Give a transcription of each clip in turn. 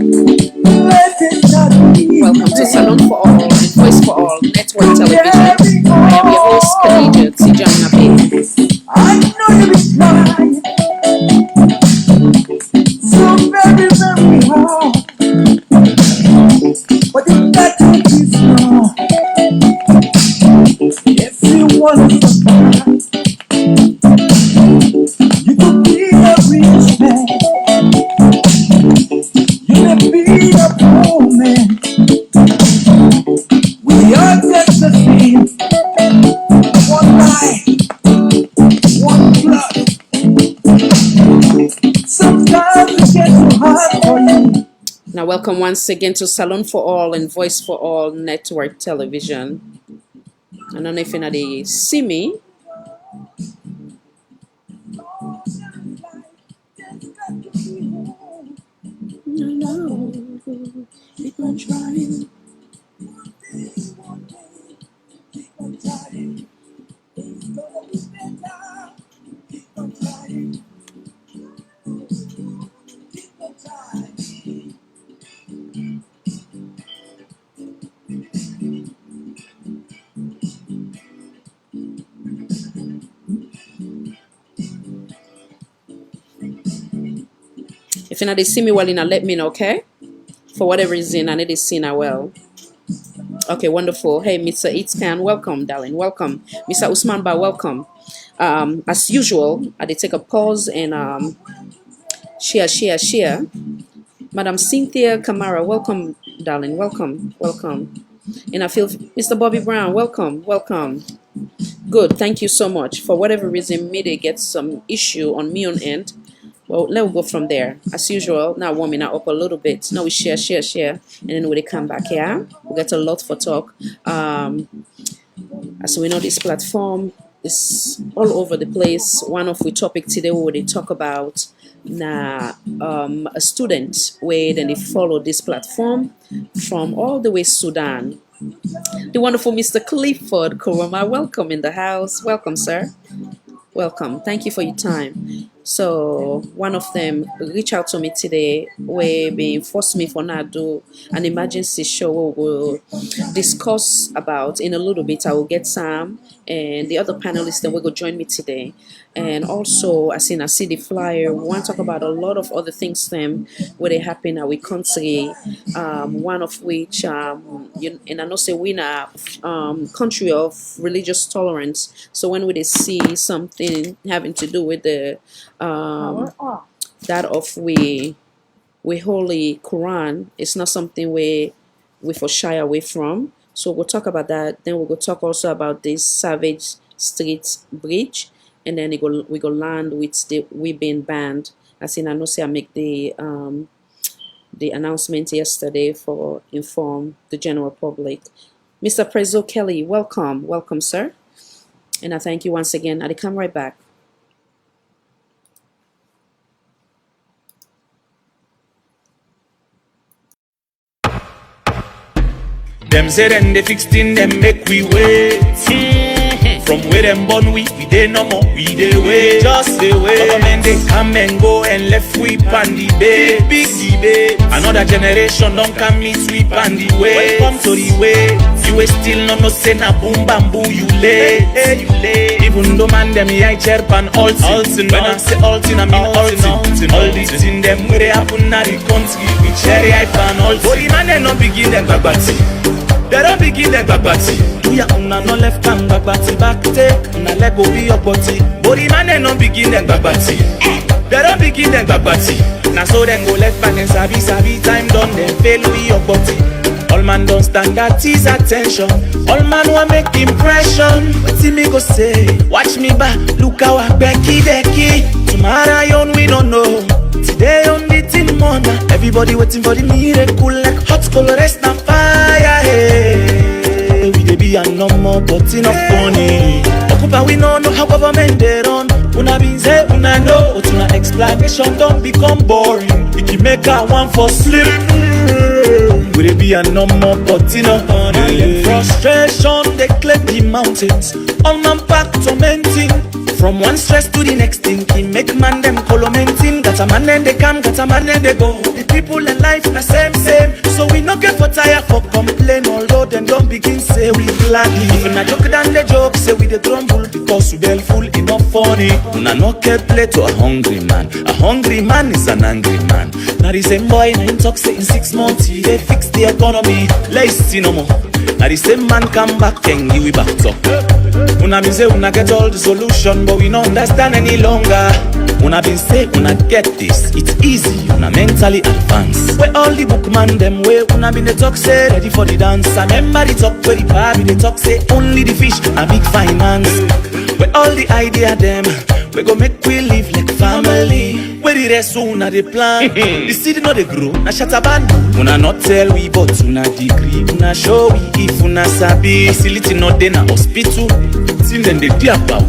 Welcome to Salon for All and Voice for All Network Television. I am your host, Khadija Tijan Nabi. I know you be trying so very, very hard, but you got to be strong. If you want to survive, you could be a rich man, you may be a poor man. We are just the same. One life, one blood. Sometimes it gets too hard for you. Now, welcome once again to Salon for All and Voice for All Network Television. I don't know if anybody see me. No, keep on trying. If you know they see me well, let me know, okay? For whatever reason, I need to see now well. Okay, wonderful. Hey, Mr. Itzkan, welcome, darling. Welcome. Mr. Usman Ba, welcome. As usual, I did take a pause and share. Madam Cynthia Kamara, welcome, darling. Welcome. And I feel Mr. Bobby Brown, welcome. Good, thank you so much. For whatever reason, maybe get some issue on me on end. Well, let's go from there. As usual, now warming up a little bit. Now we share, and then we come back here. We get a lot for talk. As we know, this platform is all over the place. One of the topic today we will talk about a student where then they follow this platform from all the way Sudan. The wonderful Mr. Clifford Koroma, welcome in the house. Welcome, sir. Welcome. Thank you for your time. So one of them reached out to me today where they forced me for now to do an emergency show where we'll discuss about in a little bit. I will get Sam and the other panelists that will go join me today. And also, I see the flyer. We want to talk about a lot of other things them where they happen in our country. One of which, and I know say we're in a country of religious tolerance. So when we see something having to do with the that of we holy Quran, it's not something we for shy away from. So we'll talk about that. Then we'll go talk also about this Savage Street Bridge. And then we go land with we being banned. As in, I know say I make the announcement yesterday for inform the general public. Mr. Prezzo Kelly, welcome, sir. And I thank you once again. I'll come right back. Them say then they fixed in them make we wait. From where them born we dey no more, we dey wait. Just dey wait. Government they come and go and left we pan the big debate. Another generation don't come meet we pan the way. Welcome to the way. You still no say na boom bamboo you late. Even though man them I chair pan altin. When I say altin I mean altin. All these in them where they happen na the country. We cherry I pan altin. But the man they no begin them bagbati. They don't begin their bagbati. We are on no left hand bagbati back take. Na leg go be your body. Body man they don't begin their bagbati. They don't begin their bagbati. Now so then go left back and sabi time done. Then fail with your body. All man don't stand that is attention. All man want make impression. What see me go say? Watch me back. Look how I Becky. Tomorrow on we don't know. Today on the thing more. Everybody waiting for the miracle like hot colorist na fire. Hey, we dey be a no more but enough funny. Occupy we know how government they run. Una been say una know, but una explanation don't become boring. It can make a one for sleep. We dey be a no more but enough funny. Frustration they claim the mountains. All man pack tormenting. From one stress to the next thing, make man them colomenting. Got a man and they come, got a man and they go. The people in life na same. So we no get for tire for complain. Although them don't begin say we gladly. If na joke than the joke, say we the grumble because we bell full enough funny. Una no get play to a hungry man. A hungry man is an angry man. Now the same boy na him talk say in 6 months he dey fix the economy. Let's see no more. Now the same man come back and give we back talk. Una been say una get all the solution, but we don't understand any longer. Una been say una get this, it's easy, una mentally advanced. Where all the bookman them way, una been the talk say ready for the dance. I remember the talk where the party they talk say only the fish a big finance. Where all the idea them, we go make we live like family. Where the rest una they plan, the seed no they grow, na shataban. Una not tell we but una degree, una show we if una sabi. Facility not dey na hospital, till then they dey about.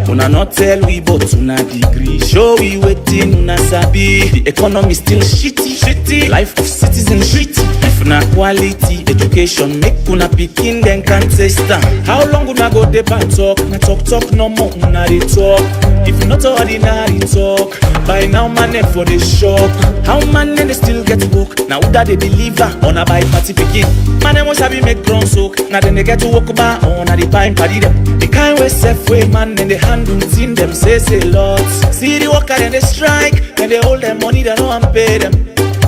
Una not tell we but una degree, show we waiting una sabi. The economy still shitty, life of citizens shitty. If na quality education, make una pikin then can taste am. How long una go dey and talk? Na talk no more una dey talk. If not ordinary talk, by now man for the shop. How man they still get work? Now that they deliver on a buy party pikin. Man must have make ground soak. Now then they get to walk back on a the pine party them. The kind way safe way man then they handle thing them says a lot. See the worker then they strike, then they hold them money they don't pay them.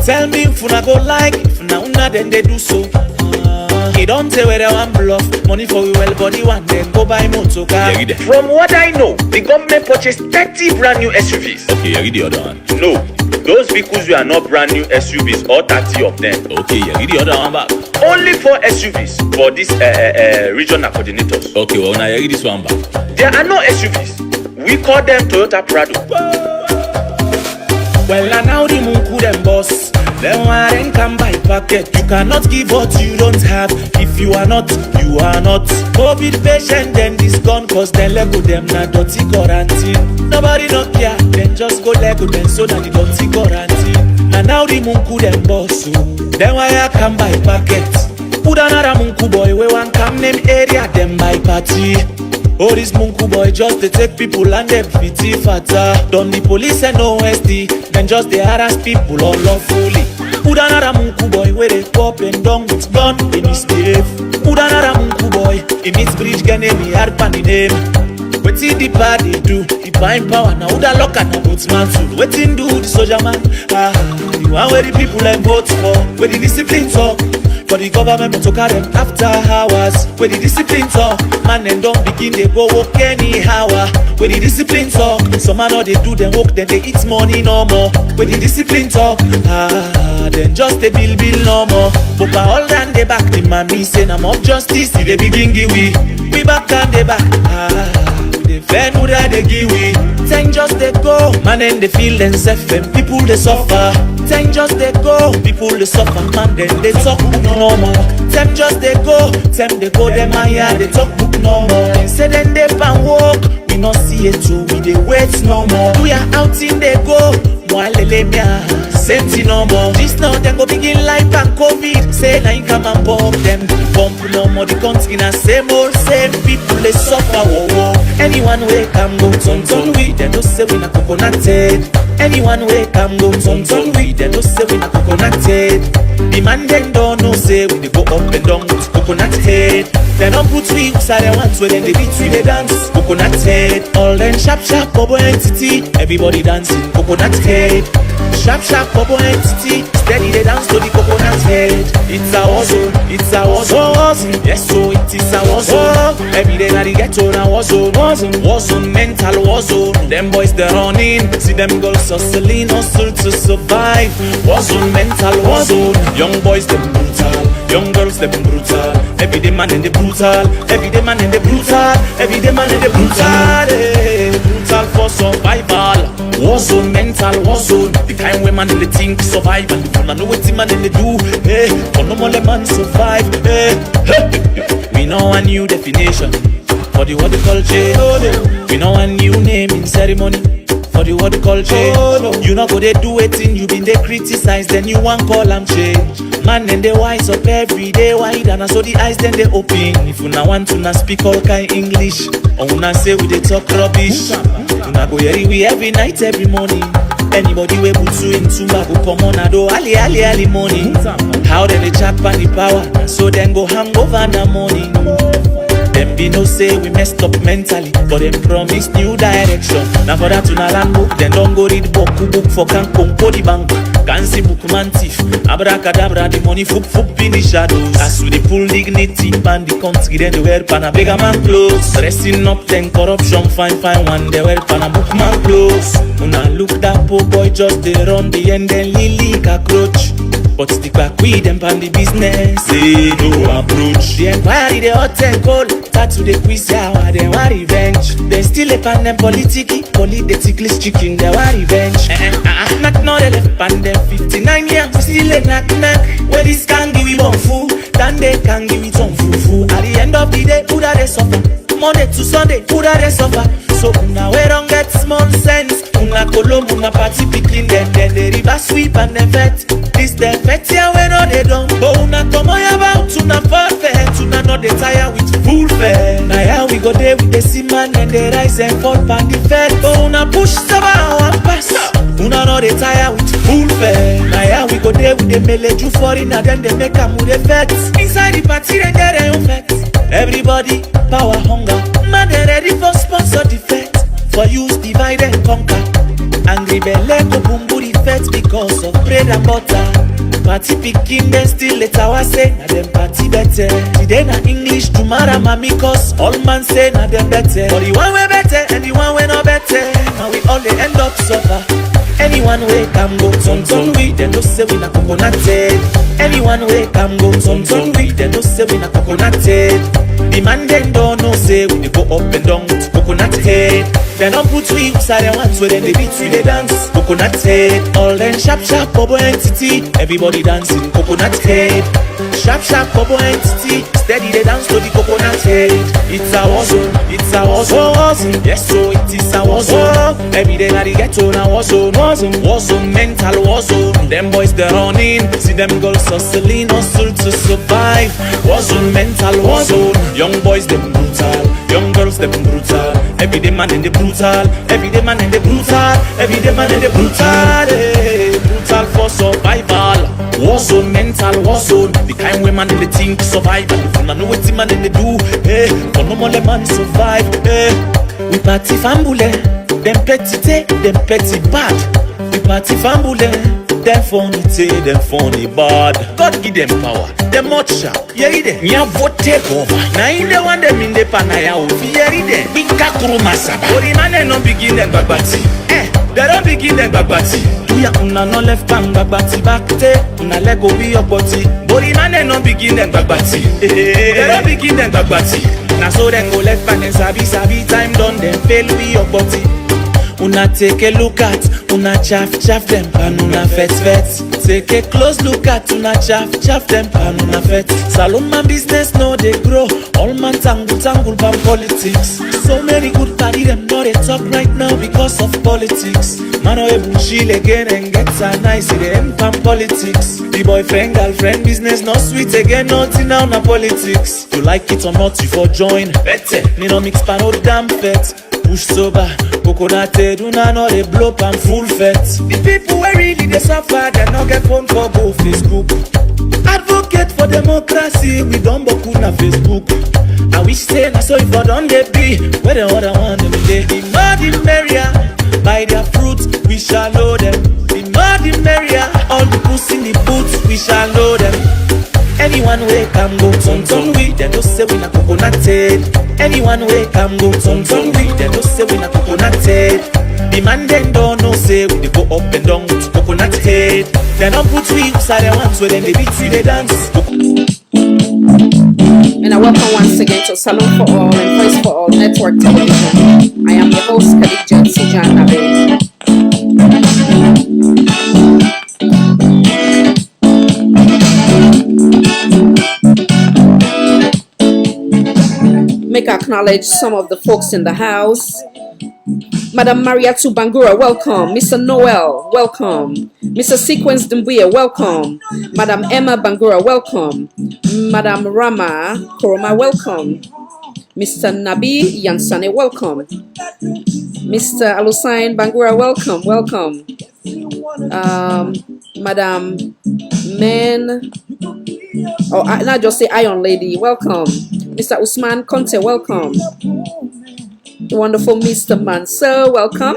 Tell me if una go like, if una then they do so. He don't tell where they want bluff. Money for we well body one then go buy motor car. From what I know, the government purchased 30 brand new SUVs. Okay, you read the other one. No, those vehicles were not brand new SUVs, or 30 of them. Okay, you read the other one back. Only 4 SUVs for these regional coordinators. Okay, well now you read this one back. There are no SUVs. We call them Toyota Prado. Well, and now the Munku them boss. Then one come by packet. You cannot give what you don't have. If you are not, you are not. COVID patient, then this gone, cause then Lego them na dirty quarantine. Nobody don't care, then just go Lego them so that the dirty quarantine. And now the Munku them boss. So then why I come by packet? Put another Munku boy, we want come name area them by party. Oh, this Munku boy just they take people and them fitty fatter. Don't the police and no SD, then just they harass people all lawfully. Put another Munku boy where they pop and down with gun, they misbehave. Put another Munku boy, he meets bridge can name me hard pan the name. Wetin the party do, the buying power now the lock and the boatman too. Wetin do the soldier man, the one where the people like vote for, where the discipline talk. For the government to carry them after hours. Where the discipline talk, man and don't begin they go work anyhow. Where the discipline talk, some man know they do them work then they eat money no more. Where the discipline talk, then just the bill no more. But all than they back the man me say I'm of justice. They begin give we back and they back. They fair no that they give we. Time just they go, man and they feel themselves and people they suffer. Time just they go, people they suffer, man then they talk no more. Time just they go, them higher, they talk no more. Say then they pan walk, we not see it too, we they wait no more. We are out in they go, same thing no more. This now them go begin life and COVID. Say now you come and pump them, pump no more. The country na same old same people they suffer. Whoa, whoa. Anyone way come go turn we, they don't say we na coconuted. Anyone way come go turn we, they don't say we na coconuted. The man then don't know say we they go up and down with coconut head. They don't put we inside they want to then they beat we they dance coconut head. All them sharp bubble entity, everybody dancing coconut head. Sharp bubble entity, steady they dance to the coconut head. It's a war zone, it's a war zone. Yes, so it is a war zone. Every day na the ghetto na war zone, mental war zone. Them boys they running, see them girls hustling, hustle to survive. War zone, mental war zone. Young boys them brutal, young girls them brutal. Every day man in the brutal, every day man in the brutal, every day man in the brutal. Brutal for survival. War zone, mental war zone. The kind where man in the think survive and the fun know what man in the do. Hey, for no more man survive. Hey, we know a new definition for the word culture. We know a new name in ceremony for the word culture. You know go they do it in you been they criticize then you want call them change. Man and they wise up every day wide, and I saw the eyes then they open. If you now want to na speak all kind English, or una say we they talk rubbish, una go hear we every night, every morning. Anybody we put you into go come on do early morning. How then they chat pan the power, so then go hang over in the morning. Them be no say we messed up mentally, but them promise new direction. Now for that to na land book, then don't go read book for can come the bank. Can't see book man thief, abracadabra the money fup in the shadows. As we they pull dignity, pan the country, then they wear pan a bigger man clothes. Dressing up then corruption, fine one, they wear pan a book man clothes. Una look that poor boy just they run the end then lily cockroach. But stick back with them pan the business, they no approach. The inquiry they hot and cold, tattoo the quiz hour, they want revenge. They still a pan them politics chicken, they want revenge. Knock no they left pan them 59 years, still a knock. Where this can give we one fool, then they can give it some fufu. At the end of the day, who that they suffer? Monday to Sunday, who that they suffer? So una we don't get small sense. Una column, una party picking, then the river sweep and the vet. This the vet here we know they don't. But una come on about, una forfeit, una not they tire with full fare. Now here we go there with the seaman and they rise and fall pan the fed. But una push somehow and pass. Una not they tire with full fare. Now here we go there with the meleju foreigner, then they make them with the feds. Inside the party they get their own feds. Everybody power hunger, man they ready for sponsor the fed. For use divide and conquer. Angry belly go boom booty fed because of bread and butter. Party picking then still let our say na them party better. Today na English tomorrow mami cause all man say na them better. For the one way better and the one way not better, now we all they end up suffer. Anyone way come go ton we, then no say we na coconutted. Anyone way come go ton we, then no say we na coconutted. The man then don't know say we go up and down with coconut head. They don't put we inside the ones where then they beat we they dance coconut head. All then sharp bubble entity, everybody dancing coconut head. Sharp bubble entity, steady they dance to the coconut head. It's a war zone, it's a war zone. Yes so it is a war zone. Every day na the ghetto na war zone, mental war zone. Them boys they running, see them girls hustling, hustle to survive. War zone, mental war zone. Young boys them brutal, young girls them brutal. Every day man in the brutal, every day man in the brutal, every day man in the brutal, brutal for survival. War zone, mental war zone. The kind women in the think survival. If you know what the man in the do, for no more the man survive. We party fambule, them petty bad. We party fambule, them funny bad. God give them power, them much sharp. Yeah, them. Nya vote take over. Now in the one them in the panaya ofi. Yeah, them. We kakuru masaba. Ori mane no begin them bagbati. They don't begin them bagbati. Tuya una no left bang bagbati back te. Una lego be your body. Ori mane no begin them bagbati. They don't begin them bagbati. Now so then go left bang and sabi time done them fail we your body. Una take a look at, una chaff them pan una fet. Take a close look at, una chaff them pan una fet. Salon man business no they grow, all man tangle pan politics. So many good party them know they talk right now because of politics. Man o bullshit again and gets a nice they end pan politics. The boyfriend girlfriend business not sweet again, nothing now na politics. You like it or not you for join, better. Me no mix pan no damn fet. Push sober, coconut head, una no they blow pan full fet. The people where really they suffer, they no get phone for go Facebook. Advocate for democracy, we don't boku na Facebook. I wish say na so if I don't they be, where the other one them dey. The more the merrier, by their fruits we shall know them. The more the merrier, all the pussy in the boots we shall know them. Anyone way come go ton we, they don't say we na coconutted. Anyone way come go ton we, they don't say we na coconutted. The man then don't know say we go up and down with coconut head. They don't put we inside the ones where then they beat we they dance. And I welcome once again to Salon for All and Voice for All Network Television. I am your host Khadija Sijanabe. Make acknowledge some of the folks in the house. Madam Mariatu Bangura, welcome. Mr. Noel, welcome. Mr. Sequence Dumbuya, welcome. Madam Emma Bangura, welcome. Madam Rama Koroma, welcome. Mr. Nabi Yansane, welcome. Mr. Alusain Bangura, welcome, welcome. Madam Men, or not just say Iron Lady, welcome. Mr. Usman Conte, welcome. The wonderful Mr. Mansell, welcome.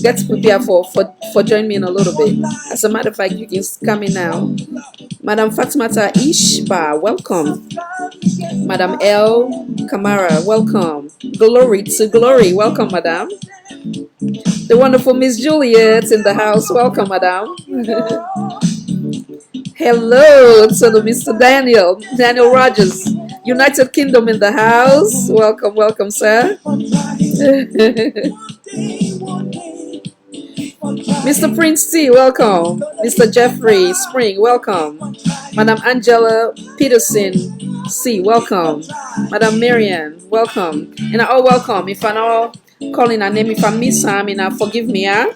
Get prepared for joining me in a little bit. As a matter of fact, you can come in now. Madam Fatimata Ishba, welcome. Madam L. Kamara, welcome. Glory to glory, welcome, Madam. The wonderful Miss Juliet in the house, welcome, Madam. Hello to the Mr. Daniel Rogers, United Kingdom in the house. Welcome, welcome, sir. Mr. Prince T, welcome. Mr. Jeffrey Spring, welcome. Madam Angela Peterson C, welcome. Madam Marian, welcome. And all welcome. If I know calling her name, if I miss her, forgive me, huh?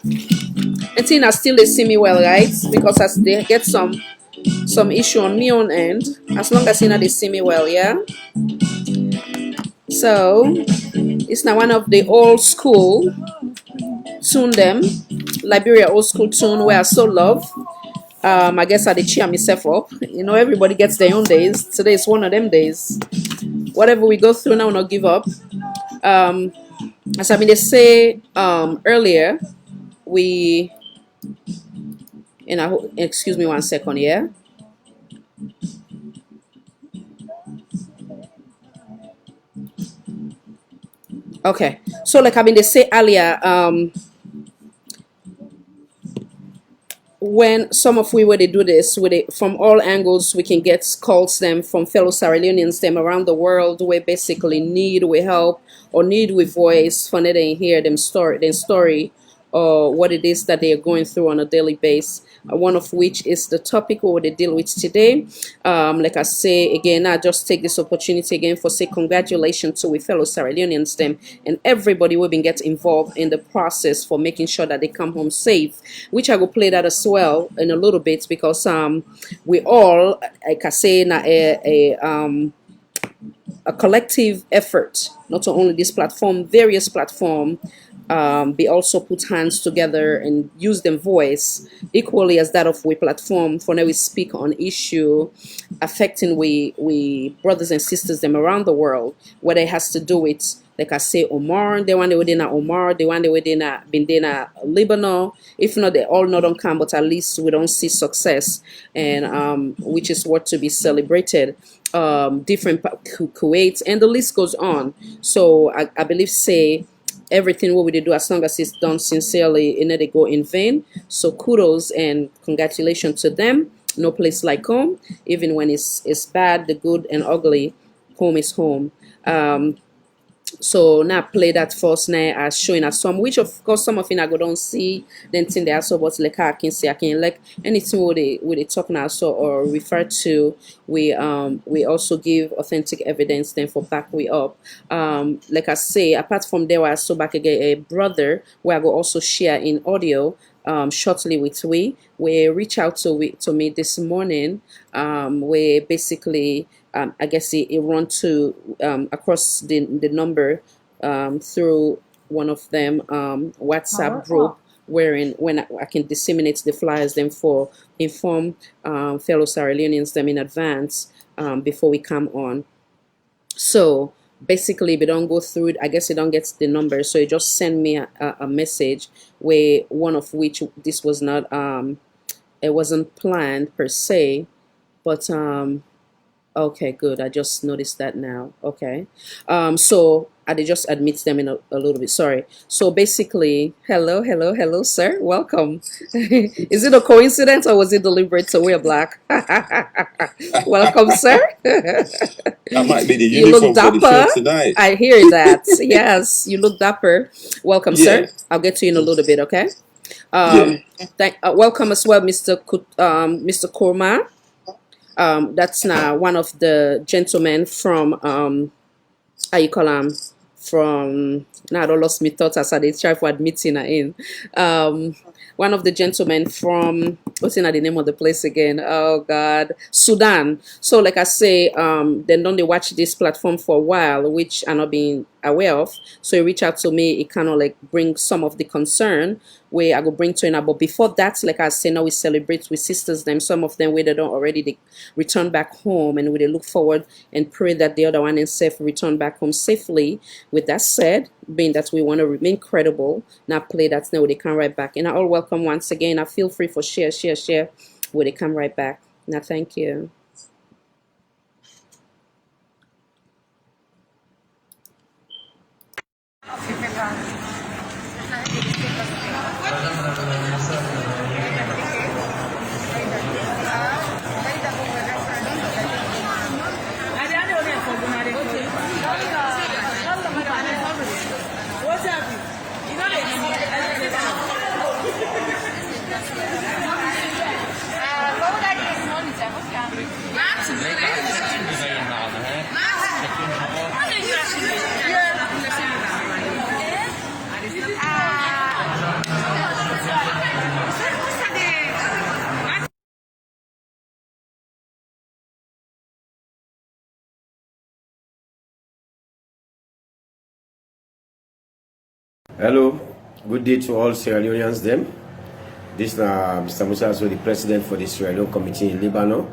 And Tina still they see me well, right? Because as they get some issue on me own end, as long as they see me well, yeah. So it's now one of the old school tune them, Liberia old school tune where I so love. I guess I did cheer myself up. Everybody gets their own days. Today is one of them days. Whatever we go through now, not give up. As they say earlier, we excuse me 1 second, yeah. Okay, so like they say earlier, when some of we where they do this with it from all angles, we can get calls them from fellow Sierra Leoneans them around the world where basically need we help or need we voice for they hear them story or what it is that they are going through on a daily basis. One of which is the topic we will deal with today. Like I say again, I just take this opportunity again for say congratulations to we fellow Sierra Leoneans them and everybody will be get involved in the process for making sure that they come home safe. Which I will play that as well in a little bit because we all, like I say, a collective effort, not only this platform, various platform. Be also put hands together and use them voice equally as that of we platform for now we speak on issue affecting we brothers and sisters them around the world, whether it has to do with like I say Omar, the one they within Omar, the one they within Bindina Lebanon. If not, they all not on come, but at least we don't see success, and which is what to be celebrated. Different Kuwait, and the list goes on. So I believe say everything what we do as long as it's done sincerely and they go in vain. So kudos and congratulations to them. No place like home, even when it's bad, the good and ugly, home is home. So now play that first now as showing us some, which of course some of you I go don't see, then think they are so but like I can see I can like anything what they talk now so or refer to, we also give authentic evidence then for back we up. Like I say, apart from there I saw back again a brother where I go also share in audio shortly with we reach out to me this morning, where basically I guess it run to across the number through one of them WhatsApp group wherein when I can disseminate the flyers then for inform fellow Sierra Leoneans them in advance before we come on. So basically if you don't go through it, I guess you don't get the number, so you just send me a message where one of which this was not it wasn't planned per se, but okay, good. I just noticed that now. Okay. So I did just admit them in a little bit. Sorry. So basically, hello, sir. Welcome. Is it a coincidence or was it deliberate to wear black? Welcome, sir. That might be the You look uniform for the dapper. show tonight. I hear that. Yes, you look dapper. Welcome, Yeah. sir. I'll get to you in a little bit, okay? Yeah. Welcome as well, Mr. Mr. Korma. That's now one of the gentlemen from how you call from now I don't lost me thoughts as I dey try for admitting her in. One of the gentlemen from what's in the name of the place again? Oh God, Sudan. So like I say, then don't they watch this platform for a while, which I'm not being aware of. So he reached out to me, it kind of like bring some of the concern where I go bring to him. But before that, like I say, now we celebrate with sisters them. Some of them where they don't already they return back home, and we they look forward and pray that the other one in safe return back home safely. With that said, being that we want to remain credible, now play that now they come right back. And I all welcome once again. I feel free for share where they come right back. Now thank you. Hello, good day to all Sierra Leoneans them. This is Mr. Musa, the president for the Sierra Leone Committee in Lebanon.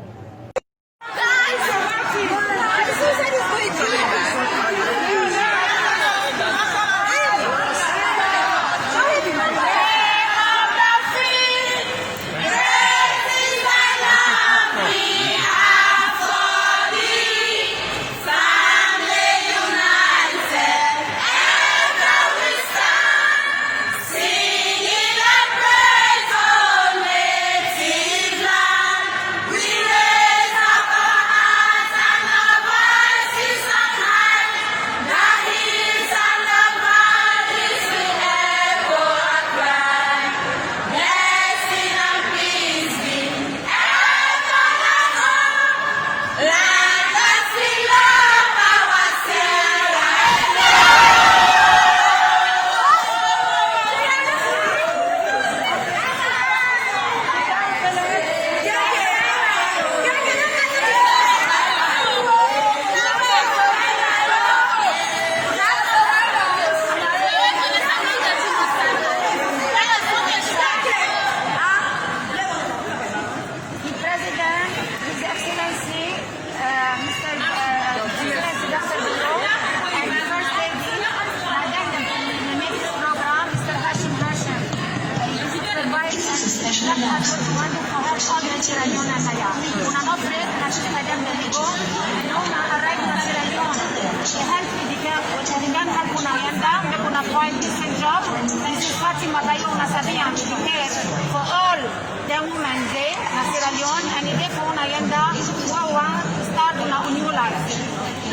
For all the women there in Sierra Leone, and if they want to start on a new life.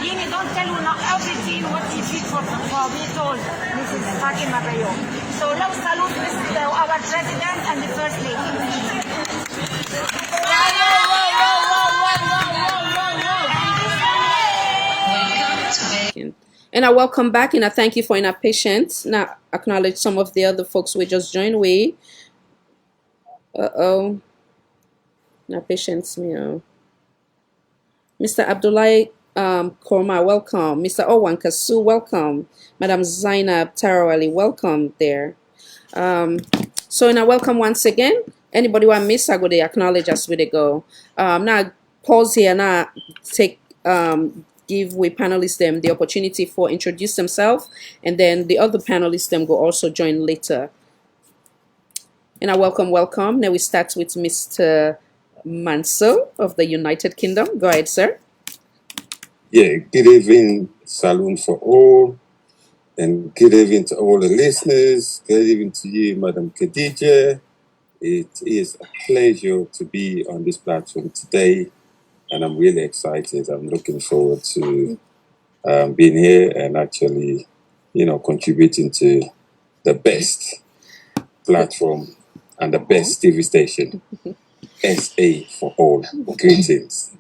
You don't tell you everything what you did for me told Mrs. Fatima Bayo. So let's salute our president and the first lady. And I welcome back and I thank you for your patience. Now acknowledge some of the other folks we just joined with. Now patience me. Mr. Abdullahi Korma, welcome. Mr. Owan Kasu, welcome. Madam Zainab Tarawali, welcome there. So now welcome once again. Anybody want miss, I go to acknowledge us where they go. Now pause here now take give we panelists them the opportunity for introduce themselves, and then the other panelists them go also join later. And I welcome. Now we start with Mr. Mansell of the United Kingdom. Go ahead, sir. Yeah, good evening, Saloon for all, and good evening to all the listeners. Good evening to you, Madam Khadija. It is a pleasure to be on this platform today, and I'm really excited. I'm looking forward to being here and actually, contributing to the best platform and the best TV station, SA for all. Greetings.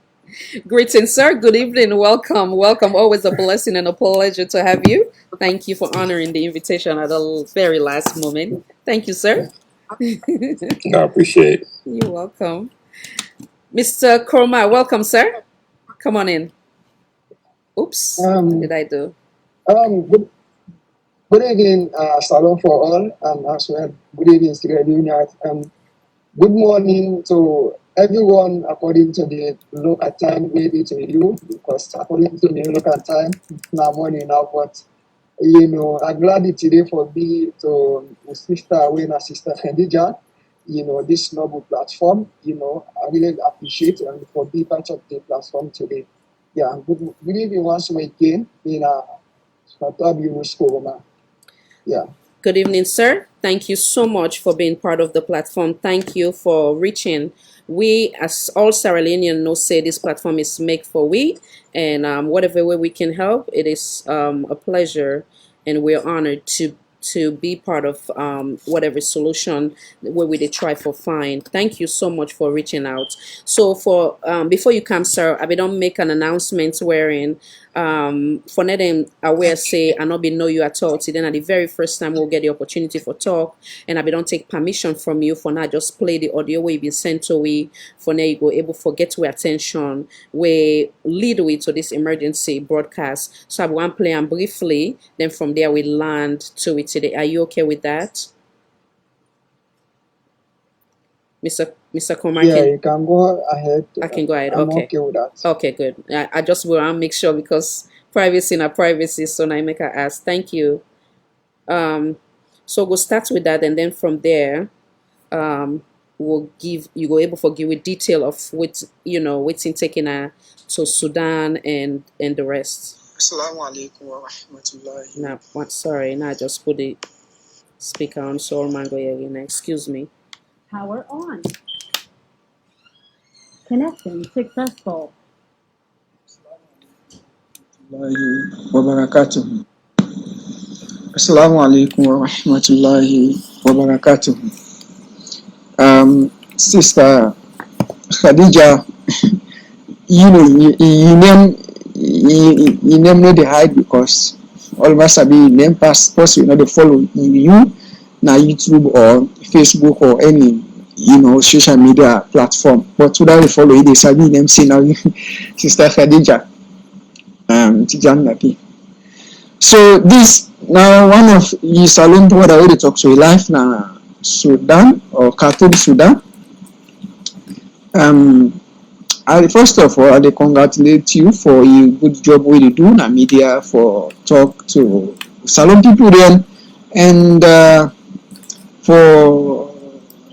Greetings, sir. Good evening. Welcome. Welcome. Always a blessing and a pleasure to have you. Thank you for honoring the invitation at the very last moment. Thank you, sir. I appreciate it. You're welcome. Mr. Korma, welcome, sir. Come on in. Oops. What did I do? Good evening, Salon for all, as well. Good evening, Sierra Leoneans. Good morning to everyone according to the local time, maybe to you, because according to the local time, it's not morning now, but I'm glad today for me to sister Wayne, sister Khadija, this noble platform, I really appreciate and for being part of the platform today. Yeah, good evening once again in yeah. Good evening, sir. Thank you so much for being part of the platform. Thank you for reaching. We, as all Sierra Leoneans know, say this platform is made for we, and whatever way we can help, it is a pleasure, and we're honored to be part of whatever solution where we try for find. Thank you so much for reaching out. So for before you come, sir, I don't make an announcement wherein for them aware say I not be know you at all. So then at the very first time we'll get the opportunity for talk, and I don't take permission from you for now. Just play the audio where you been sent to we for now you go able to get to attention we lead we to this emergency broadcast. So I want play and briefly, then from there we land to it today. Are you okay with that, Mr. Kumar? Yeah, you can go ahead. I can go ahead. I'm Okay. with that. Okay, good. I just will make sure because privacy na privacy, so now I make her ask. Thank you. So we'll start with that, and then from there, we'll give you go able to give a detail of what what's in taking to Sudan and the rest. Assalamu alaikum wa rahmatullahi. Now, what? Sorry, now I just put the speaker on, so all mango again. Excuse me. Power on. Connection successful. Wabarakatuh. Assalamu alaikum wa rahmatullahi wa barakatuh. Sister Khadija, you name no the hide because all of us be name pass we not the follow you na YouTube or Facebook or any social media platform, but without the follow they sabi name say now Sister Khadija Tijan. So this now one of the salon board I already talk to a life na Sudan or Khartoum, Sudan. First of all, I congratulate you for a good job we do na media for talk to salon people then, and for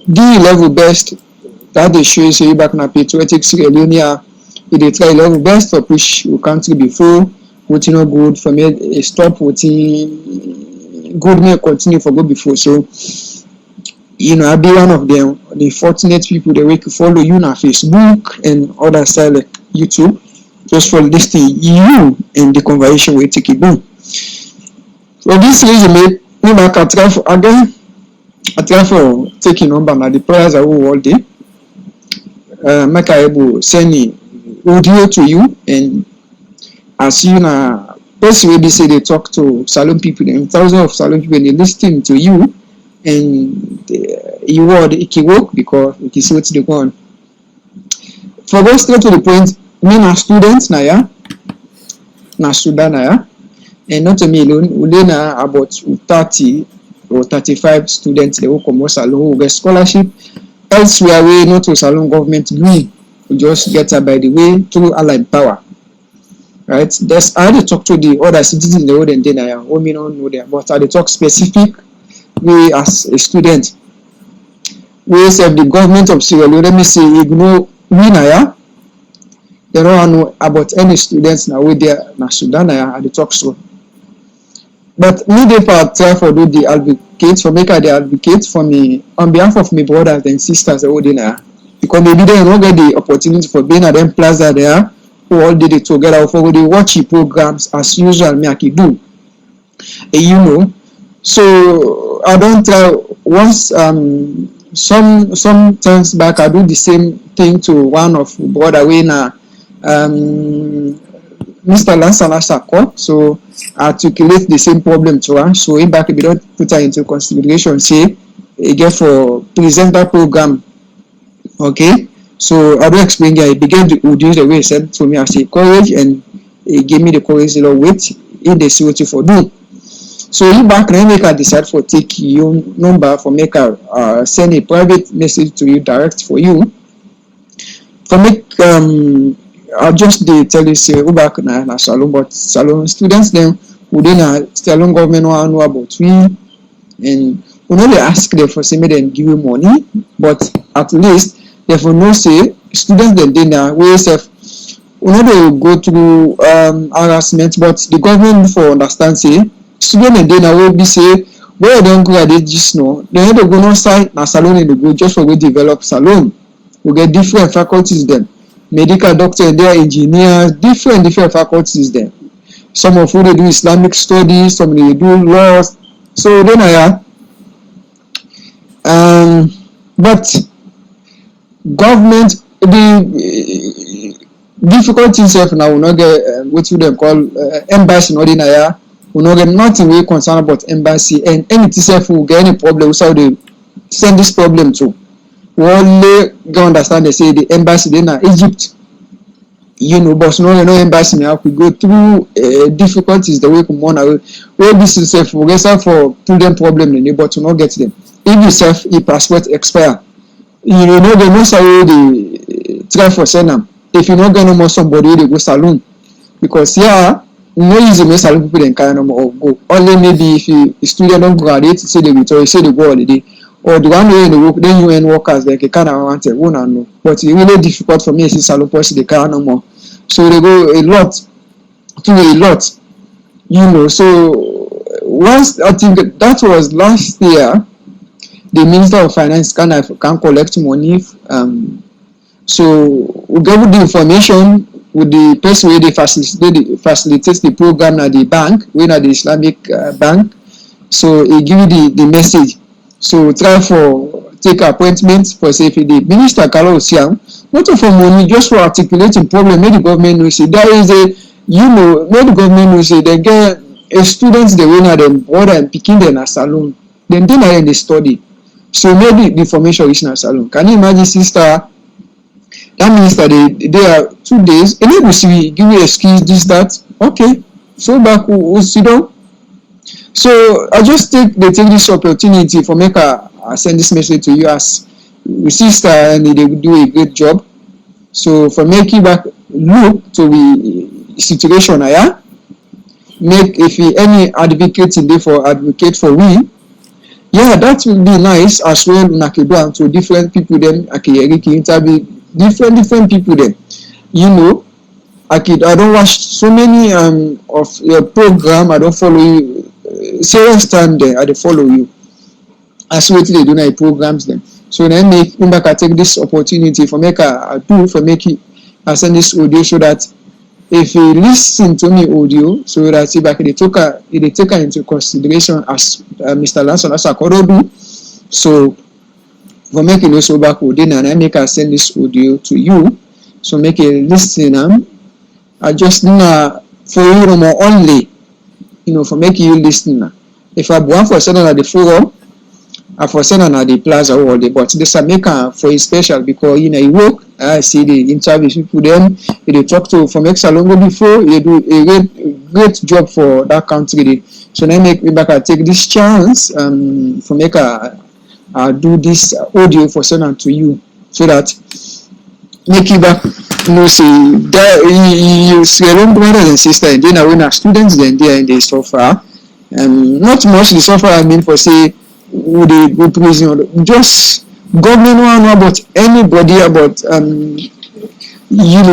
the level best that they show you back na patriotic Sierra Leone. They try level best to push your country before what no good for me stop what good may continue for good before. So I be one of them, the fortunate people that we can follow you on Facebook and other side like YouTube. Just for listening you and the conversation we take it down. For this reason, I try for taking number now the prayers are all day. Make I able send audio to you, and as you na person wey say they talk to salon people, and thousands of salon people they listen to you, and you word it can work because it is what they want. For go straight to the point, me na students na Sudan and not me alone, we na about 30 or 35 students they will come salon who get scholarship. Elsewhere we not to salon government green, we just get her by the way through allied power. Right? There's I had to talk to the other citizens in the world and then I may not know them, but I had to talk specific we as a student. We serve the government of Sierra Leone, let me say ignore we na they don't know about any students now with there na Sudan I the talk so. But me therefore try for do the advocate for make the advocate for me on behalf of my brothers and sisters over there because maybe they don't get the opportunity for being at them plaza there who all did it together for the watch programs as usual me I can do. And so I don't try once some times back I do the same thing to one of brother we na Mr. Lansana Sako, so articulate the same problem to her. So in back, if you don't put her into consideration, say, again for present that program. Okay, so I don't explain here. He began to do the way he said to me as a courage, and he gave me the courage to wait in the see what for do. So he back then make her decide for take your number for make her send a private message to you direct for you. For make I'll just tell you say who back na salon, but salon students then within a salon government know about we, and we know they ask them for say make them give you money, but at least they for know say students then they now we self we know they go through harassment, but the government for understand say students and then will be say where don't go at just know they go no side na salon in the go just for we develop salon. We get different faculties then. Medical doctor and their engineers, different faculties then. Some of who they do Islamic studies, some they do laws. So then but government the difficulties of now will not get what you them call embassy not in aya. We not get nothing we concerned about embassy, and any itself will get any problem so they send this problem to. We only go understand they say the embassy in Egypt, but no embassy now we go through difficulties the way come on where this is self we get for them problem in but to not get them. If yourself a passport expire, they no say they try for send them. If you not get no more somebody they go salon, because no easy make salon people then carry no more go. Only maybe if you student don't graduate, say they retire, say they go holiday. Or the one way in the work, then UN workers like a kind of wanted, one and no. But it's really difficult for me to see salon policy they can't no more. So they go a lot, So once I think that was last year, the Minister of Finance can collect money. So we give the information with the person where they facilitate the program at the bank, when at the Islamic bank. So he give you the message. So try for take appointment for say if the minister Kalo Osiam, not for money, just for articulating problem. Make the government know say there is a make the government know say they get a students they win at them order and picking them a salon. Then they study. So maybe the information is in a salon. Can you imagine sister? That minister they are 2 days and they will see give you excuse this that okay. So back we'll sit down. So I just take this opportunity for make I send this message to you as sister, and they do a great job. So for making back look to the situation make if any advocate in there for advocate for we, that will be nice as well. Nakido to different people then interview different people then. I don't watch so many of your program. I don't follow you. Serious stand there, I follow you. As what they do now programs them. So then make back I take this opportunity for make I send this audio so that if you listen to me audio, so that if I can take into consideration as Mr. Lanson as I do. So for making also back within and I make I send this audio to you. So make a listen I just for you no more only. For making you listen. If I want for sending at the forum, I for sending at the plaza all day, but this I make for a special because you work. I see the interviews people them, they talk to from Exalongo before, they do a great job for that country. So now make me back I take this chance for make I do this audio for sending to you so that make you back. Say that you Sierra brothers and sisters, and then when our students then there and they suffer, not much the suffer. I mean for say would they go prison? Just government don't know about anybody about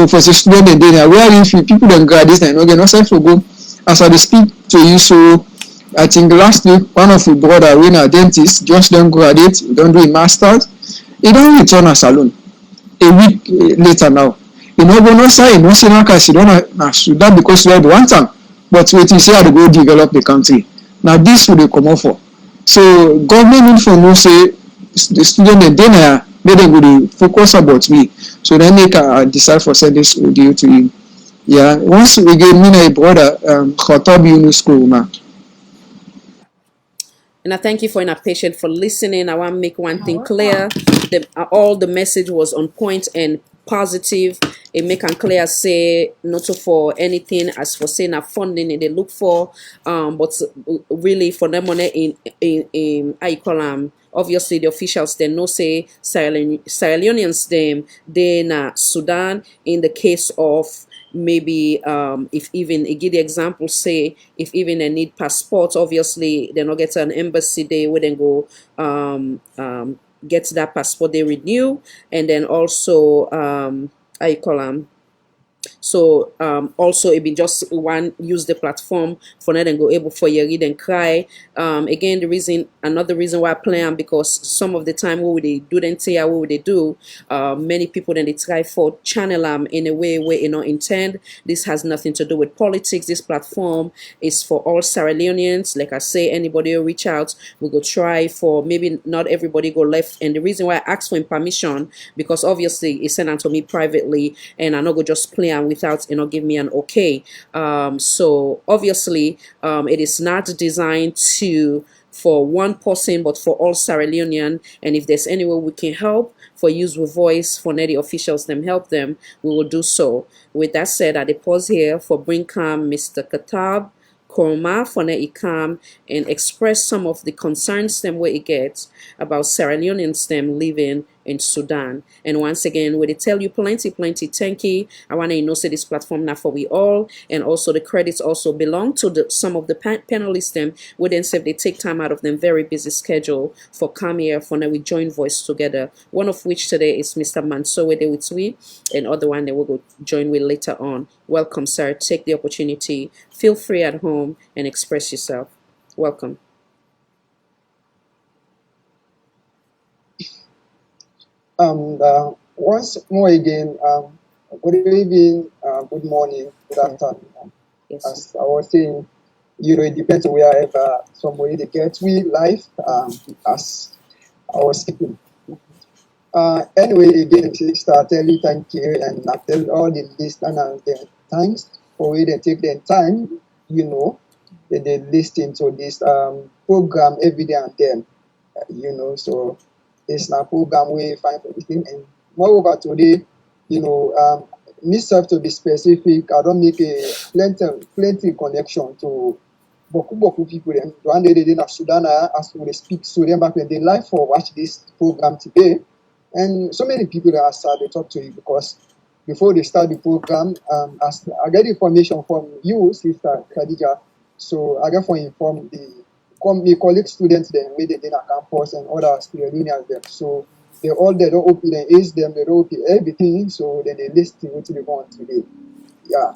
for say student and then where if people don't graduate and okay, not self to go as I speak to you. So I think last week one of the brother when a dentist just don't graduate, don't do a master's, he don't return a salon a week later now. Go no say no say na Sudan because we had one time, but wait you say how to go develop the country. Now this would they come off for. So government need for no say the student and then make them go dey focus about me. So then make I decide for send this audio to you. Yeah, once again, me and a brother, Khatab Yunus Kuruma. And I thank you for your patience for listening. I want to make one thing clear. All the message was on point and positive. It make and clear say not for anything as for saying a funding they look for, but really for them money in I call obviously the officials they know say Sierra Leoneans them they na Sudan in the case of maybe if even give the example say if even they need passports obviously they not get an embassy they wouldn't go get that passport they renew and then also I call them so also it be just one use the platform for them and go able for you read and cry. Again, another reason why I play them because some of the time what would they do then say what would they do? Many people then they try for channel them in a way where you know intend. This has nothing to do with politics. This platform is for all Sierra Leoneans. Like I say, anybody who reach out, we go try for maybe not everybody go left. And the reason why I asked for him permission because obviously he sent out to me privately and I not go just play and without give me an okay. So obviously it is not designed to for one person but for all Sierra Leonean, and if there's any way we can help for use with voice for the officials them help them, we will do so. With that said, I pause here for bring come Mr. Katab Korma for he come and express some of the concerns them where he gets about Sierra Leoneans them living in Sudan. And once again, we tell you plenty thank you. I want to know say this platform now for we all, and also the credits also belong to some of the panelists them where then say they take time out of them very busy schedule for come here for now we join voice together. One of which today is Mr. Mansour there with we, and other one they will go join with later on. Welcome, sir. Take the opportunity. Feel free at home and express yourself. Welcome. Once more again, good evening, good morning, good afternoon. Yes. As I was saying, it depends wherever somebody they get we life, as I was speaking. Anyway, again, sister, I tell you thank you, and I tell all the listeners thanks for where they take their time, that they listen to this program every day and then, so it's a program we find for everything. And moreover today, myself to be specific, I don't make a plenty connection to boku people. And one day they in Sudan as we speak Sudan back when they live for watch this program today. And so many people that started to talk to you because before they start the program, as I get information from you, Sister Khadija. So I get for inform the college students then where they in a campus and other Leoneans them. So they all they don't open their ears them, they don't open everything, so then they listen what they want today. Yeah.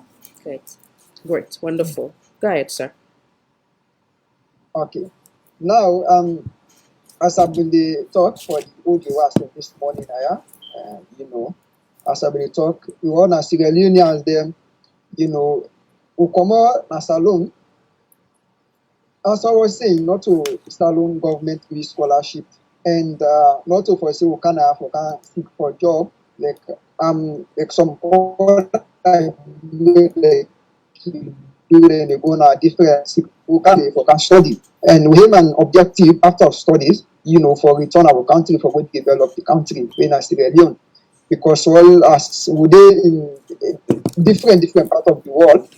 Great. Wonderful. Go ahead, sir. Okay. Now as I've been the talk for the audio was this morning, as I've been the talk, we want to Sierra Leoneans them, Ukoma na salon. As I was saying, not to salon government with scholarship and not to for say we can seek for a job like some other like during they go on different we can study and we have an objective after studies, for return our country for what develop the country in Sierra Leone. Because all as we in different part of the world,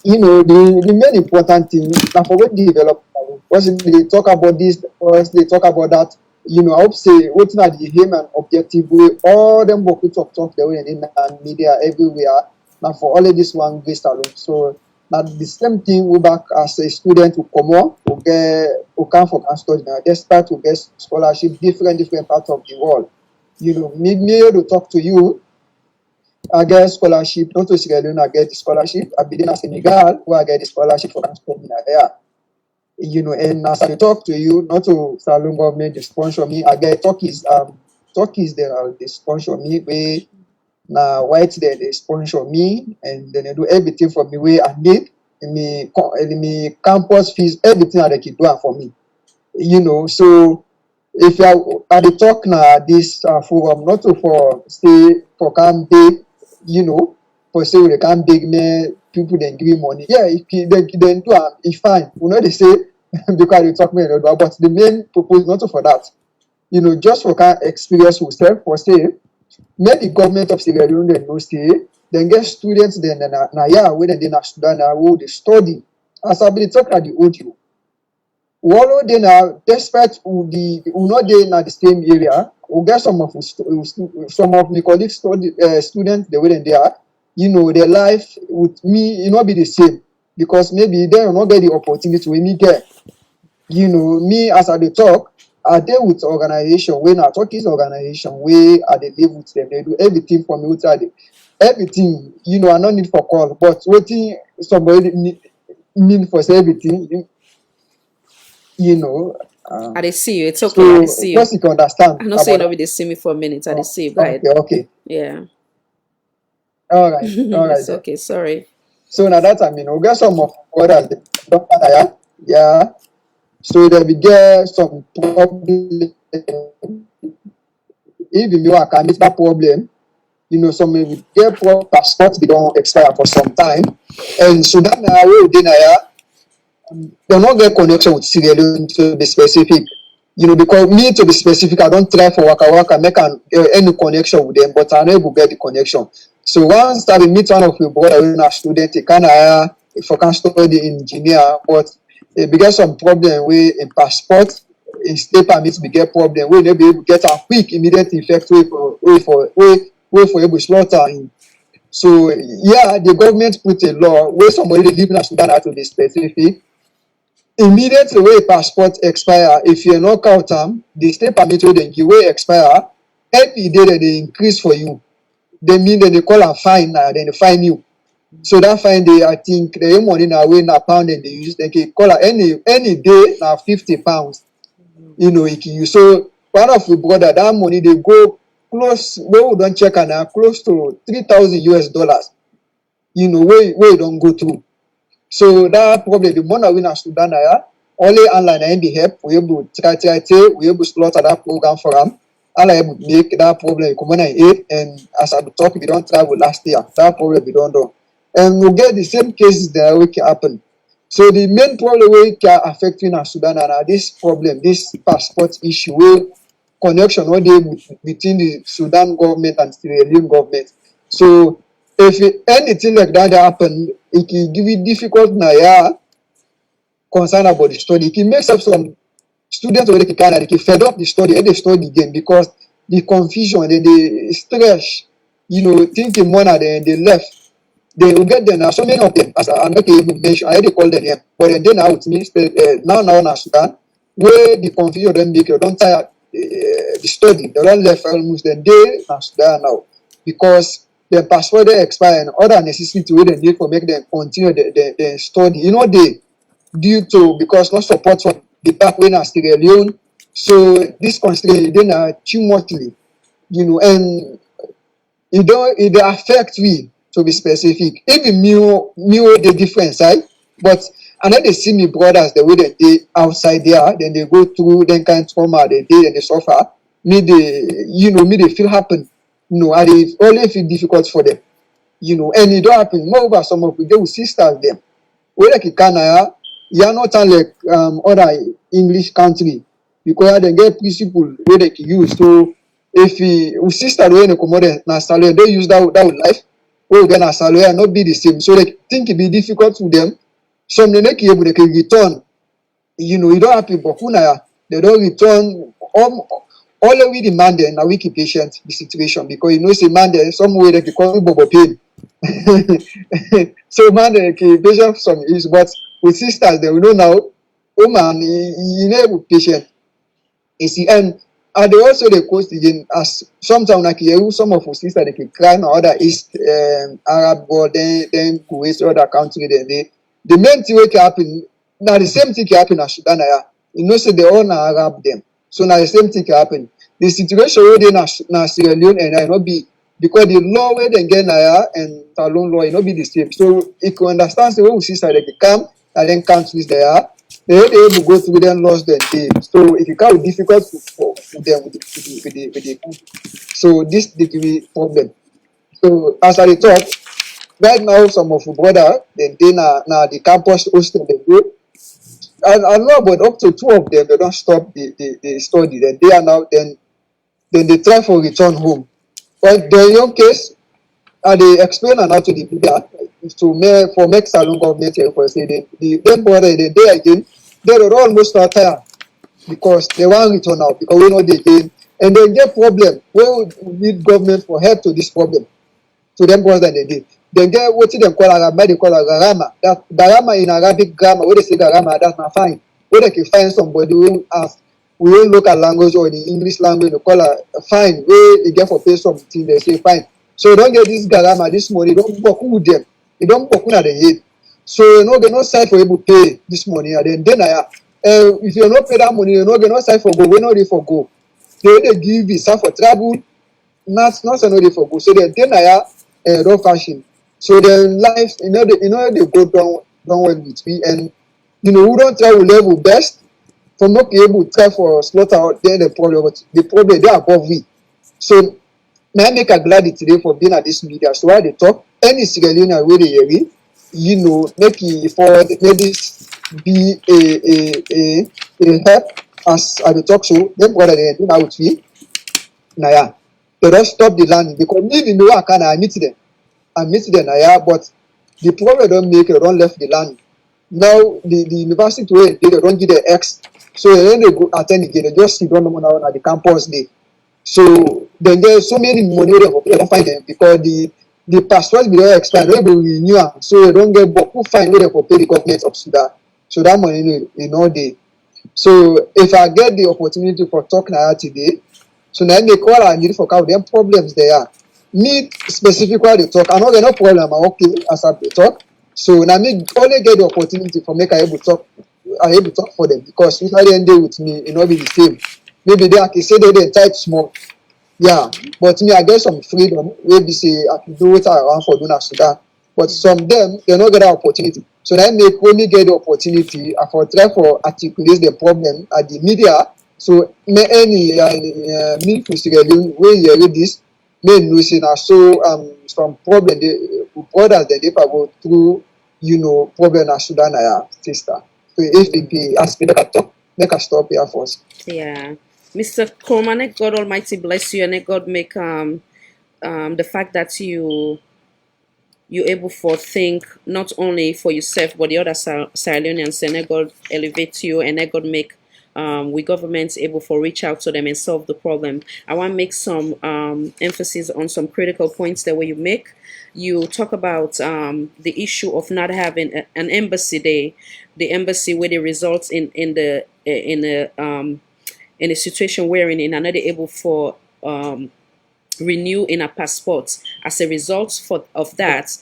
the main important thing now for what develop once they talk about this, once they talk about that, I hope say what's not the aim and objective way all them book talk the way in the media everywhere now for all of this one based alone. So now the same thing we back as a student who come on who come for study now despite to get scholarship different parts of the world. Me to talk to you. I get scholarship, not to Sierra Leone, I get the scholarship. I been in Senegal, where I get the scholarship for studying there. And as I talk to you, not to Salon government, they sponsor me. I get Turkeys there, they sponsor me. We now white there, they sponsor me, and then they do everything for me where I need. Me campus fees, everything that they keep doing for me. So if you are at the talk now this forum, not to for say for can beg, for say they can beg me people then give money. Yeah, if they do it's fine. They say because they talk me but the main purpose not for that. Just for can experience yourself for say make the government of Sierra Leone then no say then get students then na yeah when they na Sudan who they study. As I be talk at the audio. Wallow they now, despite we not they in the same area, we get some of my colleagues students the way they are, their life with me, not be the same because maybe they will not get the opportunity to me get. Me as I dey talk, I deal with organization when I talk is organization where I dey live with them. They do everything for me outside. Everything, I no need for call, but waiting somebody mean for say everything. I dey see you. It's okay. I dey So see you. just you can understand I know say you about know they see me for a minute. I dey see you. Go that. ahead. Okay. Yeah. All right. It's Then. okay. Sorry. So now that we get some of others don't matter, yeah. So then we get some problem. Even you can miss that problem, some we get passports they don't expire for some time. And Sudan now they not get connection with Sierra Leone to be specific. Because me to be specific, I don't try for waka make any connection with them, but I never get the connection. So once I meet one of your brother when a student, he can if I can study engineer, but we get some problem with in passport, in stay permits, we get problem. We never be able to get a quick immediate effect way for able slaughter him. So yeah, the government put a law where somebody living in Sudan has to be specific. Immediately wey passport expire, if you no count am, the stay permit wey dem give wey expire, every day dem dey increase for you. They mean dem dey call am fine na dem dey fine you. So that fine dey, I think the money na wey na pound dem dey use, dem dey call am any day na £50. So one of your brother that money dey go close wey we don check am na close to $3,000. Wey e don go through. So that problem, the money we na Sudan only online and be help, we able to we able to slaughter that program for them. All able to make that problem come on and as I talk, we don't travel last year. That problem we don't do. And we get the same cases that we can happen. So the main problem we can affect in Sudan and this problem, this passport issue, where connection what they between the Sudan government and Sierra Leone government. So if anything like that happen, it can give you difficult concern about the study. It can make up some students already they can fed up the study and they study again because the confusion and the stress, thinking more than they left. They will get there now. So many of them, as I'm not even mention, I already called them here, but then now it means now in Sudan, where the confusion don't make you don't tire the study. They don't left almost the day in Sudan now because the passport they expire and other necessity wey dem need for make them continue the study. They due to because not support from the back when na Sierra Leone. So this constraint dey na too muchly, and it dey affect we to be specific. Even me the difference, right? But I know they see me brothers the way that they outside there, then they go through them kind of trauma, they suffer. Me they feel happen. And it always feel difficult for them. And it don't happen. Moreover, some of them with sisters them. Where like Canada, you not like other English country because they get principle where they can use. So if sister when they come out na salary, they use that life. Well then a salary not be the same. So they think it be difficult to them. Some they can return. You don't happen, but they don't return. All we demand and we keep patient the situation because say man there some way they can call bobo pain. So man they can patient some is but with sisters they will know now. Oh man, you never patient. You see, and they also the coast again as sometimes like some of our sisters they can cry now other East Arab world then Kuwait other country then the main thing can happen now the same thing can happen in Sudan say they all na Arab them. So now the same thing can happen. The situation where they na Sierra Leone and I not be because the law where they get and Talon law it not be the same. So you can understand the way we see they can come and then countries there they able go through them lost them day. So if you can't difficult for them with the country. So this the problem. So as I talk, right now some of the brother they now the campus hostel they go. I know but up to two of them they don't stop the study. Then they are now then they try for return home. But the young case they explain and how to the media to make for make Salon government here for say them brother they again they were almost tired because they want return out because we know they gain and they get problem. We need government for help to this problem. To them boys that they did. They get what them call Arab, they call Garama. That Garama in Arabic grammar, when they say Garama, that's not fine. When they can find somebody who has we will look at language or the English language, they call a fine, where you get for pay something, they say fine. So you don't get this Garama, this money, don't work with them. You don't work at the head. So you know they not side for able to pay this money and then if you not pay that money, you know they not side for go, we not ready for go. They give visa for travel, not no dey for go so dem dey na raw fashion so dem life they go down well with me and we don try we level best for not be able to try for slaughter then the problem but the problem dey above we so na I make I glad today for being at this media so why dey talk any Sierra Leonean wey dey hear me make e forward make this be a help as I dey talk so dem brother dey do now with me na they don't stop the landing because me in the can I meet them. But the problem don't make it, don't left the land. Now the university way they don't give the X, so then they go attend again. They just sit on now at the campus day. So then there's so many money they don't find them because the passport be don't expire, they will renew, so they don't get but who find where they for pay the government of Sudan. So that money they. So if I get the opportunity for talk now today. So now they call I need for cow them problems they are. Me specifically they talk. I know they no problem. I'm okay as I talk. So now me only get the opportunity for make I able to talk for them because if I didn't deal with me, it not be the same. Maybe they can say they type small. Yeah. But me I get some freedom. Maybe say I can do what I want for doing Sudan. But some them they not get that opportunity. So now make only get the opportunity I for try for articulate the problem at the media. So may any me Sierra Leone wey hear this may know say na so some problem dey brothers dem dey go through problem na Sudan na sister. So if it be ask me make I stop here first. Yeah. Mr. Coleman, may God Almighty bless you and may God make the fact that you're able to think not only for yourself but the other Sierra Leoneans and may God elevate you and may God make we governments able to reach out to them and solve the problem. I want to make some emphasis on some critical points that way you make. You talk about the issue of not having an embassy day, the embassy where it results in a situation wherein in another able for renew in a passport. As a result of that,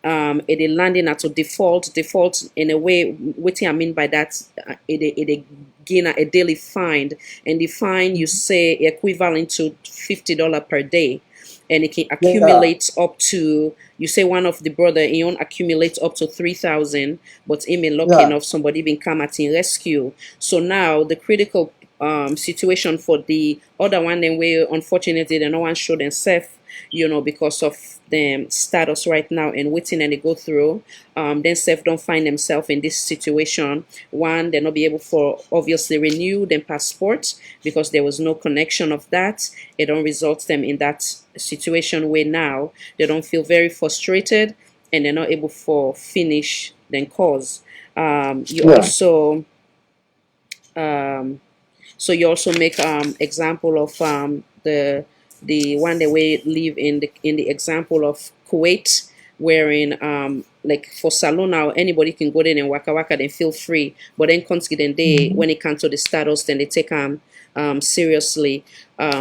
it is landing at a default in a way. What I mean by that, it gain a daily fine, and the fine you say equivalent to $50 per day, and it can accumulate up to you say one of the brother he own accumulates up to 3,000, but he may lucky enough somebody been come at in rescue. So now the critical situation for the other one then where unfortunately the no one show themselves because of them status right now and waiting and they go through then self don't find themselves in this situation. One, they'll not be able for obviously renew their passport because there was no connection of that. It don't result them in that situation where now they don't feel very frustrated and they're not able for finish then cause also so you also make example of the one that we live in the example of Kuwait, wherein like for salon now anybody can go there and waka waka and feel free, but then consider they when it comes to the status then they take seriously.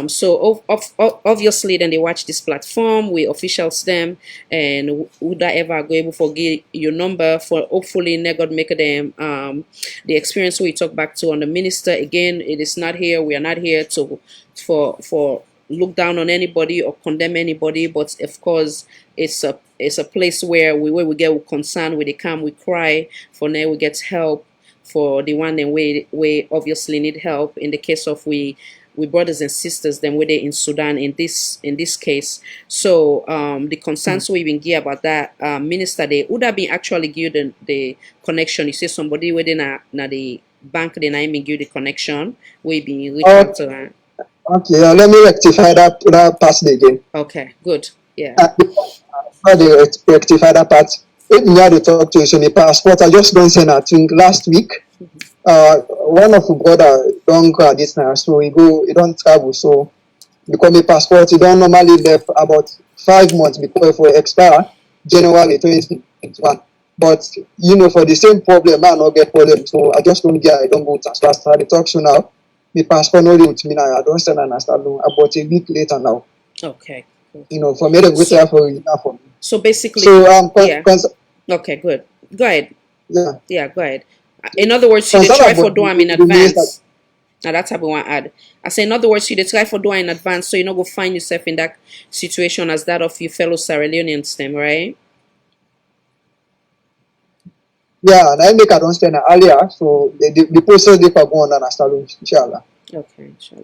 So obviously then they watch this platform, we officials them, and would I ever go able to get your number for hopefully God make them the experience we talk back to on the minister again. It is not here, we are not here to for look down on anybody or condemn anybody, but of course it's a place where we get concerned, we come, we cry for now, we get help for the one then we obviously need help. In the case of we brothers and sisters, then we're in Sudan in this case. So the concerns we been give about that minister, they would have been actually given the connection. You see somebody within the bank, then I mean give the connection. We been reach out to that. Okay, let me rectify that part again. Okay, good. Yeah. Before they rectify that part, if me had to talk to you, so the passport, I just don't send, I think last week. One of the brother don't go at this now, so he don't travel. So because my passport, he don't normally left about 5 months before it will expire, January 2021. But for the same problem, I not get problem. So I just don't get, I don't go transfer. So I talk so now. My passport no with me now. I don't send an start about a week later now. Okay. For me to go there for me. So basically, yeah. Okay, good. Go ahead. Yeah, go ahead. In other words, you try for do them in advance. Now that's how we want to add. I say, in other words, you try for doing in advance, so you not go find yourself in that situation as that of your fellow Sierra Leoneans, them, right? Yeah, and I make I don't spend earlier, so the process they can go on and start, inshallah. Okay, inshallah.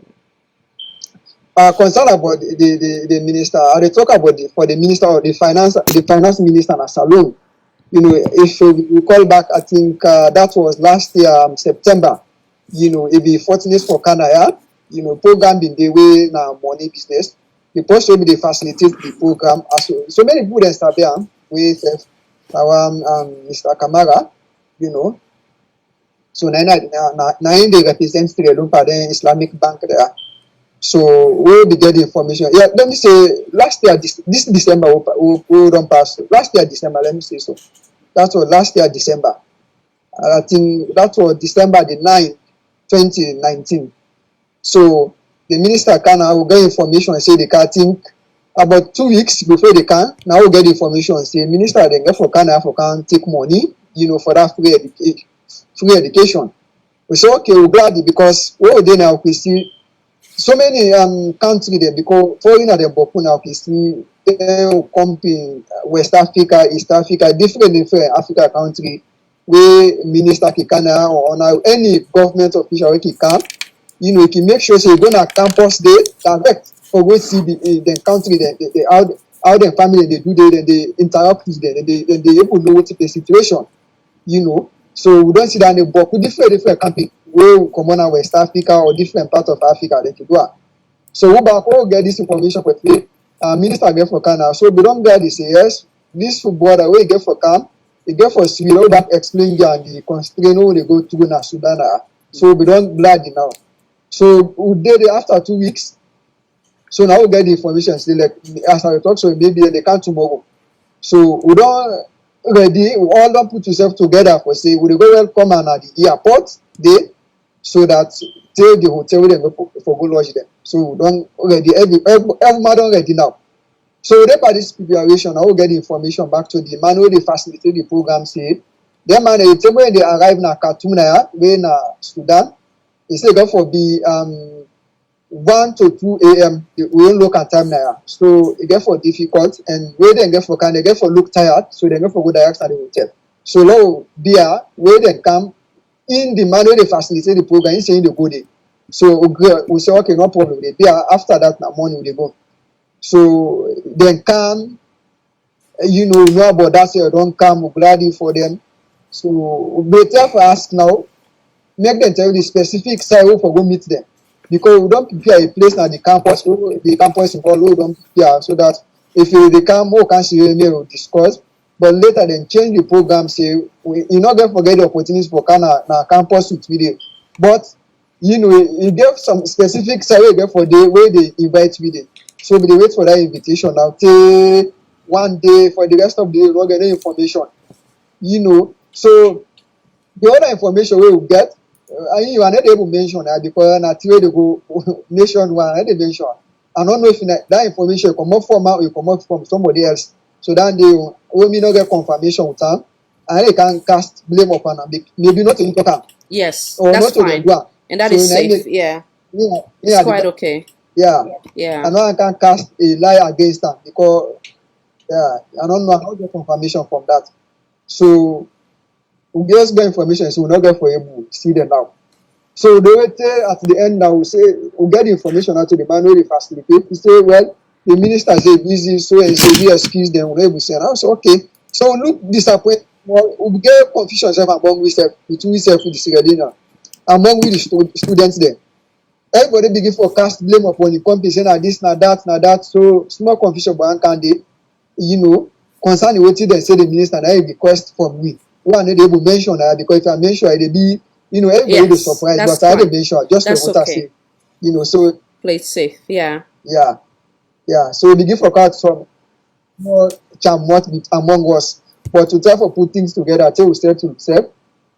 Concern about the minister, they talk about for the minister or the finance minister in Salon. If we call back, I think that was last year, September. It be fortunate for Canada. Program in the way now money business. The post will be they facilitate the program. So many people that start there with Mr. Kamara. So now they represent Sri Lanka, the Islamic Bank there. So we'll be getting information. Yeah, let me say last year, this December, we don't pass. Last year, December, let me say so. That was last year, December. I think that was December the 9th, 2019. So the minister will get information and say they can think about 2 weeks before they can. Now we'll get information and say minister they get for can take money, for that free education. We say okay, we're glad because what we now we see so many countries there because foreigner they boku now we see come in West Africa, East Africa, different Africa country where minister can or any government official we can, you can make sure you go to campus day direct or go see the country they how their family they do they interact with them, they able to know what the situation, So we don't see that in book with different countries where come on West Africa or different parts of Africa they can do it. So we back all get this information for free. Minister get for Canada. So we don't get this yes, this football that we get for Cam, they get for Sweden, we back explain the constraint they go through na Sudan. So we don't blood now. So we did it after 2 weeks. So now we get the information still like as I talk, so maybe they come tomorrow. So we don't ready, we all don't put yourself together for say we go welcome and at the airport day so that tell the hotel where they go for go lodge them. So we don't ready every man don't ready now. So they by this preparation, I will get the information back to the man who they facilitate the program say them man the time when they arrive na Khartoum na where na Sudan, they say go for be 1 to 2 a.m. we won't look at time now. So it get for difficult and where they get for can they get for look tired, so they get for go direct at the hotel. So now there where they come in the man where they facilitate the program, he's saying they go there. So we say okay, no problem. They be after that na morning they go. So then come, know about that, so don't come, we're glad for them. So better for ask now, make them tell you the specific site for go meet them. Because we don't prepare a place at the campus involved, we don't prepare so that if they come, we can see will discuss. But later then change the program, say you not gonna forget the opportunities for na campus with video. But you give some specific survey for the way they invite video. So we wait for that invitation now. Till one day for the rest of the day, we'll get the information. So the other information we will get, you are not able to mention that because that's where they go nation one, I didn't mention. I don't know if that information come up from or come up from somebody else. So then they will not get confirmation with them, and they can cast blame upon them. Maybe not in talk. Yes, or that's not fine. To and that is safe. Yeah, it's quite okay. Yeah. And no one can cast a lie against them because I don't know how to get confirmation from that. So we just get information, so we not get for able to see them now. So they will tell at the end now, we say, we get the information out to the man who they facilitate. We say, well, the minister say busy, so and say, we excuse them, we say, and I say, okay. So we look disappointed. Well, we get confusion among we between we with the Sierra Leone, among we the students there. Everybody begin for cast blame upon the company, saying that this, na that. So small confusion, but candidate, concerning what they say the minister, and I request from we. One they will mention that because if I mention it, they be, everybody will be surprised. But I didn't mention just that's what I say. So play it safe, yeah. So we begin for cut some more charm what among us, but to try to put things together until we step to himself.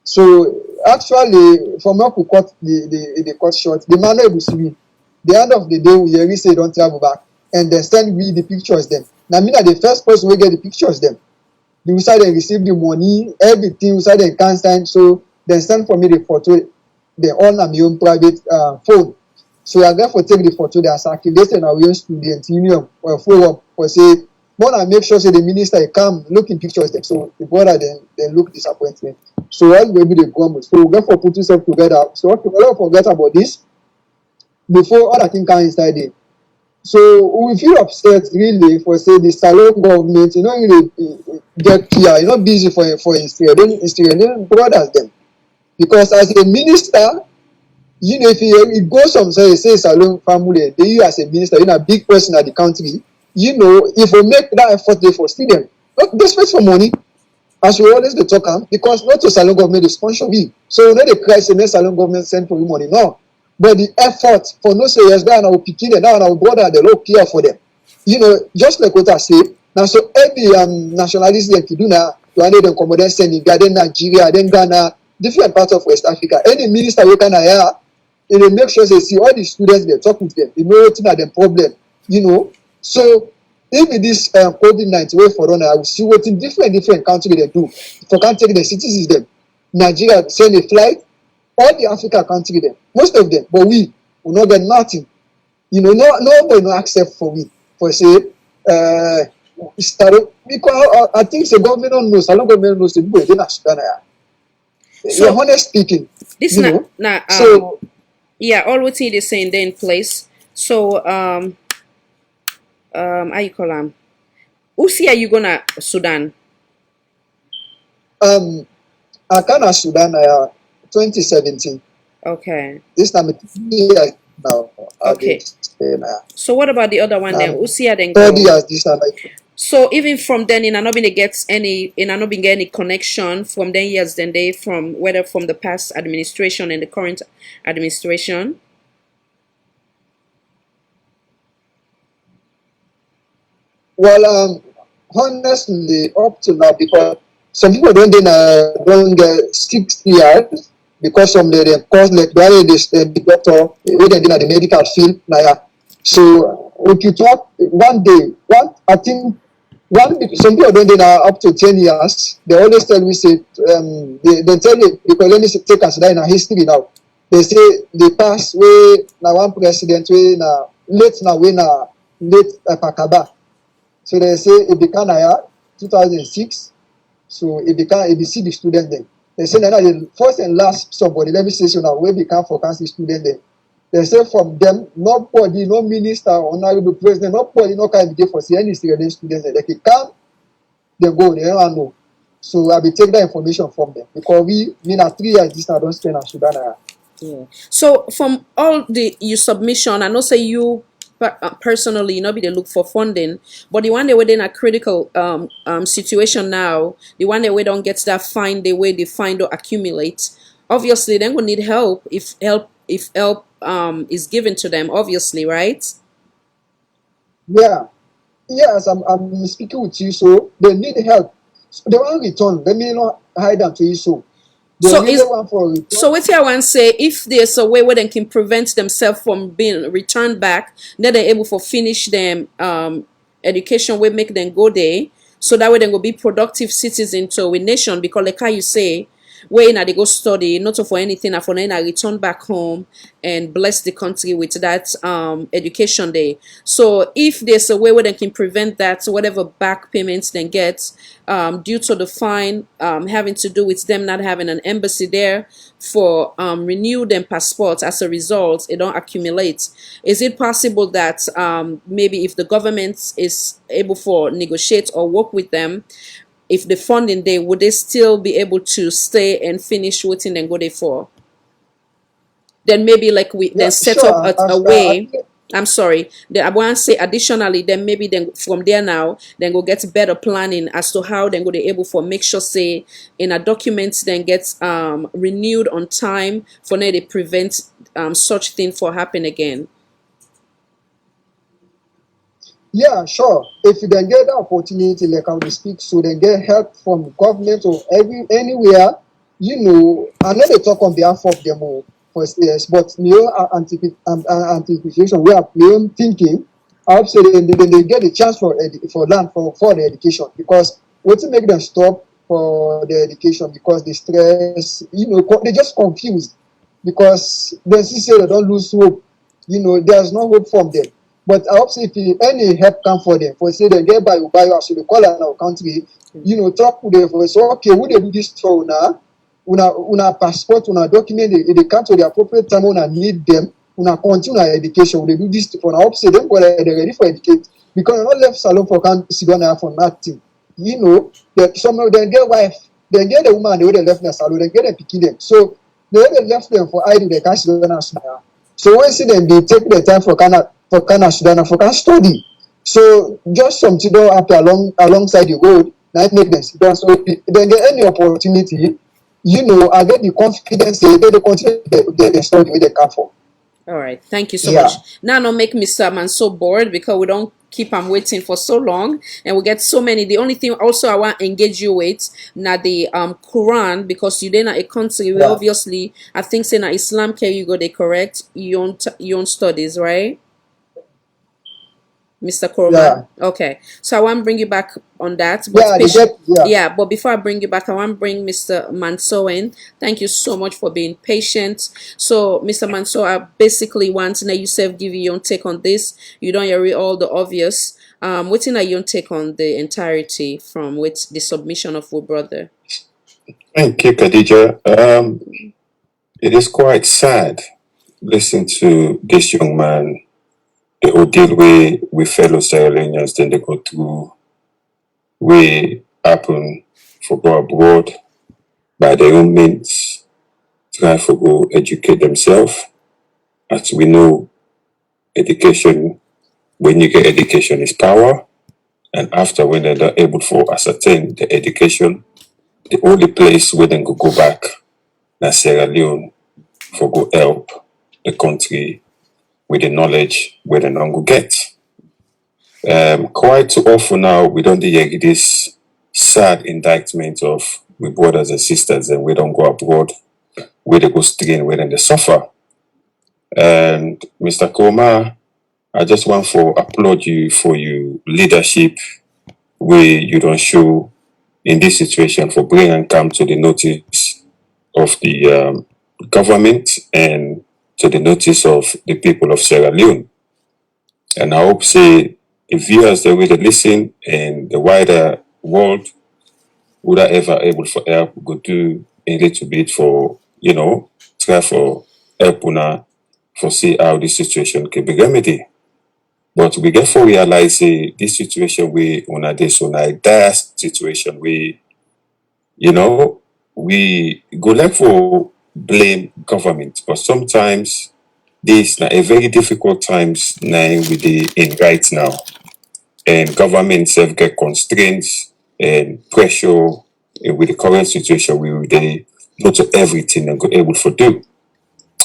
So actually, from what we cut the cut short, the man will swim. The end of the day, we hear say don't travel back, and then send me the pictures them. Now, me the first person we get the pictures them. The website they receive the money, everything website they can't sign. So then send for me the photo. They all on my own private phone. So I therefore take the photo. They are circulating our own student union or forum for say. But I make sure say the minister come look in pictures them. So the brother then look disappointed. So all we be the government. So we therefore put yourself together. So okay, we don't forget about this before other things come inside it. So we feel upset really for say the Salon government, really get clear, busy for Australian brothers them. Because as a minister, if you go some say Salon family, you as a minister, a big person at the country, if we make that effort there for students, not desperate for money, as we always dey talk because not to Salon government dey sponsor we. So no dey cry say make Salon government send for you money, no. But the effort for no say yes, that and our pikin and that and our brother, they don't care for them. Just like what I say, now so every nationalist like you do now, you are them come Senegal, then Nigeria, then Ghana, different parts of West Africa. Any minister we can hire, they make sure they see all the students, they talk with them, they know what's the problem, So even this COVID-19 way for I will see what in different countries they do. For country the citizens them, Nigeria send a flight. All the Africa countries them, most of them, but we will not get nothing. Nobody no accept for we for say because I think the government don't know, Salon government knows the people they not Sudan. So honest speaking, this so yeah, all what they saying there in place. So how you call them? Who see are you gonna Sudan? I can Sudan 2017. Okay. This time now. Okay. So what about the other one then? Who see then? 30 years this time. So even from then, in Anobin gets any connection from then years then they from whether from the past administration and the current administration. Well, honestly, up to now, because some people don't get 6 years because some they cause like the doctor within the medical field. So if you talk one day, I think some people don't up to 10 years. They always tell me say they tell you because let me take us in our history now. They say they pass way now one president way now late Pakaba. So they say it became 2006. So it became ABC the student then. They say that the first and last somebody, let me say so now, we become for council student then. They say from them, nobody, no minister, honorable president, nobody, no kind of for see any student students they can come, they go, they don't know. So I will take that information from them because we mean at 3 years this now don't spend on Sudan. Yeah. So from all your submission, I know say you personally, be they look for funding, but the one they were in a critical situation now, the one they don't get that find the way they find or accumulate. Obviously, then we need help if help is given to them. Obviously, right? Yeah. Yes, I'm speaking with you. So they need help. So they want return. Let me not hide them to you. So what I want to say, if there's a way where they can prevent themselves from being returned back, then they're able to finish them education, will make them go there, so that way they will be productive citizens to a nation. Because like how you say, where na they go study, not for anything, and for then I return back home and bless the country with that education day. So if there's a way where they can prevent that, whatever back payments they get due to the fine having to do with them not having an embassy there for renew them passports, as a result it don't accumulate. Is it possible that maybe if the government is able for negotiate or work with them, if the funding there, would they still be able to stay and finish what and go there for? Then maybe like we then Yeah, set up sure. a way. I'm sorry. I want to say additionally, then maybe then from there now, then go get better planning as to how then go they able for make sure say in a document then gets renewed on time for now they prevent such thing for happen again. Yeah, sure. If you then get the opportunity, like how they speak, so then get help from government or anywhere, I know they talk on behalf of them all for yes, but anticipation, we are my own thinking. I hope so they get a chance for land for the education, because what to make them stop for the education, because they stress, they just confused, because they say they don't lose hope. There's no hope from them. But I hope if any help come for them, for say they get by so they call in our country, talk with them for say, okay, we they do this for now, una passport, una document, they come to the appropriate time when I need them, una continue our education, they do this for now. I hope say them go they're ready for educate, because not left salon for can Sudan for nothing. That some of them get wife, they get the woman they left the salon, they get them picking them. So they left them for idle, they can't Sudan. So when see them, they take the time for Sudan for can study. So just something don't happen alongside the road, that make them sit down. So if they get any opportunity, I get the confidence they continue the study where they come for. All right, thank you so Yeah. much. Now, not make Mr. Man so bored because we don't keep him waiting for so long, and we get so many. The only thing also I want to engage you with now the Quran, because you then a country we Yeah. obviously I think say na Islam care you go they correct your own studies, right? Mr. Korman. Okay. So I want to bring you back on that. But Yeah, they get yeah, but before I bring you back, I want to bring Mr. Manso in. Thank you so much for being patient. So, Mr. Manso, I basically want to know yourself give you your own take on this. You don't hear all the obvious. What's in your own take on the entirety from with the submission of our brother? Thank you, Khadija. It is quite sad listening to this young man, the ordeal with fellow Sierra Leoneans, then they go through, we happen for go abroad by their own means, try for go educate themselves. As we know, education, when you get education is power, and after when they're not able to ascertain the education, the only place where they go back na Sierra Leone for go help the country with the knowledge where they not go get. Quite too often now, we don't hear this sad indictment of we brothers and sisters and we don't go abroad, where they go strain, where they suffer. And Mr. Koma, I just want to applaud you for your leadership, where you don't show in this situation for bring and come to the notice of the government and to the notice of the people of Sierra Leone. And I hope say the viewers that will listen and the wider world would are ever able for help go do a little bit for try for help una for see how this situation can be remedied. But we get for realize this situation we una this on a dire situation we we go like for blame government, but sometimes this na a very difficult times now with the in right now. And government self get constraints and pressure with the current situation we they not to everything and go able to do.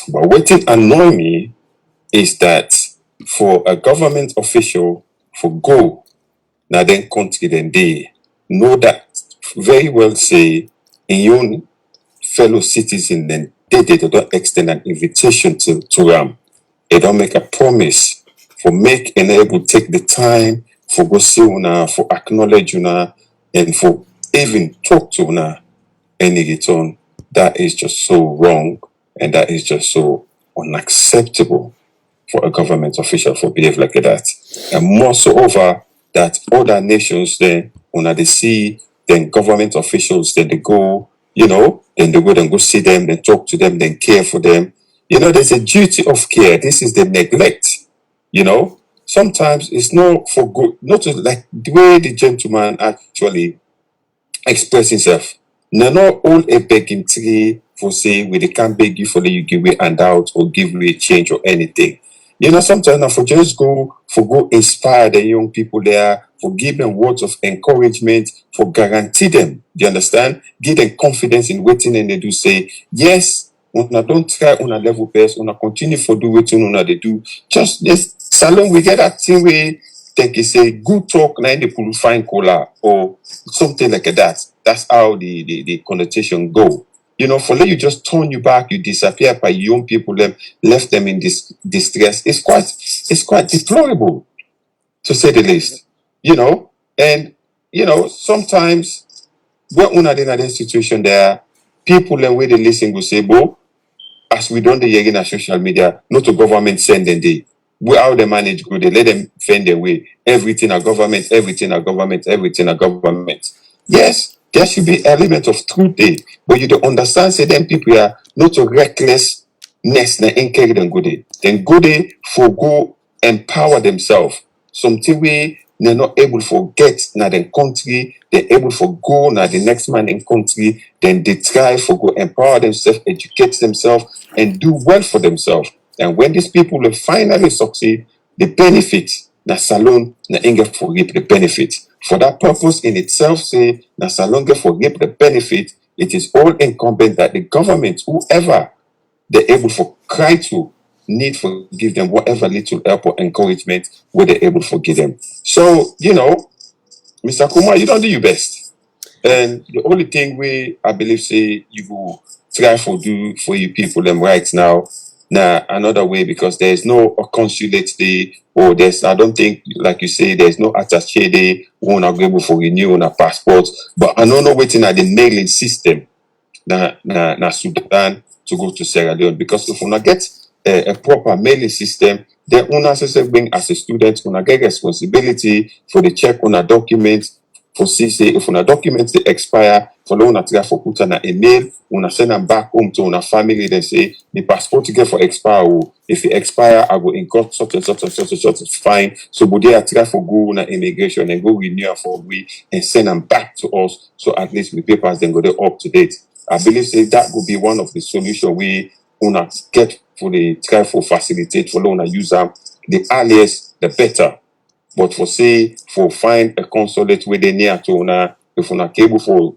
But what it annoy me is that for a government official for go now then country then they know that very well say in your fellow citizen then they don't extend an invitation to them. They don't make a promise for make and able take the time for go see una, for acknowledge una, and for even talk to una any return that is just so wrong, and that is just so unacceptable for a government official for behave like that. And more so over that other nations then when they see then government officials, then they go, then they go see them, then talk to them, then care for them. There's a duty of care. This is the neglect. Sometimes it's not for good, not to, like the way the gentleman actually express himself. No, not all a begging tree for say we they can't beg you for the you give away handout or give away change or anything. Sometimes now for go inspire the young people there, for give them words of encouragement, for guarantee them. Do you understand? Give them confidence in waiting and they do say, yes, una don't try on a level best, una continue for do waiting una they do. Just this salon we get that thing we think is say good talk na in the purifying cola or something like that. That's how the connotation go. For let you just turn you back, you disappear by young people, them left them in this distress. It's quite deplorable, to say the least. And sometimes when una in that situation there, people and where they listen will say, "Bo, as we don't hear in our social media, not to government send them they. We how they manage good, they let them find their way. Everything a government, everything a government, everything a government." Yes, there should be element of truth there, but you don't understand. Say them people are not a recklessness na encourage them good day. Then good day for go empower themselves. Something we they're not able to get na the country, they're able to go na the next man in country, then they try for go empower themselves, educate themselves, and do well for themselves. And when these people will finally succeed, the benefit na salon na inga for reap the benefit. For that purpose in itself, say na salon get for reap the benefit, it is all incumbent that the government, whoever they're able for cry to, need for give them whatever little help or encouragement where they're able to give them. So, Mr. Kumar, you don't do your best. And the only thing I believe say you will try for do for you people them right now another way, because there's no a consulate day, or I don't think, like you say, there's no attaché day who are able for renew on a passport. But I don't know waiting at the mailing system na Sudan to go to Sierra Leone, because if we not get a proper mailing system, then una bring as a student, una get responsibility for the check on a document, for see say if una documents they expire, for the una try for put on a email, una send them back home to una family, then say the passport to get for expire, if it expire, I will incur such and such and such and such, it's fine. So but they try for go on immigration and go renew for we and send them back to us, so at least the papers then go there up to date. I believe say that would be one of the solution we una get for the try for facilitate for una use them the earliest the better. But for find a consulate where they near to una, if una cable for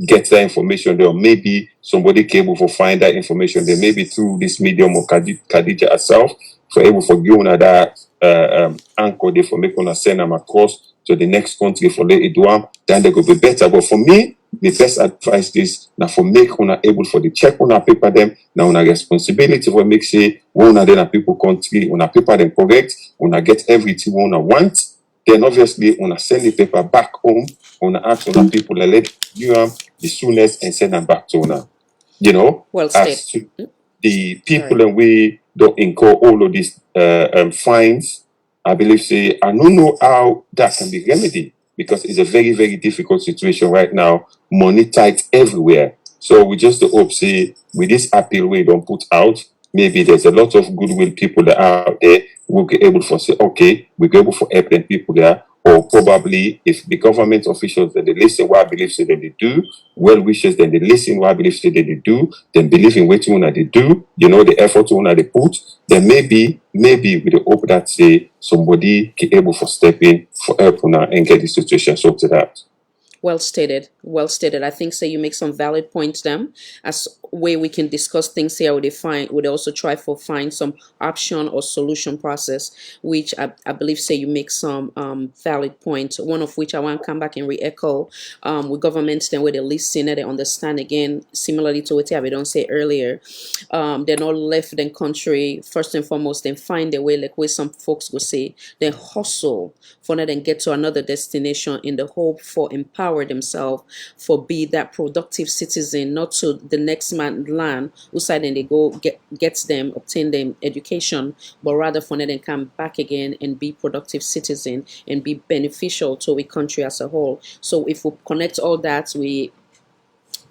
get that information there, or maybe somebody cable for find that information there, maybe through this medium of Khadija herself, for able for you una that anchor there for make una send them across to the next country for let it do them, then they could be better. But for me, the best advice is now for make una able for the check una paper them, now una responsibility for make say una then a people country, una paper them correct, una get everything una want, then obviously una send the paper back home, una ask una people let you the soonest and send them back to una. Well As stated. to the people and we don't incur all of these fines, I believe say I don't know how that can be remedied, because it's a very, very difficult situation right now. Money tight everywhere. So we just hope say with this appeal we don't put out, maybe there's a lot of goodwill people that are out there will be able to say, okay, we'll be able to help them people there. Or probably if the government officials that they listen what I believe say that they do, well wishes then they listen what I believe say that they do, then believe in what one they do, the effort one they put, then maybe with the hope that say somebody be able for step in for help una and get the situation sorted out. Well stated. Well stated. I think so. You make some valid points, them. As way we can discuss things here, would also try for find some option or solution process, which I believe say you make some valid points, one of which I want to come back and re-echo with governments then where they listen and they understand again, similarly to what I don't say earlier. They're not left in country first and foremost, then find a way, like where some folks will say, they hustle for that and get to another destination in the hope for empower themselves for be that productive citizen, not to the next man land who side and they go gets them, obtain them education, but rather for that and come back again and be productive citizen and be beneficial to a country as a whole. So if we connect all that, we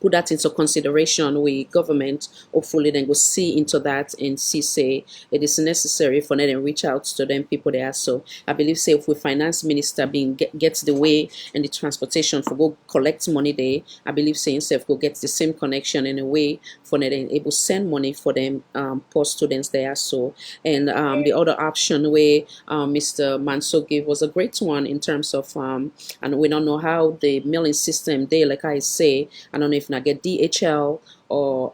put that into consideration, we government hopefully then go see into that and see say it is necessary for them and reach out to them people there. So I believe say if we finance minister being gets the way and the transportation for go collect money there, I believe say himself go get the same connection in a way for them and able send money for them poor students there. So and the other option where Mr. Manso gave was a great one in terms of and we don't know how the mailing system there, like I say, I don't know if not get DHL or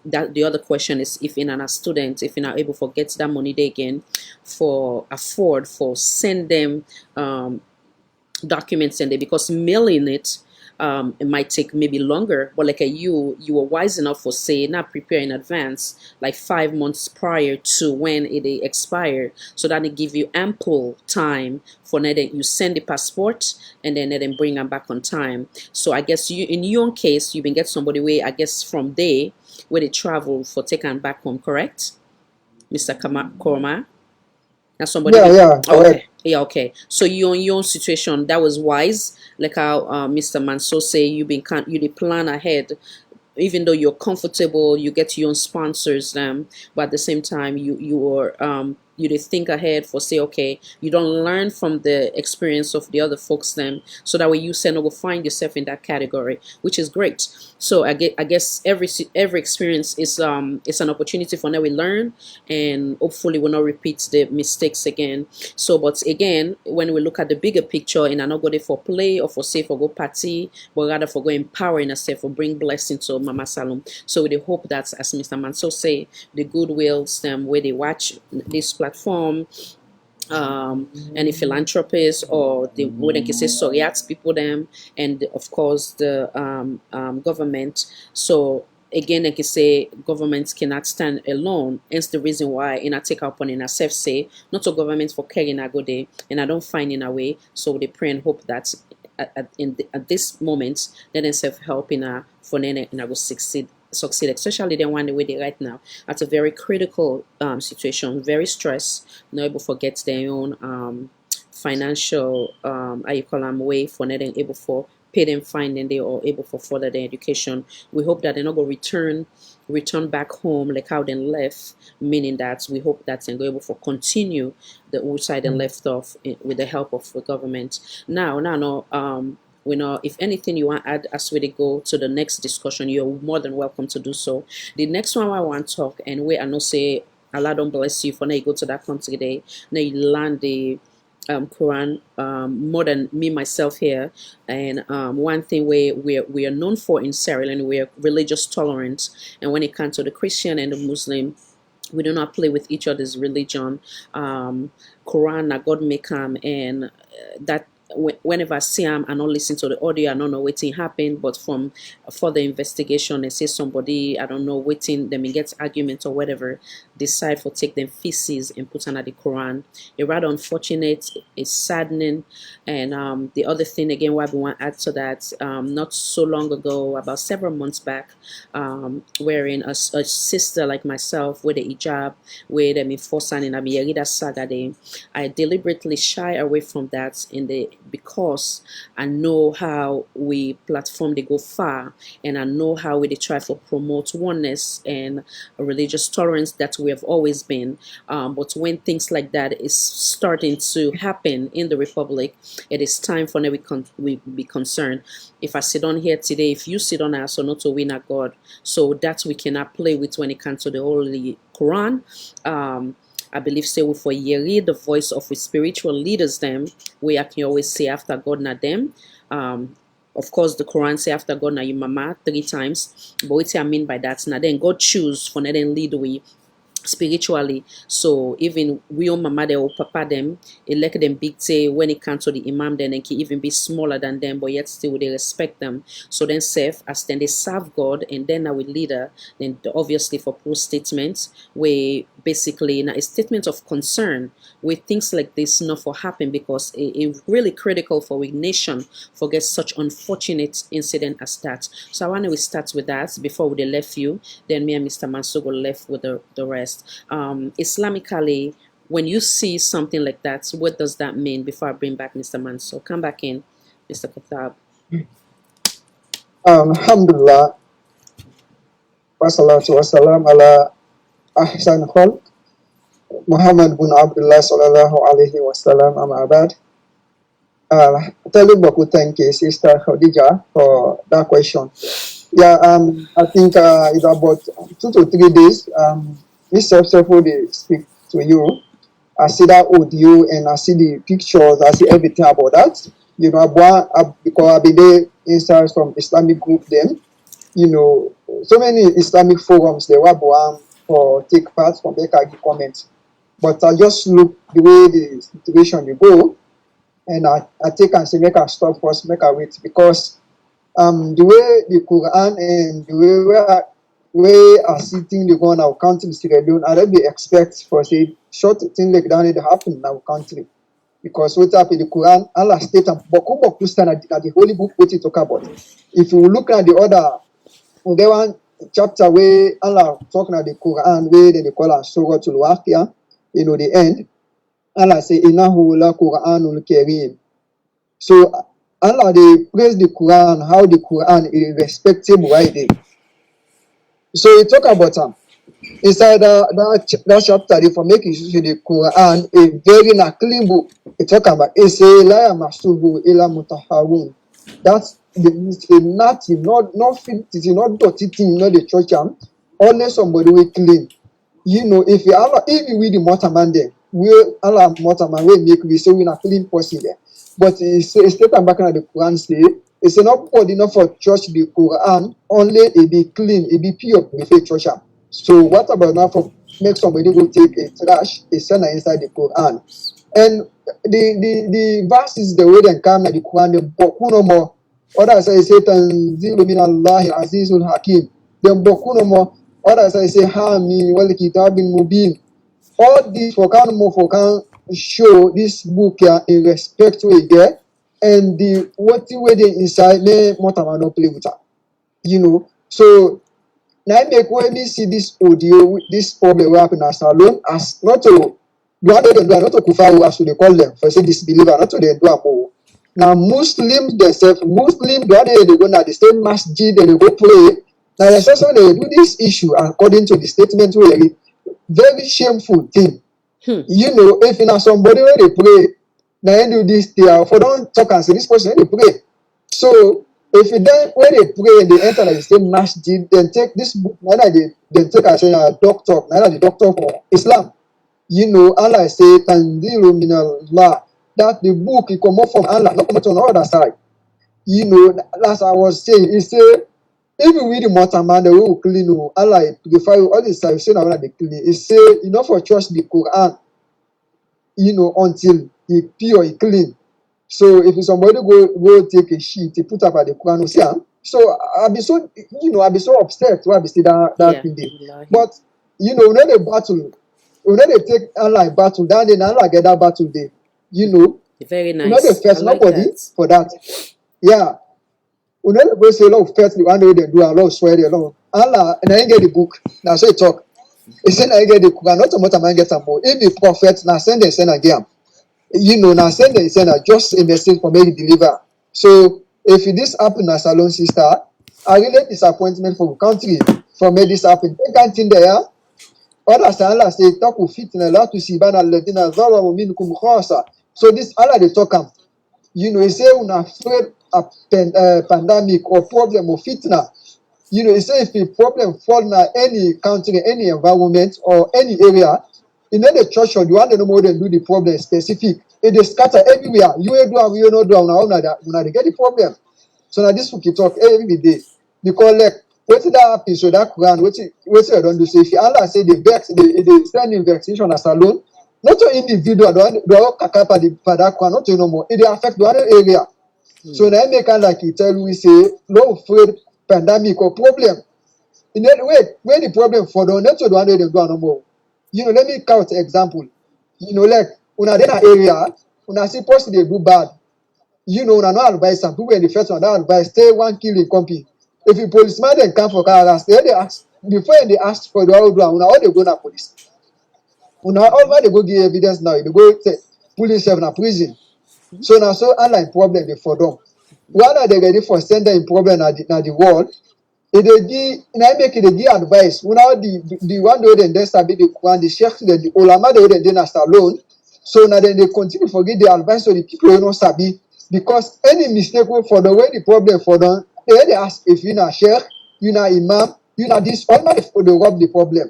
that the other question is if in a student, if you're not able to get that money they again for afford for send them documents in there, because mailing it might take maybe longer, but like you were wise enough for say not prepare in advance like 5 months prior to when it expired, so that it give you ample time for that you send the passport and then bring them back on time. So I guess you in your case you can get somebody where I guess from there where they travel for taking back home, correct, Mr. Korma? Now somebody Yeah, okay. correct. Yeah, okay. So you in your own situation that was wise, like how Mr. Manso say you did plan ahead, even though you're comfortable, you get your own sponsors but at the same time you did think ahead for say okay, you don't learn from the experience of the other folks so that way you say no go find yourself in that category, which is great. So I guess every experience is an opportunity for now we learn, and hopefully we'll not repeat the mistakes again. So but again, when we look at the bigger picture, and I'm not go there for play or for say for go party, but rather for go empowering ourselves for bring blessing to Mama Salom. So we hope that, as Mr. Manso say, the goodwills where they watch this platform, any philanthropists or the what they can say Soriats people and of course the government. So again, like I say, governments cannot stand alone. Hence the reason why in I take up on in ourselves say not to government for carrying a go day, and I don't find in a way. So they pray and hope that at this moment then themselves help in a for then and I will succeed, especially the one the way they right now at a very critical situation, very stressed, not able to forget their own financial how you call them way for not able for pay them fine and they are able for further their education. We hope that they're not going to return back home like how they left, meaning that we hope that they're able for continue the old side and left off with the help of the government. Now we know if anything you want to add as we go to the next discussion, you're more than welcome to do so. The next one I want to talk and where I know say Allah don't bless you for now you go to that country today, now you learn the Quran more than me myself here, and one thing we are known for in Sierra Leone, we are religious tolerance, and when it comes to the Christian and the Muslim, we do not play with each other's religion. Quran, na God make him, and that whenever I see him, I don't listen to the audio, I don't know what happened, but from further investigation, they say somebody, I don't know, waiting, them get argument or whatever, decide for take them feces and put under the Quran. It's rather unfortunate, it's saddening, and the other thing again, why we want to add to that, not so long ago, about several months back, wherein a sister like myself with the hijab, where them enforcing in a Yarida saga, I deliberately shy away from that because I know how we platform they go far, and I know how we they try to promote oneness and a religious tolerance that we have always been. But when things like that is starting to happen in the Republic, it is time for now we be concerned. If I sit on here today, if you sit on us, or not to win a God, so that we cannot play with when it comes to the Holy Quran. I believe say we for Yeri, the voice of the spiritual leaders them, we can always say after God not them. of course, the Quran say after God na your mama 3 times. But what I mean by that now, then God choose for now then lead we spiritually. So even we on mama or papa them, it like them big say when it comes to the imam, then they can even be smaller than them, but yet still they respect them. So then serve as then they serve God, and then our leader, then obviously for post statements where basically now a statement of concern with things like this not for happen, because it really critical for a nation forget such unfortunate incident as that. So I want to start with that before they left you, then me and Mr. Mansour go left with the rest. Islamically, when you see something like that, what does that mean? Before I bring back Mr. Mansour, come back in, Mr. Katab. Alhamdulillah, wassalatu wassalam ala ahsan khalq Muhammad bin Abdullah sallallahu alaihi wasallam, amma ba'd. Thank you, Sister Khadija, for that question. Yeah, I think it's about 2 to 3 days. Mr. Sefo, they speak to you. I see that audio and I see the pictures. I see everything about that. You know, because I've been there inside from Islamic group them. You know, so many Islamic forums they were born for take part from Bekagi comments. But I just look the way the situation you go, and I take and say make a stop first, make a wait, because the way the Quran and the way I see things they go in our country Sierra Leone, I don't be expect for say short thing like that to happen in our country. Because what happened in the Quran, Allah state and Boku stand at the holy book what it talk about. If you look at the other there one chapter where Allah talking at the Quran where they call it Surah Al-Waqi'ah, you know the end. Allah say innahu la Quranul Kareem. So Allah they praise the Quran, how the Quran is respectable right there. So he talk about inside that chapter they for making sure the Quran a very clean book. He talk about it say la masubu ila mutahharun. That's the nothing, not filthy, not dirty thing, not the church only somebody will clean. You know, if you Allah, if you read the Mortaman there, we Allah Mortaman will make we say we not clean person there. But it's state and back in the Quran say it's not good enough for church the Quran, only it be clean, it be pure before church. So what about now for make somebody go take a trash, a sinner inside the Quran? And the verses the way they come at the Quran, the boku no more. Others say tanzilu min Allah azizul hakim. The boku no more. Others say Hamim wal kitabin mubin. All these for can show this book here in respect to it there, and the what the way they inside may Motama no play with her. You know, so now make when we see this audio, this problem happen as alone as not to do not to kufaru as they call them for say disbeliever, not to the do. Now Muslims themselves, Muslims they go now the same masjid and they go pray. Now essentially they do this issue according to the statement where they very shameful thing. You know, if you know somebody where they pray, now you do this, they are for don't talk and say this person they pray. So if you then when they pray and they enter the same masjid, then take this book, neither they take as a doctor, neither the doctor for Islam. You know, Allah say Tanzilu min Allah, that the book it come up from Allah, not come out on the other side. You know, as I was saying, he say if you read the mortar man, the way we clean, Allah purify all this stuff, say now they clean. He say, you know, for trust the Quran, you know, until it pure, it clean. So if somebody go take a sheet, he put up at the Quran, see, so I'll be so, you know, I'll be so upset why I be see that thing there. But you know, when they battle, when they take Allah battle, then Allah get that battle there. You know, very nice. You know, they first like nobody that. for that. Yeah. We know the say a lot of first the one way they do a lot of swear a lot. Allah and I get the book. Now say talk. He said I get the Quran, not a matter man get some more. If the prophet now send again. You know, now send just a message for me deliver. So if this happen as a lone sister, I really disappointment for the country for me this happen. They can't think there. Others Allah say talk with fitna la to see bana ladina zalamu minkum khasa. So this Allah they talk you know, he say una afraid of pandemic or problem of fitna. You know, he say if the problem fall in any country, any environment or any area, in any church or the one they know more than do the problem specific. It is scatter everywhere. You do and you not do now they get the problem. So now this we keep talk every day because like wetin that happen so that Quran wetin I don do so if Allah say the vex they send in vexation as alone not to individual the whole kakapa for that Quran not to no more it dey affect the other area. So now make am like he tell we say no afraid pandemic or problem. In any way when the problem for don not to the one wey dem do am no more. You know let me count example. You know like una dey na area una see person dey do bad. You know, una no advise am. People in the first one don't advise. Stay one kill in company. If a policeman then come for car arrest, they ask before they ask for the whole ground. Una all they go na police. Una all they go give evidence now. They go say police have na prison. So now so online problem they for them. One are they ready for send them problem na the world. If they give na make it they give advice. Una the one wey dem sabi the Quran, the sheikh the ulama dey na alone. So now then they continue to forget the advice of the people who don't sabi. Because any mistake for the way the problem for them, they ask if you na sheikh, you na imam, you na this, all na they rub the problem.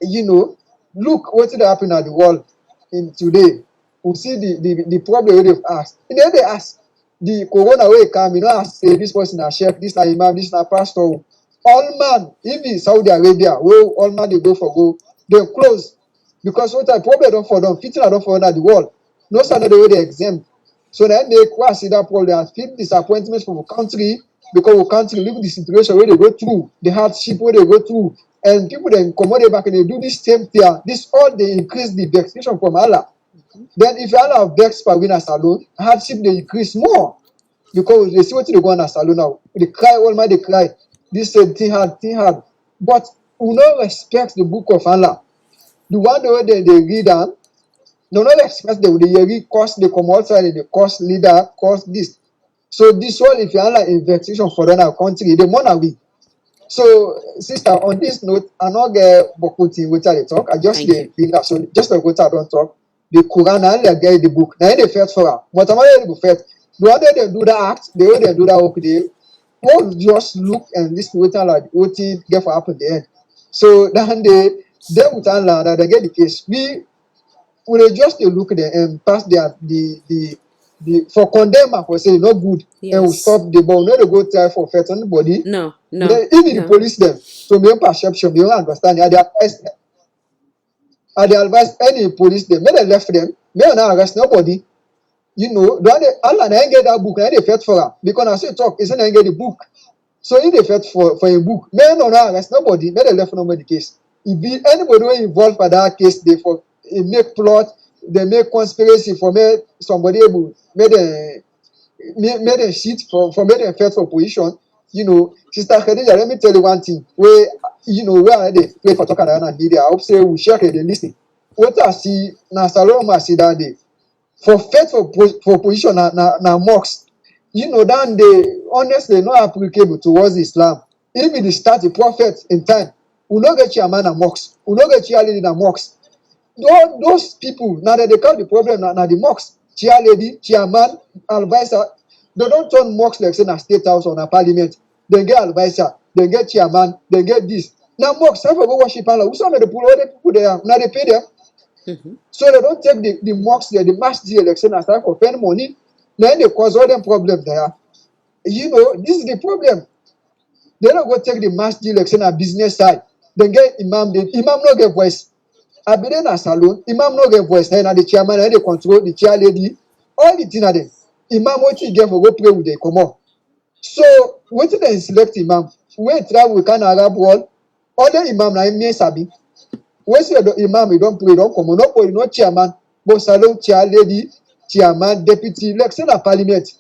You know, look what happen at the world in today. We see the problem wey they've asked. And then they ask the corona wey come, you know, ask say this person na sheikh, this na imam, this na pastor. All man, even Saudi Arabia, where all man they go for go, they close. Because what type problem don't for them, fitting don't for the world. No standard the way they exempt. So then they see that problem and feel disappointment from the country because the country live the situation where they go through, the hardship where they go through, and people then come back and they do this same thing. This all they increase the vexation from Allah. Then if Allah have vex for winners alone, hardship they increase more because they see what they go on as alone now. They cry, all my they cry. This thing hard. But we don't respect the book of Allah. The one way they read them. No, not expect they read cost they come outside and they cost leader, cost this. So this one, if you are like investigation for another country, the money we. So sister, on this note, I not get Bokuti which I talk. I just get finger. So just like what I don't talk. The Quran and they get the book. Now they first for her. But I'm not first. The other they do that act, the way they do that work, they won't just look and listen with like what get for happen the end. So then they with Allah that they get the case. We just look at them and pass the for condemn and for say no good and we stop the ball. No, they go try for first anybody. No. Even the police them. So my own perception, my own understanding. I advise any police them. May they left them. May they not arrest nobody. You know, Allah na get that book. Na they fed for her because I say talk. Isn't get the book. So if they fed for a book, may not arrest nobody. May they left nobody case. If be anybody who involved for that case, they for make plot, they make conspiracy for make somebody able make them shit for make them fight for position. You know, Sister Khadija, let me tell you one thing. Where you know where they play for talking and media. I hope say we share they listen. What I see na Saloma see that day for fight for position na mosque. You know that they honestly not applicable towards Islam. Even the start the prophet in time. We not get chairman and mosque. We not get chair lady and mosque. Those people now that they call the problem now the mosque, chair lady, chairman, advisor, they don't turn mosque like say na state house or na parliament. They get advisor, they get chairman, they get this. Now mosque, have to go worship Allah. Who's on the people there? Now they pay them. So they don't take the mosque there, the masjid election and start for spend money. Then they cause all them problems there. You know, this is the problem. They don't go take the masjid election and business side. They get imam, the imam no get voice. I be there na salon, imam no get voice. Then the chairman, then they control the chair lady, all the thing are there. Imam what you get for go pray with them, come on. So what they select imam? When travel we can Arab world, all the imam na me sabi. When say the imam you don't pray, don't come on, no pray, no chairman, but salon, chair lady, chairman, deputy, like say na parliament.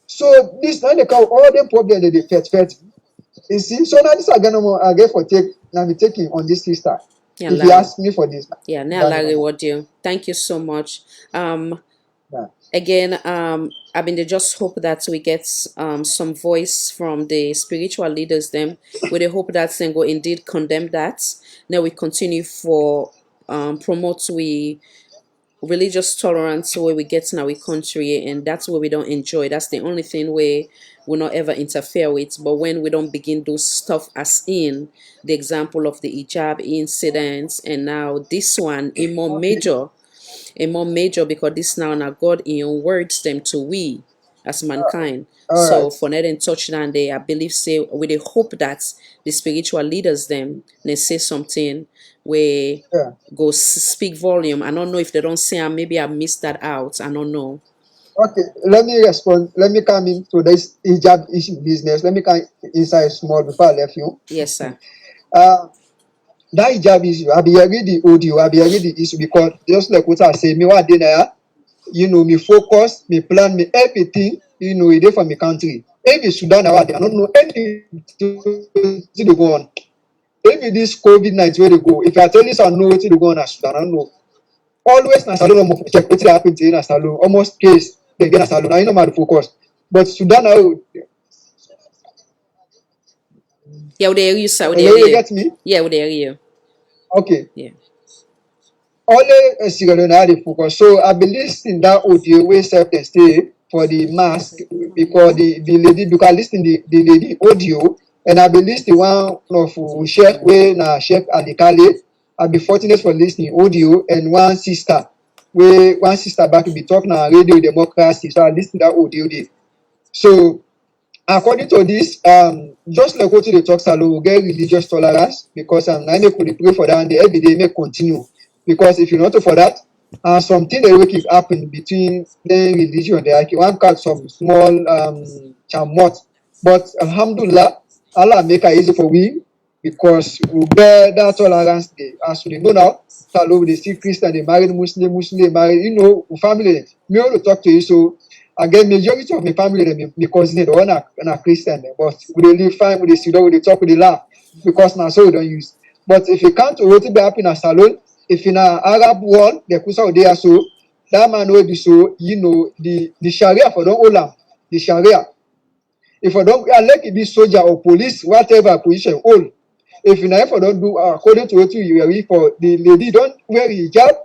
So this now they call all the problems that they fet. You see, so now this again I get for take now me taking on this sister. Yeah, if you ask me for this. Yeah, now I reward you. Thank you so much. Again, I mean, they just hope that we get some voice from the spiritual leaders them. We they hope that thing will indeed condemn that. Now we continue for promote we religious tolerance where we get in our country, and that's what we don't enjoy. That's the only thing we will not ever interfere with. But when we don't begin those stuff as in the example of the hijab incidents, and now this one a more major because this now God in your words them to we as mankind. All So right. for net and touch down there, I believe say with the hope that the spiritual leaders them they say something where Yeah. go speak volume. I don't know if they don't say maybe I missed that out. I don't know. Okay, let me respond. Let me come into this hijab issue business. Let me come inside small before I left you. Yes, sir. Uh, that hijab issue, I be hearing the audio, I be hearing the issue because just like what I say, me what dinner, me focus, me plan, me everything, it dey for my country. Maybe Sudan, I don't know anything to go on. Maybe this COVID-19 where they go. If I tell you, I know what to go on at Sudan, I don't know. Always na salon almost check wetin happen to na salon almost case dem get na salon na you know my focus but Sudan now Yeah, would they hear you, sir? Would they hello hear you you? get me Yeah, would they hear you? okay Yeah. only Sierra Leone na dey focus so I be lis ten that audio wey sef dey stay for the mask because the lady because I lis ten the lady audio and I be lis ten one of Sheikh wey na Sheikh Alikale I be fortunate for lis ten audio and one sister back be talk na radio democracy so I lis ten that audio there so according to this just like wetin dey talk salon we get religious tolerance because na make we dey pray for that and the every day make continue because if you not for that something dey wey keep happen between the religion dey like one catch some small chamot but alhamdulillah Allah make am easy for we because we get that tolerance dey as we dey know now salon we dey see Christian dey marry Muslim dey marry we family me only talk to you so again majority of my family dem be cousin dem all na Christian dem but we dey live fine we dey sit down we dey talk we dey laugh because na so we don use but if you count to wetin be happen na salon if na Arab world the kusa dey so that man wey be so the sharia for don hold am the sharia if for don like e be soldier or police whatever position hold if na for don do according to wetin you hear for the lady don wear hijab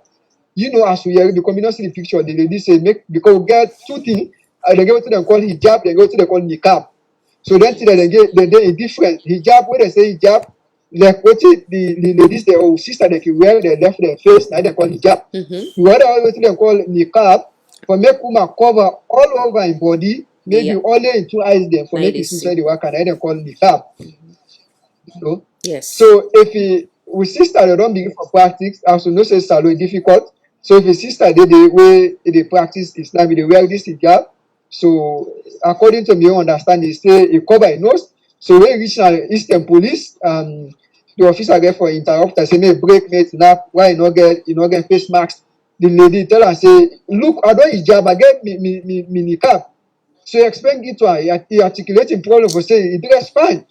as we hear because we don't see the picture the lady say make because we get two things they get wetin dem call hijab they get wetin dem call niqab so then thing dem get dem dey different hijab wey dem say hijab like wetin the ladies dem or sister dem fit wear dem left their face na dem call hijab the other one wetin dem call niqab for make woman cover all over im body maybe only in two eyes dem for make e see inside the waka na dem call niqab Yes. so if with sister dem don begin for practice as we know say salon difficult so if a sister dey dey wey dey practice Islam e dey wear this hijab so according to my own understanding say e cover im nose so when e reach na eastern police the officer get for interrupt am say make e break make e snap why e no get face mask the lady tell am say look I don hijab I get me niqab so e explain it to am e articulate im problem for say e dress fine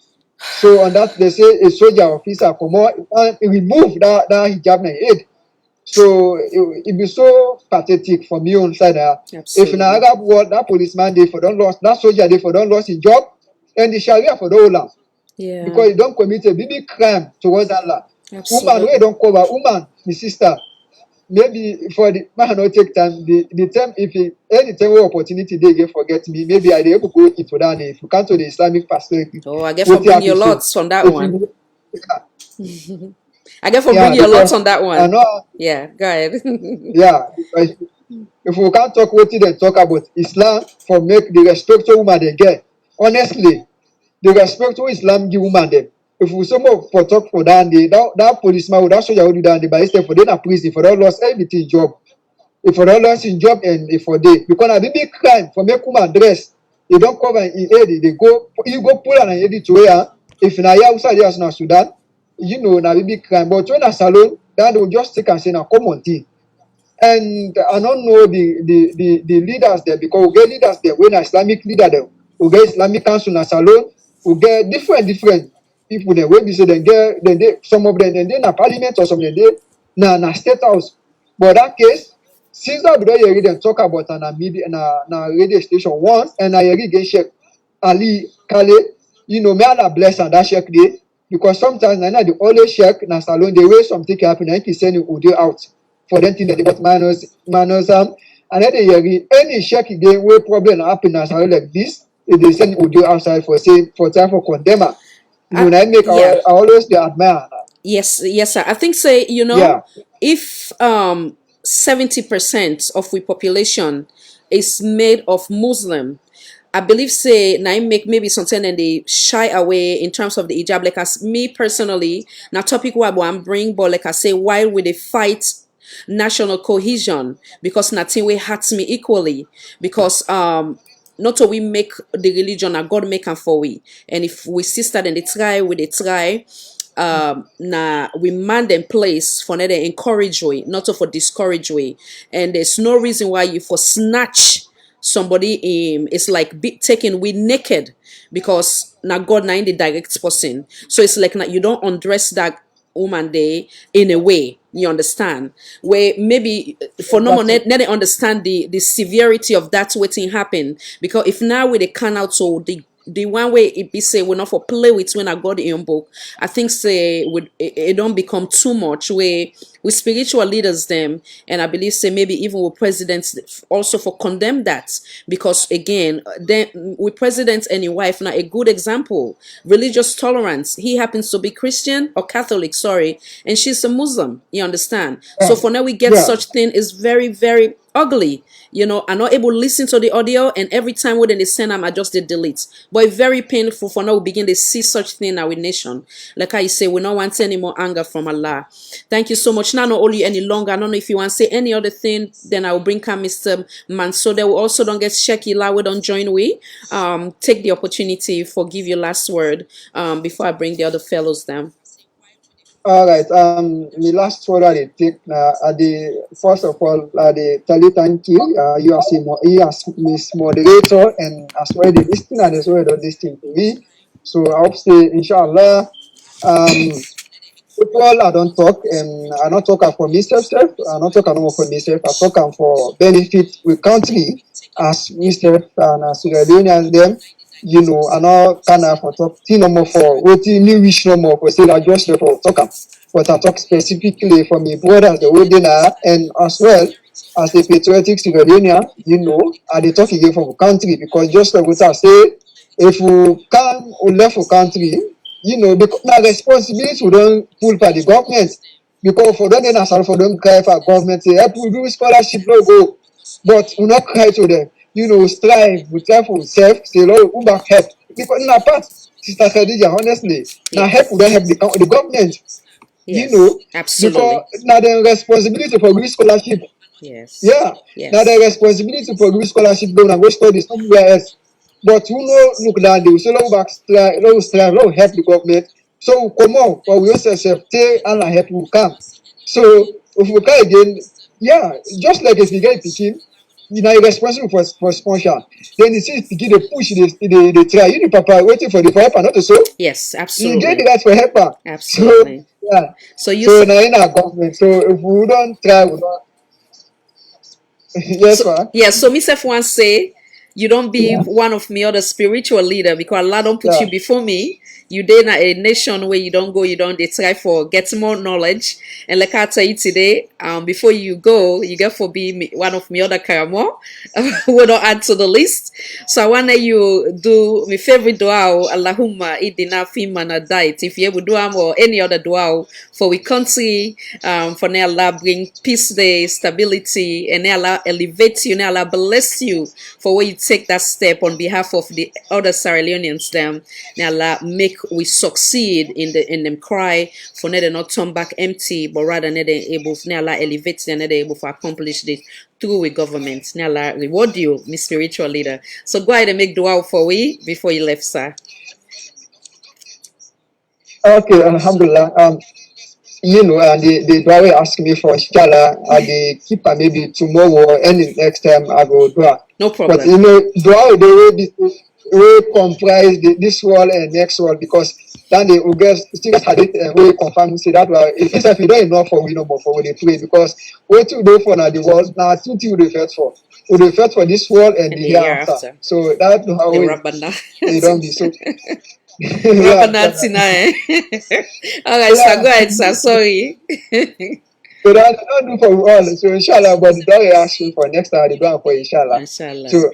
so on that they say a soldier officer comot and remove that hijab na im head so it be so pathetic for me on side if na Arab world that policeman dey for don lost that soldier dey for don lost him job and the sharia for don hold am because he don commit a big crime towards Allah woman wey don cover woman the sister maybe for the man no take time the time if anytime wey opportunity dey get forget me maybe I dey able go into that if you come to the Islamic perspective I get for bring your lots on that one. I get for bring your lots on that one. Yeah, go ahead. Yeah, if we can't talk wetin dem talk about Islam for make the respect wey woman dey get honestly the respect wey Islam give woman dem if we some more for talk for that day that policeman or that soldier wey do that day by instead for dey na prison for don lost everything job if for don lost him job and if for dey because na big crime for make woman dress e don cover im head e go pull am and head to wear if na Hausa dey as na Sudan na big crime but when na salon that dey just take am say na common thing and I don't know the leaders there because we get leaders there wey na Islamic leader dem we get Islamic council na salon we get different people there wey be say dem dey some of dem dey na parliament or some dem dey na state house but that case since that we don hear dem talk about na media na radio station once and I hear again Sheikh Ali Kale may Allah bless am that Sheikh dey because sometimes na dey always check na salon dey wey something can happen na him send him audio out for them thing that they got minus and then they hear any Sheikh again wey problem happen na salon like this if they send audio outside for say for time for condemn am na make I always dey admire. Yes, sir. I think say if 70% of we population is made of Muslim I believe say now make maybe something and they shy away in terms of the hijab. Like as me personally, now topic what I'm bring, but like I say, while we they fight national cohesion because nothing will hurt me equally because not so we make the religion and God make them for we, and if we sister then they try we they try na we man them place for not encourage way not to for discourage way, and there's no reason why you for snatch somebody it's like taken we naked because now God na in the direct person, so it's like now you don't undress that woman day in a way, you understand, where maybe for no more Exactly. they understand the severity of that waiting happen, because if now we they can out, so the one way it be say we not for play with when I got in book, I think say would it don't become too much where with spiritual leaders them, and I believe say maybe even with presidents also for condemn that, because again then with presidents and your wife now a good example, religious tolerance, he happens to be Christian or Catholic, sorry, and she's a Muslim, you understand, so for now we get Yeah. such thing is very very ugly, you know, I'm not able to listen to the audio, and every time when they send them I just did delete, but it's very painful for now we begin to see such thing in our nation, like I say we don't want any more anger from Allah. Thank you so much. Now not only any longer, I don't know if you want to say any other thing, then I will bring come Mr. Manso. They will also don't get shaky la we don't join we take the opportunity for give your last word before I bring the other fellows down. All right. The last word I take the first of all, I tell you thank you. You as Miss Moderator and as well the listener and as well the listening to me. So I hope say inshallah. People I don't talk and I don't talk for myself. I don't talk no more for myself. I talk for benefit with country as myself and as Sierra Leoneans them. You know, I know kind of for talk no more for what you wish no more for say I just for talk am. But I talk specifically for my brothers the way they are, and as well as a patriotic Sierra Leonean, you know, I dey talk again for country because just like what I say, if we can we left for country, you know, because now responsibility we don't pull by the government. Because for them, for them cry for government, say, help we do scholarship, no go. But we not cry to them. You know, strive, we try for self, say, Lord, who back help. Because in our part, Sister Khadija, honestly, now help Yes. we don't help the government, you Yes, know, because absolutely. now the responsibility for good scholarship, Yes. yeah. Now the Yes. responsibility for good scholarship go and go study somewhere else. But who know look down there, so long back strive, long help the government. So come on, but we also say and help will come. So if we can again, yeah, just like if you get picking, you know, you're responsible for sponsor. Then you see begin to push the try. You the papa waiting for the for helper, not to so. Yes, You get the absolutely. right for helper. So Absolutely. yeah. So you So s- now in our government. So if we don't try, we don't so yes, man. yeah, so myself once say you don't be Yeah. one of me other spiritual leader because Allah don't put Yeah. you before me. You did a nation where you don't go, you don't they try for get more knowledge. And like I tell you today, before you go, you get for be one of me other karamo. We don't add to the list. So I wanna you do my favorite dua, Allahumma idina fima na diet. If you ever do or any other dua for we country, for may Allah bring peace there, stability, and may Allah elevate you, may Allah bless you for where you take that step on behalf of the other Sierra Leoneans them. May Allah make we succeed in them cry for they not turn back empty, but rather they able, may Allah elevate them, they able to accomplish this through with government. May Allah reward you, my spiritual leader. So go ahead and make dua for we before you left, sir. Okay, Alhamdulillah. You know, and the driver asked me for inshallah, they keep maybe tomorrow or any next time I go do. No But problem. you know, dua the way will comprise this world and next world because then they will get still had it we confirm say that well if you don't enough for we no more for when they pray because what to do for now the world now two things we refer for. We refer for this world and And the the year hereafter. after. So that's how The it don't be so yeah, Rabana Tina, eh? All right, sir. Go yeah. ahead, sir. Sorry. So that don't do for all. So inshallah, but the don't ask you for next time, they go for inshallah. Inshallah. So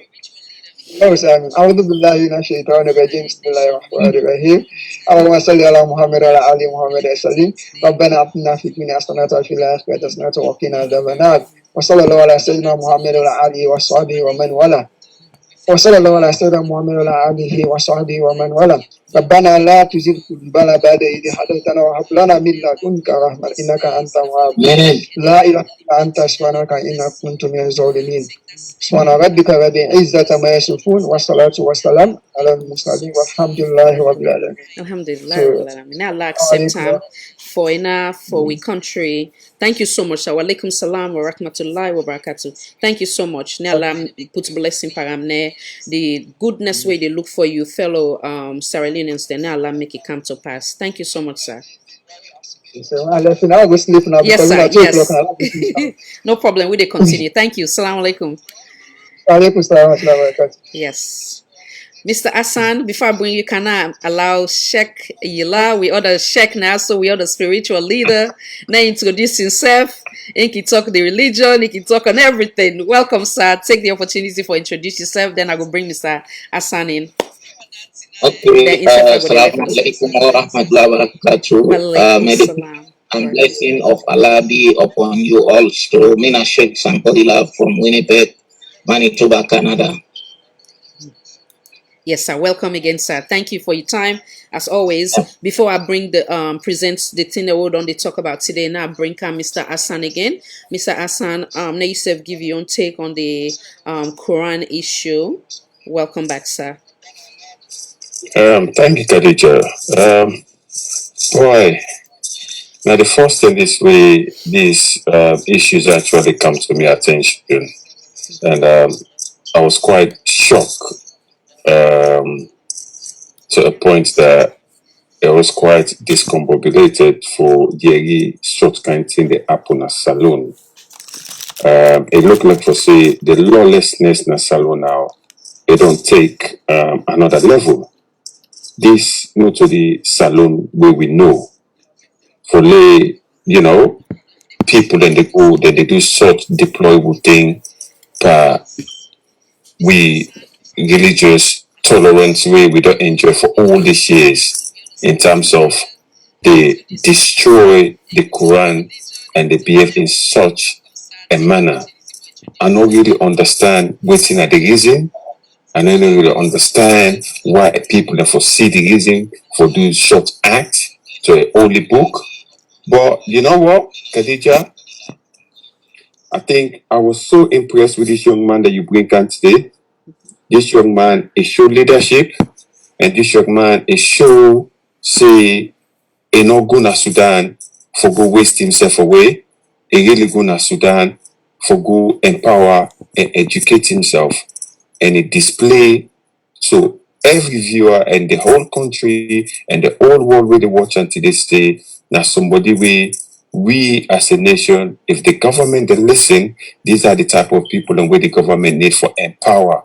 أعوذ بالله من الشيطان الرجيم بسم الله الرحمن الرحيم اللهم صل على محمد وعلى آل محمد وسلم ربنا آتنا في الدنيا حسنة وفي الآخرة حسنة وقنا عذاب النار وصلى الله على سيدنا محمد وعلى آله وصحبه ومن والاه وصلى الله على سيدنا محمد وعلى آله وصحبه ومن والاه. ربنا لا تزغ قلوبنا بعد إذ هديتنا وهب لنا من لدنك رحمة إنك أنت الوهاب. لا إله إلا أنت سبحانك إني كنت من الظالمين. سبحان ربك رب العزة ما يصفون والصلاة والسلام على المرسلين والحمد لله رب العالمين. Alhamdulillah. Now Allah accept time for we country. Thank you so much. Wa alaikum salam wa rahmatullahi wa barakatuh. Thank you so much. Now Allah put blessing paramne. The goodness way they look for you, fellow Sierra Leoneans, then now Allah make it come to pass. Thank you so much, sir. So I left now, I go sleep now Yes, because sir. it's 2 Yes. o'clock now. No problem. We they continue. Thank you. Salam alaikum. Alaikum salam wa rahmatullahi wa barakatuh. Yes. Mr. Hassan, before I bring you, can I allow Sheikh Yila, we other Sheikh now, so we other spiritual leader, now introduce himself, he can talk the religion, he can talk on everything. Welcome, sir. Take the opportunity for introduce yourself, then I will bring Mr. Hassan in. Okay, Assalamualaikum warahmatullahi wabarakatuh. May the peace and blessing of Allah be upon you all. So, Mina Sheikh Sankohila from Winnipeg, Manitoba, Canada. Yes, sir. Welcome again, sir. Thank you for your time. As always, before I bring the present the thing that we're going to talk about today, now I bring Mr. Hassan again. Mr. Hassan, now you self give your own take on the Quran issue. Welcome back, sir. Thank you, Khadija. Boy, now the first thing is these issues actually come to my attention, and I was quite shocked to a point that I was quite discombobulated for the short kind thing that happened at Salon. It looked like for say the lawlessness in Salon now, it don't take another level. This not to the Salon where we know. For lay, people then they do such deployable thing that we religious tolerance way we don't enjoy for all these years in terms of they destroy the Quran and they behave in such a manner. I don't really understand what's in the reason. I don't really understand why people that foresee the reason for doing short act to a holy book. But you know what, Khadija? I think I was so impressed with this young man that you bring on today. This young man is show leadership, and this young man is show say he not go to Sudan for go waste himself away. He really go to Sudan for go empower and educate himself, and he display so every viewer and the whole country and the whole world where they watch until this day. Now somebody we as a nation, if the government they listen, these are the type of people and where the government need for empower.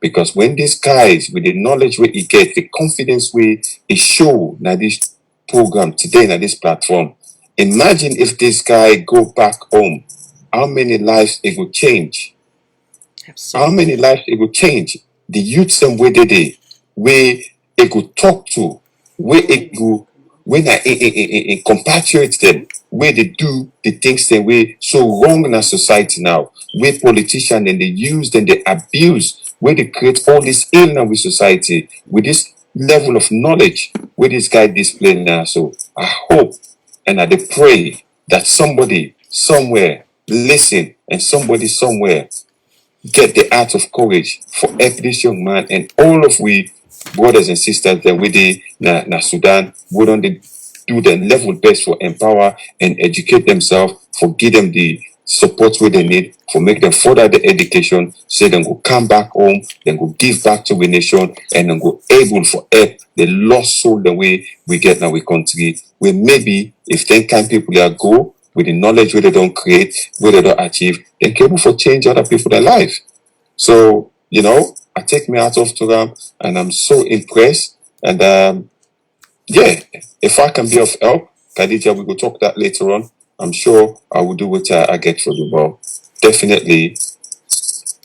Because when these guys with the knowledge where he get, the confidence where he show now this program today now this platform. Imagine if this guy go back home, how many lives it would change? How many lives it would change? The youths and where they where it could talk to, where it go when I compatriot them, where they do the things that we so wrong in our society now, where politicians and they use and they abuse, where they create all this illness with society, with this level of knowledge, where this guy display now. So I hope and I pray that somebody somewhere listen and somebody somewhere get the art of courage for help this young man and all of we brothers and sisters that we dey na Sudan, we don't do the level best for empower and educate themselves, for give them the support where they need, for make them further the education, so then go come back home, then go give back to the nation, and then go able for help the lost soul the way we get now we country. Where maybe if 10 kind people are go with the knowledge where they don't create, where they don't achieve, they're capable for change other people their life. So, I take me out of to them and I'm so impressed. And yeah, if I can be of help, Khadija, we will talk that later on. I'm sure I will do what I get for the ball. Definitely.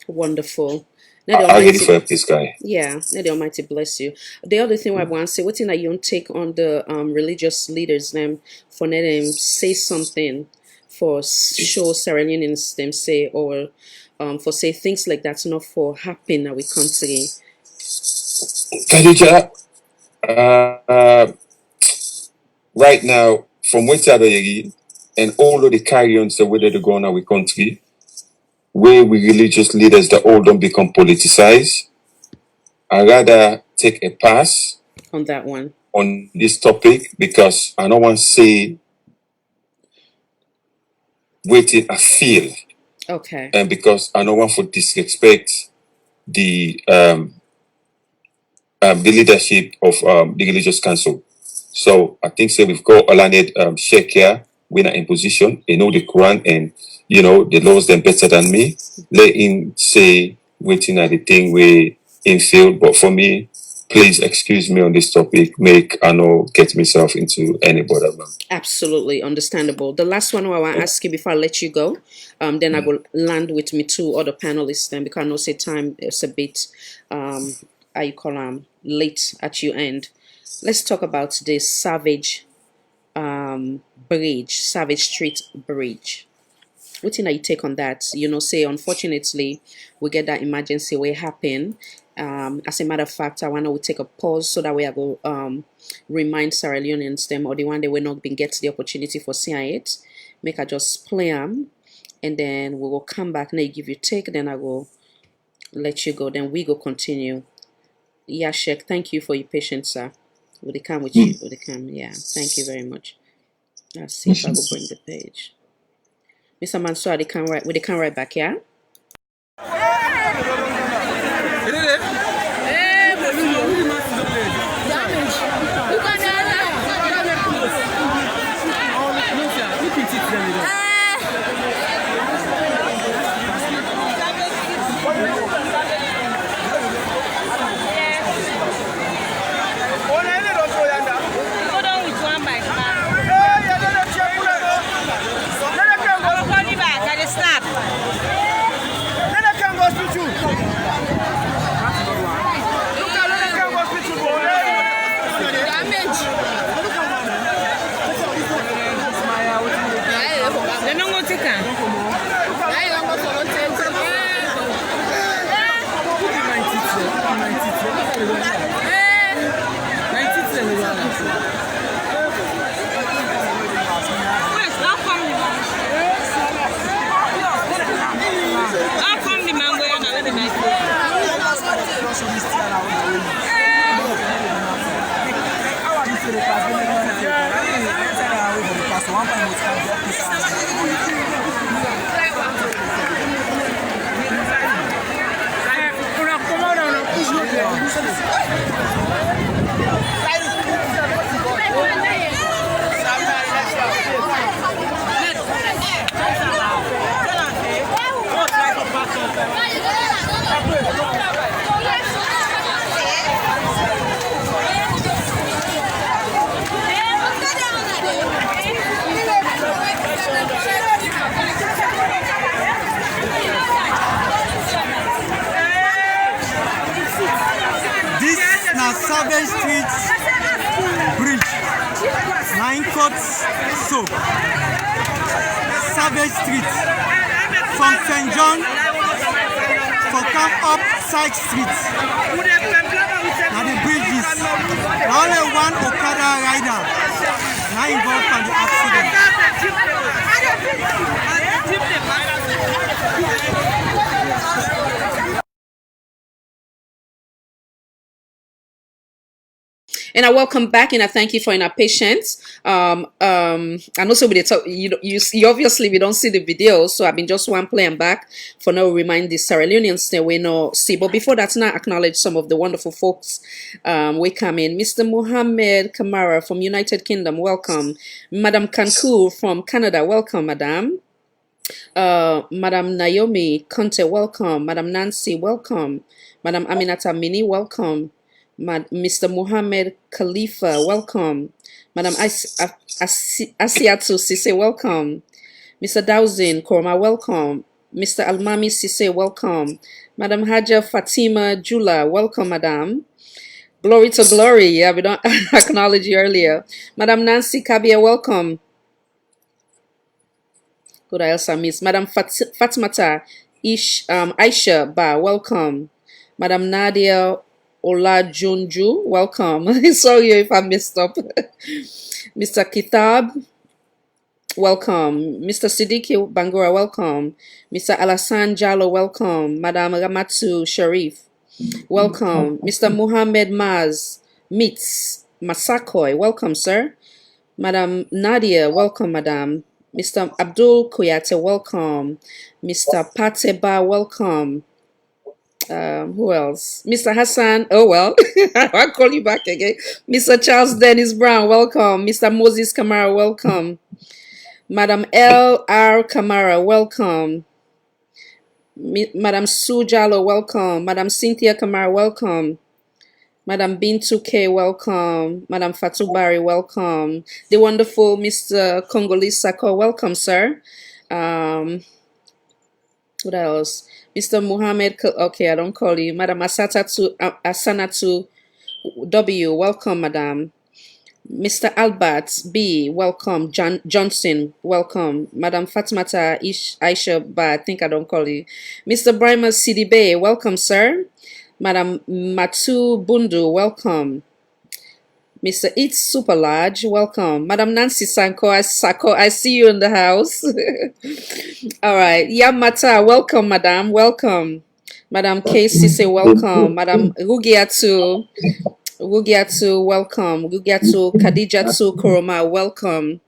Wonderful. I'm ready for this guy. Yeah, may the Almighty bless you. The other thing I want to say, what's in that you take on the religious leaders them for them say something for show Sierra Leoneans them say or for say things like that's not for happen in our country. Khadija, right now, from which other area, and all of the carry-ons that whether they go on our country, where we religious leaders that all don't become politicized, I rather take a pass on that one on this topic because I don't want to say waiting I feel. Okay. And because I don't want to disrespect the leadership of the religious council. So I think we've got Olanet Sheikh here, winner in position, he know the Quran and the laws them better than me. Let him say waiting at the thing where in field, but for me, please excuse me on this topic. Make I know get myself into any bother. Absolutely understandable. The last one I want to ask you before I let you go, then I will land with me two other panelists then because I know say time is a bit how you call late at your end. Let's talk about this Savage bridge, Savage Street Bridge. What thing you take on that? Say unfortunately we get that emergency will happen. As a matter of fact, I wanna we take a pause so that way I go remind Sierra Leoneans them or the one they will not been get the opportunity for seeing it. Make I just play them and then we will come back and I give you take, then I will let you go. Then we go continue. Yeah, Sheikh, thank you for your patience, sir. Will they come with you? Will they come? Yeah, thank you very much. Let's see if I will bring the page. Mr. Mansour, they come right back, yeah? Savage Street Bridge, 9 courts soap. Savage Street from St. John for come up side street. Now the bridge is only one Okada rider now involved in the accident. And I welcome back, and I thank you for your patience. And also with the talk, you obviously we don't see the video, so I've been just one playing back for now. Remind the Sierra Leoneans that we know see. But before that, now acknowledge some of the wonderful folks. We come in, Mr. Mohammed Kamara from United Kingdom, welcome. Madam Kanku from Canada, welcome, Madam. Madam Naomi Conte, welcome. Madam Nancy, welcome. Madam Aminata Mini, welcome. Mr. Mohammed Khalifa, welcome. Madam Asiatu Sise, welcome. Mr. Dowsin Korma, welcome. Mr. Almami Sise, welcome. Madam Haja Fatima Jula, welcome, Madam. Glory to glory. Yeah, we don't acknowledge you earlier. Madam Nancy Kabia, welcome. Good, I also miss Madam Fatmata Aisha Ba, welcome. Madam Nadia Olajunju, welcome. Sorry if I messed up. Mr. Kitab, welcome. Mr. Siddiqui Bangura, welcome. Mr. Alassane Jallo, welcome. Madam Ramatu Sharif, welcome. Mr. Muhammad Maz Mitz Masakoy, welcome, sir. Madam Nadia, welcome, madam. Mr. Abdul Kuyate, welcome. Mr. Pateba, welcome. Who else? Mr. Hassan, oh well, I'll call you back again. Mr. Charles Dennis Brown, welcome. Mr. Moses Kamara, welcome. Madam L.R. Kamara, welcome. Madam Sue Jallo, welcome. Madam Cynthia Kamara, welcome. Madam Bintu K, welcome. Madam Fatubari, welcome. The wonderful Mr. Congolese Sako, welcome, sir. What else? Mr. Muhammad, okay, I don't call you. Madam Asanatu W, welcome, madam. Mr. Albert B, welcome. Johnson, welcome. Madam Fatmata Aisha Ba, I think I don't call you. Mr. Brima Sidibe, welcome, sir. Madam Matu Bundu, welcome. Mr. It's Super Large, welcome. Madam Nancy Sako, I see you in the house. All right. Yamata, welcome, madam. Welcome. Madam K. Sise, welcome. Madam Rugiatu, welcome. Rugiatu Kadijatu Koroma, welcome.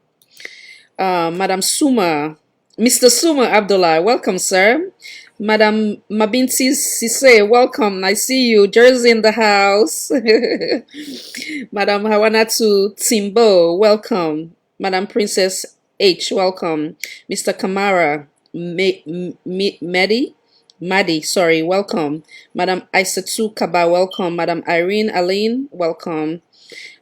Madam Suma, Mr. Suma Abdullah, welcome, sir. Madam Mabinti Sise, welcome. I see you. Jersey in the house. Madam Hawanatu Timbo, welcome. Madam Princess H, welcome. Mr. Kamara Madi, sorry, welcome. Madam Isatu Kaba, welcome. Madam Irene Aline, welcome.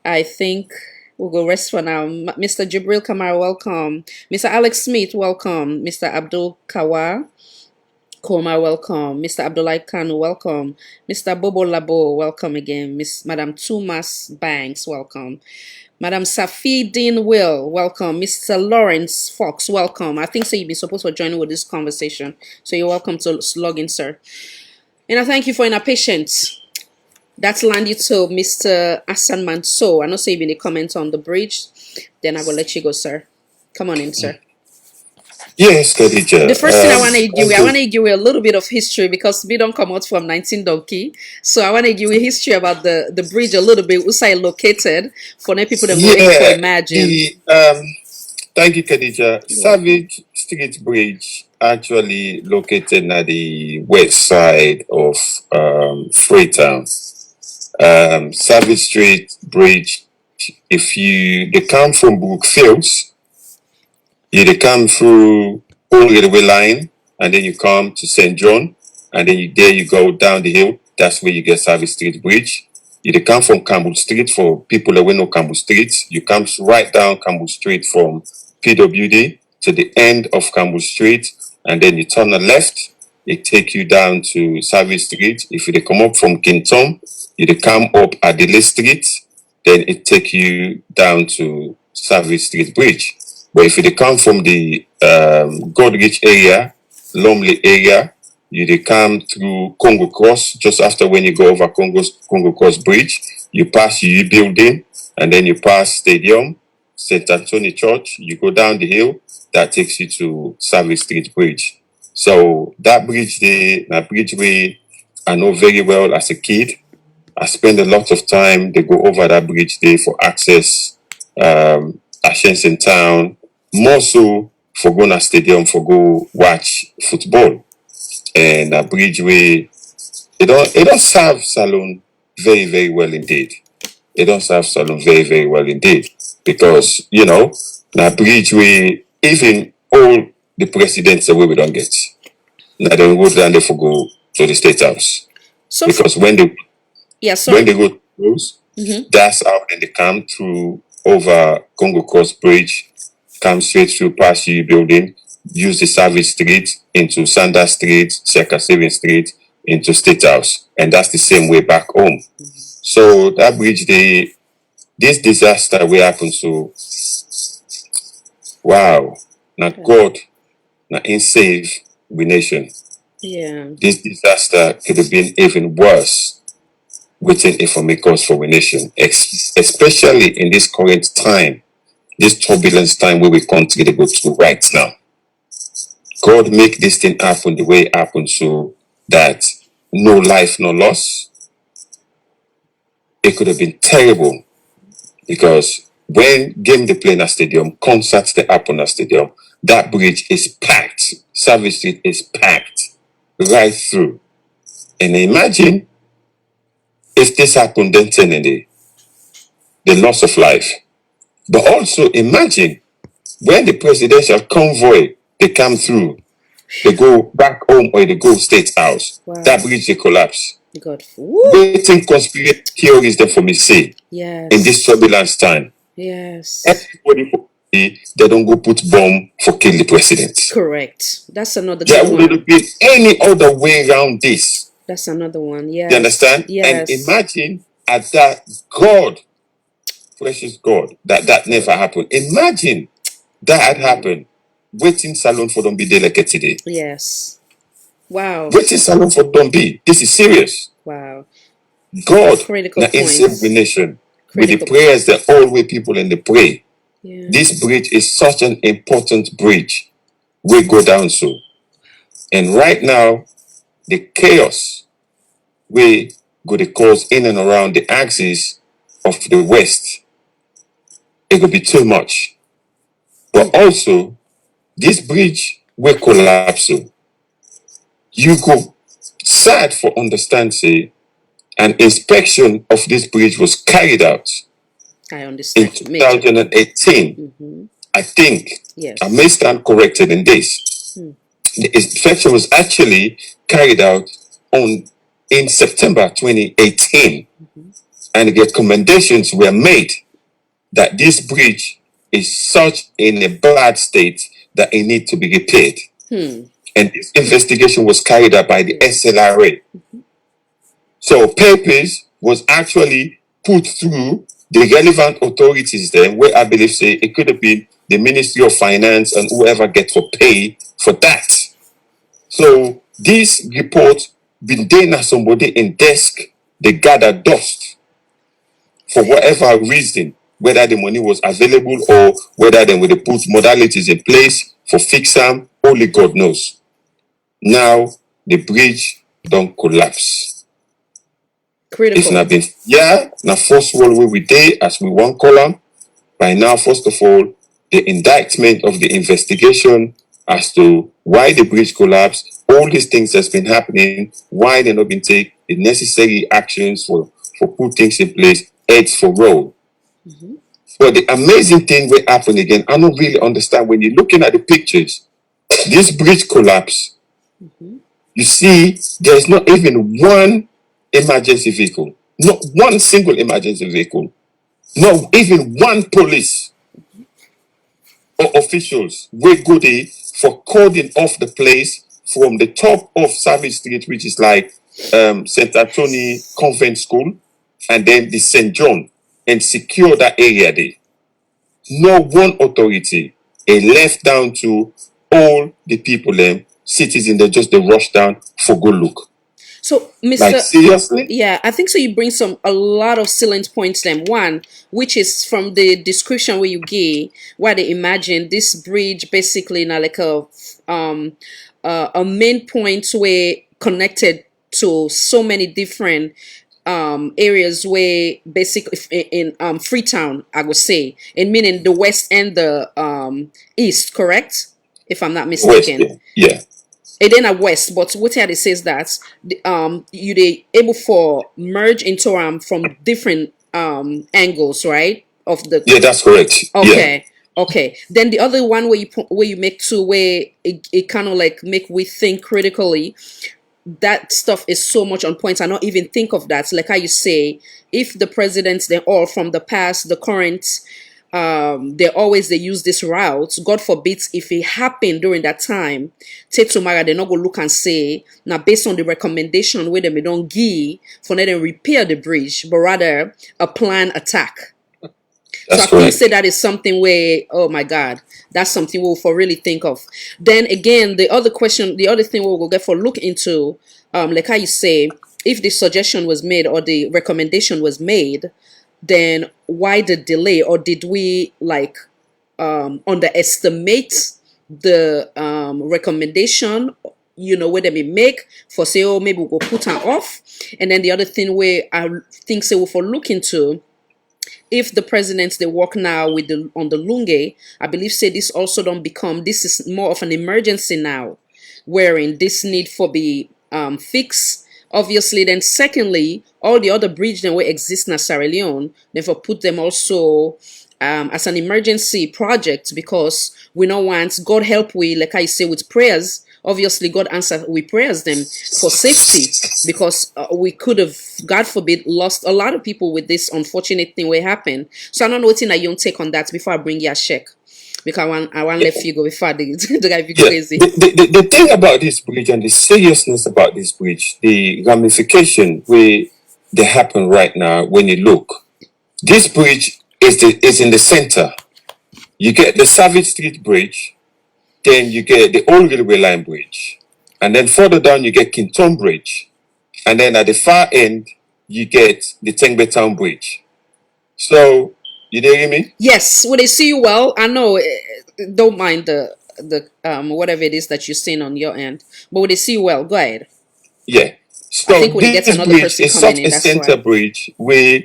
I think we'll go rest for now. Mr. Jibril Kamara, welcome. Mr. Alex Smith, welcome. Mr. Abdul Kawa Koma, welcome. Mr. Abdullah Kanu, welcome. Mr. Bobo Labo, welcome again. Madam Tumas Banks, welcome. Madam Safi Dean Will, welcome. Mr. Lawrence Fox, welcome. I think so you've been supposed to join with this conversation. So you're welcome to log in, sir. And I thank you for your patience. That's landed to Mr. Asan Manso. I know so you've been a comment on the bridge. Then I will let you go, sir. Come on in, sir. Yes, Khadija. The first thing I want to give you a little bit of history because we don't come out from 19 Donkey. So I want to give you history about the bridge a little bit, where it's located for the people that more imagine. Thank you, Khadija. Savage Street Bridge actually located at the west side of Freetown. Savage Street Bridge, if they come from Brookfields, they come through Old Railway Line, and then you come to St. John, and then there you go down the hill. That's where you get Savage Street Bridge. You come from Campbell Street. For people that will know Campbell Street, you come right down Campbell Street from PWD to the end of Campbell Street, and then you turn the left. It take you down to Savage Street. If you come up from Kintom, you come up Adelaide Street, then it take you down to Savage Street Bridge. But if you come from the Godrich area, Lumley area, you come through Congo Cross. Just after when you go over Congo Cross Bridge, you pass UE building, and then you pass Stadium, St. Anthony Church. You go down the hill, that takes you to Savage Street Bridge. So that bridge there, that bridge way, I know very well as a kid. I spend a lot of time. They go over that bridge there for access. Ashenson Town, more so for going to stadium for go watch football. And a bridgeway, it don't serve Salone very, very well indeed. It don't serve Salone very, very well indeed. Because, now bridgeway, even all the presidents away we don't get. Now they go down there for go to the State House. So because when they go to those, that's how they come through over Congo Cross Bridge, come straight through past UE building, use the Savage Street into Sanders Street, Circa 7 Street, into State House. And that's the same way back home. So that bridge, this disaster will happen. So, wow, not God, not in save we nation. Yeah. this disaster could have been even worse, waiting if a cause for a nation, especially in this current time, this turbulence time where we continue to go through right now. God make this thing happen the way it happened so that no life, no loss. It could have been terrible because when game they play in a stadium, concerts they happen in a stadium, that bridge is packed. Service Street is packed right through. And imagine if this happened then the loss of life. But also imagine when the presidential convoy they come through, they go back home or they go state house. Wow. That bridge they collapse. God. Waiting conspiracy theories there for me say Yes. in this turbulence time. Yes. Everybody they don't go put bomb for kill the president. Correct. That's another There good wouldn't one. be any other way around this. That's another one. Yes. You understand? Yes. And imagine at that God, precious God, that never happened. Imagine that had happened. Waiting salon for don't be delicate today. Yes. Wow. Waiting salon for don't be. This is serious. Wow. God, Critical now in save the nation with the Critical prayers that all way people in the pray. Yeah. This bridge is such an important bridge. We go down so. And right now, the chaos we go to cause in and around the axis of the West, it could be too much. But also, this bridge will collapse. So you go sad for understand, say, an inspection of this bridge was carried out I understand. in 2018. I think Yes. I may stand corrected in this. The inspection was actually carried out in September 2018, and the recommendations were made that this bridge is such in a bad state that it needs to be repaired. And this investigation was carried out by the SLRA. So papers was actually put through the relevant authorities then, where I believe say it could have been the Ministry of Finance and whoever gets for pay for that. So this report been done as somebody in desk, they gather dust for whatever reason, whether the money was available or whether they would put modalities in place for fix them, only God knows. Now the bridge don't collapse. Critical. It's not been now first world where we did as we one column. By now, first of all, the indictment of the investigation as to why the bridge collapsed, all these things that's been happening, why they not been take the necessary actions for put things in place, heads for road. But the amazing thing will happen again. I don't really understand when you're looking at the pictures, this bridge collapse. You see, there's not even one emergency vehicle, not one single emergency vehicle, not even one police or officials will go there for cording off the place from the top of Savage Street, which is like St. Anthony Convent School, and then the St. John, and secure that area there. No one authority left down to all the people, citizens, they just they rush down for good look. So, Mr. Like seriously? Yeah, I think so. You bring a lot of salient points. Then one, which is from the description where you gave, where they imagine this bridge basically now like a main point where connected to so many different areas where basically in Freetown, I would say, and meaning the west and the east, correct? If I'm not mistaken. West, yeah. It then at west, but what here it says that you they able for merge into from different angles, right? Of the that's correct. Okay. Okay. Then the other one where you make two where it kind of like make we think critically. That stuff is so much on point. I not even think of that. Like how you say, if the presidents they're all from the past, the current, they use this route. God forbid if it happened during that time, take tomorrow they not go look and say now based on the recommendation where they don't give for them repair the bridge, but rather a planned attack. So I think say that is something where, oh my God, that's something we'll for really think of. Then again, the other question, the other thing we'll get for look into, like how you say, if the suggestion was made or the recommendation was made, then why the delay? Or did we like underestimate the recommendation, where they may make for say, oh, maybe we'll put her off. And then the other thing where I think say we'll for look into, if the presidents they work now with on the Lunge, I believe say this also don't become, this is more of an emergency now, wherein this need for be fixed. Obviously, then secondly, all the other bridge that will exist in Sierra Leone, therefore put them also as an emergency project, because we don't want, God help we, like I say, with prayers. Obviously, God answer we prayers them for safety, because we could have, God forbid, lost a lot of people with this unfortunate thing will happen. So I don't know what thing that you take on that before I bring you a check, because I want let you go before the drive you crazy. The thing about this bridge and the seriousness about this bridge, the ramification where they happen right now when you look, this bridge is in the center. You get the Savage Street Bridge, then you get the Old Railway Line Bridge, and then further down you get Kinton Bridge, and then at the far end you get the Tengbe Town Bridge. So you hear me? Yes, will they see you well? I know. Don't mind the whatever it is that you're saying on your end, but will they see you well? Go ahead. Yeah. So I think when this bridge is such a center bridge where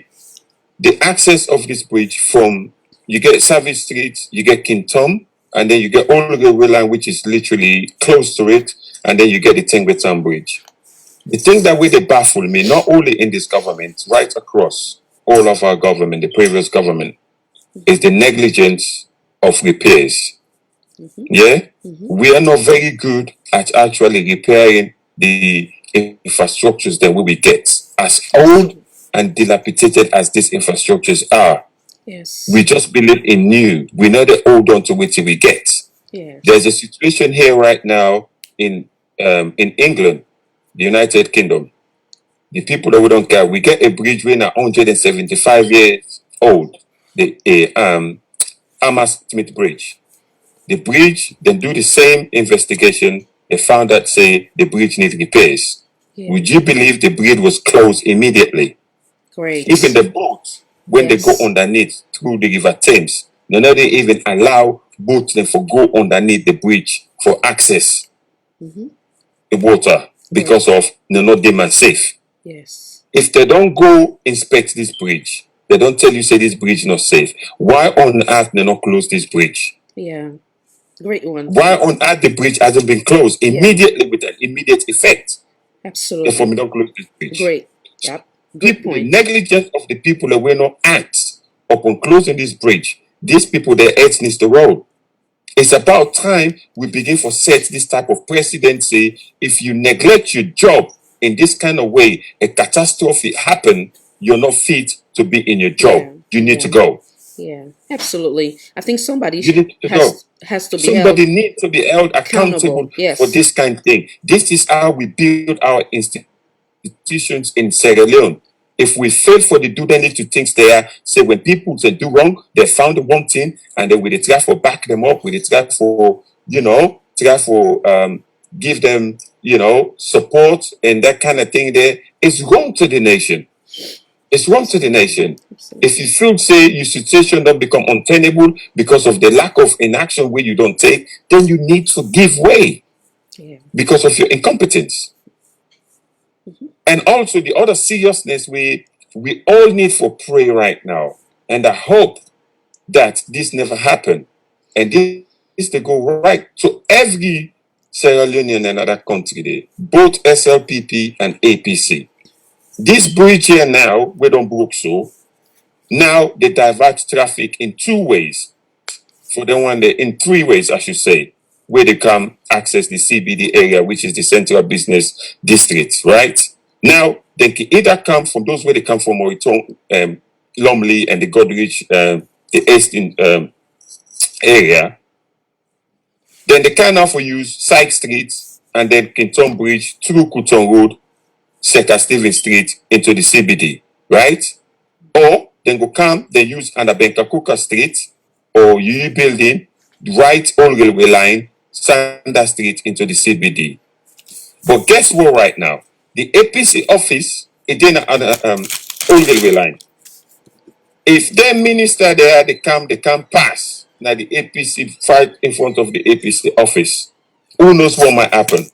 the access of this bridge from, you get Savage Street, you get Kintom, and then you get Old Railway Line, which is literally close to it, and then you get the Tengbe Town Bridge. The thing that really baffled me, not only in this government, right across all of our government, the previous government, is the negligence of repairs. Yeah? We are not very good at actually repairing the infrastructures that we will get. As old and dilapidated as these infrastructures are, yes, we just believe in new. We know they hold on to it till we get. Yes. There's a situation here right now in England, the United Kingdom. The people that we don't care, we get a bridge when 175 years old. The Hammersmith Bridge. The bridge, then do the same investigation. They found that say the bridge needs repairs. Yeah. Would you believe the bridge was closed immediately? Great. Even the boats, when they go underneath through the River Thames, none of they even allow boats them for go underneath the bridge for access the water because of not them safe. Yes. If they don't go inspect this bridge, they don't tell you say this bridge not safe. Why on earth they not close this bridge? Yeah. Great one. Why on earth the bridge hasn't been closed immediately with an immediate effect? Absolutely. Therefore, we don't close this bridge. Great. Yep. Good people, point. the negligence of the people that were not act upon closing this bridge, these people, their heads needs to roll. It's about time we begin to set this type of presidency. If you neglect your job in this kind of way, a catastrophe happen, you're not fit to be in your job. Yeah. You need to go. Yeah, absolutely. I think somebody has to be somebody need to be held accountable for this kind of thing. This is how we build our institutions in Sierra Leone. If we fail for the do, they need to think there. Say when people say do wrong, they found the one thing, and then we try for back them up, we try for give them support and that kind of thing. There, it's wrong to the nation. It's wrong to the nation. Absolutely. If you feel say your situation don't become untenable because of the lack of inaction where you don't take, then you need to give way because of your incompetence. And also the other seriousness we all need for prayer right now. And I hope that this never happen. And this to go right to every Sierra Leonean and other country there, both SLPP and APC. This bridge here now, we don't broke so. Now they divert traffic in two ways. For the one there, in three ways, I should say, where they come access the CBD area, which is the Central Business District, right? Now, they can either come from those where they come from Moriton, Lumley and the Godrich, the Eastern area. Then they can now for use Side Street and then Kinton Bridge through Kuton Road, Second Stephen Street into the CBD, right? Or then go come, they use Anabenkakuka Street or UU building, right on railway line, Sanda Street into the CBD. But guess what right now? The APC office is in old railway line. If their minister there, they come pass. Now the APC fight in front of the APC office. Who knows what might happen?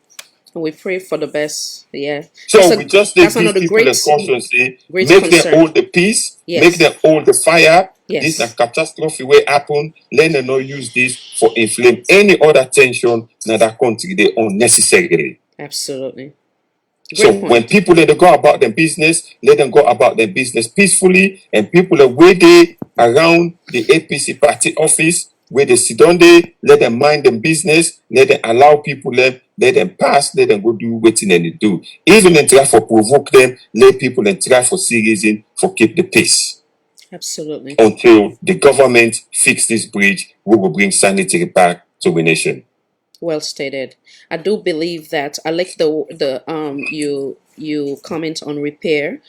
We pray for the best. Yeah. So we just that's give another people a great caution, say, great make concern. them hold the peace, Yes. make them hold the fire. Yes. This is a catastrophe will happen. Let them not use this for inflame any other tension in that country they unnecessarily. Absolutely. So when people let them go about their business, let them go about their business peacefully, and people are waiting around the APC party office where they sit down there, let them mind them business, let them allow people let them pass, let them go do what they do. Even then try for provoke them, let people and try for see reason for keep the peace. Absolutely. Until the government fix this bridge, we will bring sanity back to the nation. Well stated. I do believe that I like the you comment on repair,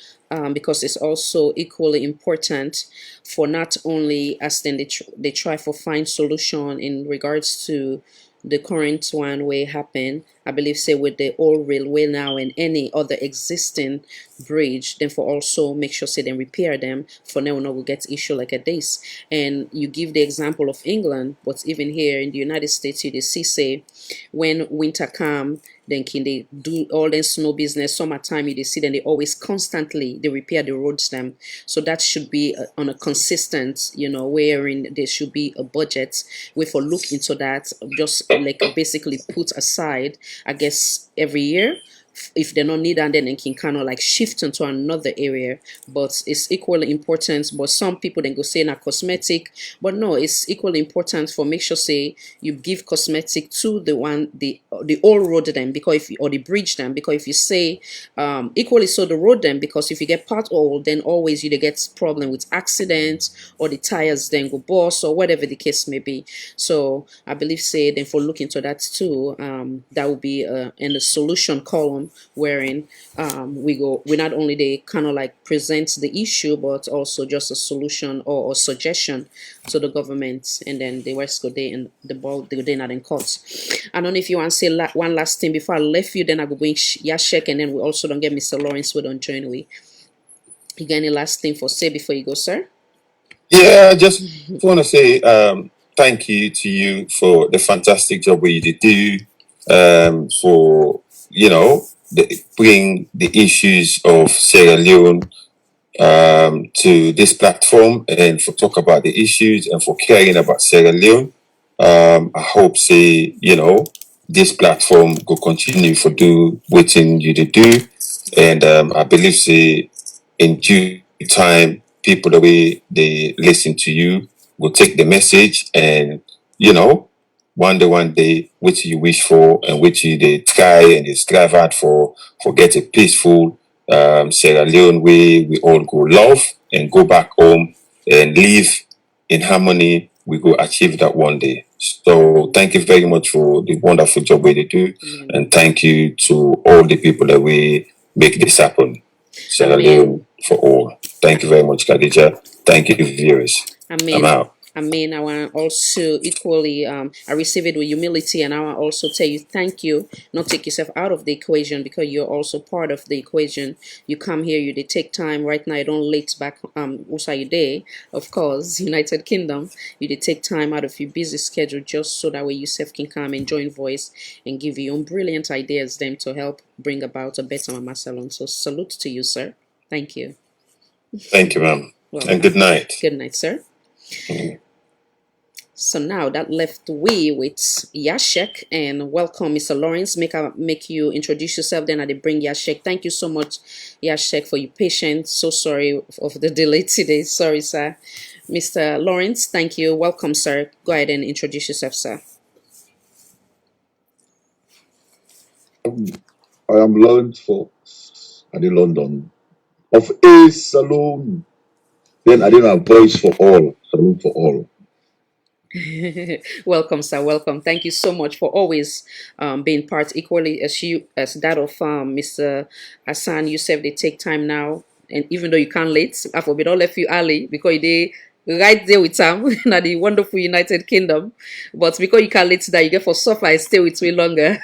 because it's also equally important for not only as then they try for find solution in regards to the current one way happen. I believe say with the old railway now and any other existing bridge, then for also make sure say then repair them for now no will get issue like a this. And you give the example of England, but even here in the United States you see say when winter come, then can they do all the snow business summertime you see then they always constantly they repair the roads them. So that should be on a consistent, wherein there should be a budget we for look into that, just like basically put aside I guess every year. If they don't need, and then they can kind of like shift into another area. But it's equally important. But some people then go say na cosmetic, but no, it's equally important for make sure say you give cosmetic to the old road then, because if you, or the bridge then, because if you say equally so the road then, because if you get pothole, then always you get problem with accidents or the tires then go burst or whatever the case may be. So I believe say then for look into that too, that will be in the solution column, wherein we not only they kind of like present the issue but also just a solution or suggestion to the government, and then the rest go there and the ball they go there not in court. I don't know if you want to say one last thing before I left you, then I go bring Yashek, and then we also don't get Mr. Lawrence we don't join we. You got any last thing for say before you go, sir? Yeah, I just want to say thank you to you for the fantastic job we did do, for bring the issues of Sierra Leone to this platform, and for talk about the issues and for caring about Sierra Leone. I hope say this platform will continue for do what you to do, and I believe say in due time people the way they listen to you will take the message, and one day which you wish for and which you they try and they strive hard for get a peaceful Sierra Leone way we all go love and go back home and live in harmony. We go achieve that one day. So thank you very much for the wonderful job we do, and thank you to all the people that we make this happen. Sierra Leone for all. Thank you very much, Khadija. Thank you, viewers. I'm out. I mean, I want to also equally, I receive it with humility, and I want to also tell you thank you. Not take yourself out of the equation, because you're also part of the equation. You come here, you did take time. Right now, you don't late back, also you day, of course, United Kingdom. You did take time out of your busy schedule just so that way yourself can come and join voice and give your own brilliant ideas them to help bring about a better Mama Salon. So salute to you, sir. Thank you. Thank you, ma'am. And good night. Good night, sir. So now that left we with Yashek, and welcome Mr. Lawrence. Make you introduce yourself, then I bring Yashek. Thank you so much, Yashek, for your patience. So sorry of the delay today. Sorry, sir. Mr. Lawrence, thank you. Welcome, sir. Go ahead and introduce yourself, sir. I am Lawrence Fox at the London of A Saloon. Then I didn't have voice for all, saloon for all. Welcome, sir. Welcome. Thank you so much for always being part equally as that of Mr. Hassan. You said they take time now and even though you can't late, I forbid don't left you early because they right there with them na the wonderful United Kingdom. But because you can't late that, you get for suffer and stay with me longer.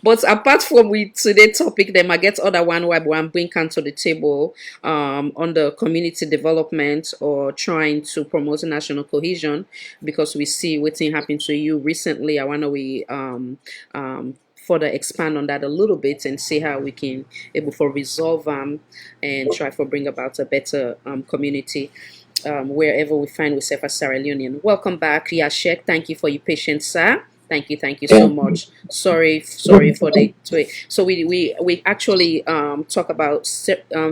But apart from with today's topic, then I get other one where I'm bring to the table on the community development or trying to promote national cohesion, because we see what thing happened to you recently. I wanna we further expand on that a little bit and see how we can able for resolve and try for bring about a better community wherever we find ourselves as Sierra Leonean. Welcome back, Yashek. Thank you for your patience, sir. Thank you so much. Sorry for the wait. So we actually talk about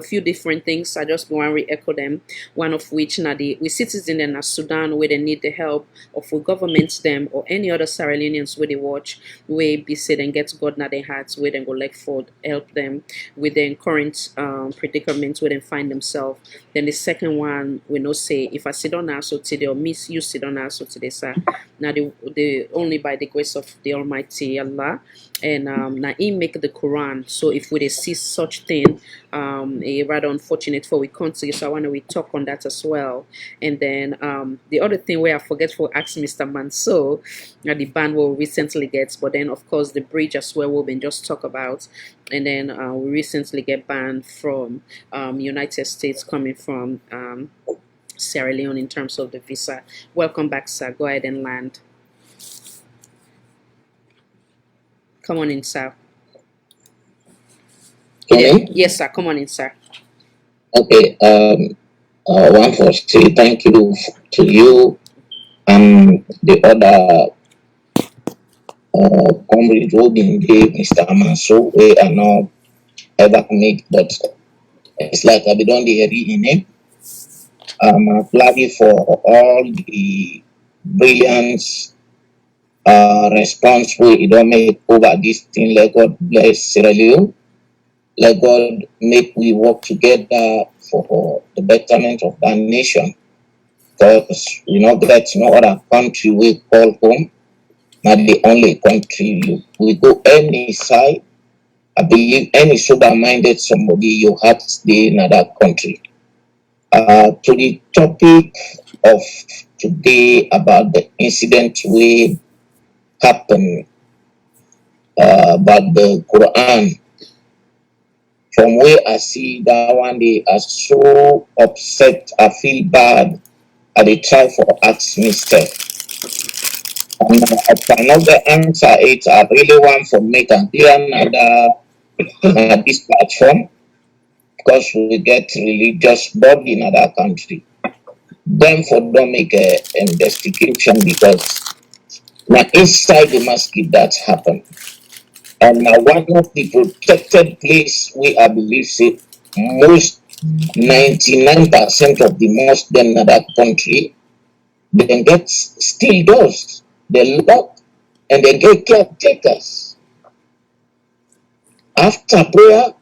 few different things. I just want to re-echo them. One of which now we citizens in Sudan where they need the help of the government them or any other Sierra Leoneans where they watch where be said and get God now their hearts where they go like for help them with their current predicament where they find themselves. Then the second one we know say if I sit on now so today or miss you sit on now so today, sir. Now the only by the grace of the Almighty Allah, and now He make the Quran. So if we see such thing, a rather unfortunate for we country. So I want to we talk on that as well. And then the other thing where I forget for ask Mr. Manso, the ban will recently get, but then of course the bridge as well we've been just talk about. And then we recently get banned from United States coming from Sierra Leone in terms of the visa. Welcome back, sir. Go ahead and land. Come on in, sir. Yes, sir. Come on in, sir. Okay. One for say thank you to you and the other comrade Robin gave Mr. Manso. We are not ever meet, but it's like I be done the in it. I'm applauding for all the brilliance response we don't make over this thing. Let God bless Sierra Leone. Let God make we work together for the betterment of that nation. Because we know that no other country we call home, not the only country we go any side. I believe any sober-minded somebody you have to stay in another country. To the topic of today about the incident we happened about the Quran. From where I see that one, they are so upset. I feel bad. And they try for ask mistake. And I cannot answer it. I really want to make a clear another this platform because we get religious body in other country. Them for don't make a investigation because now inside the mosque that happened. And now one of the protected place we I believe say most 99% of the mosque in that country then get still doors. They lock and they get caretakers. After prayer,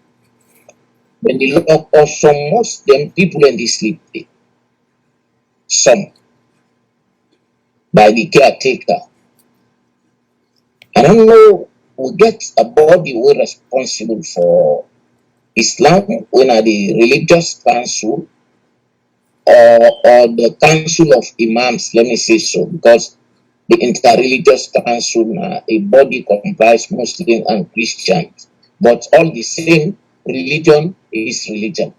when they lock also most them people in the sleep there. Some by the caretaker. I don't know, we get a body we're responsible for Islam when are the religious council or the council of imams, let me say so, because the interreligious council a body comprised Muslim and Christians, but all the same religion is religion.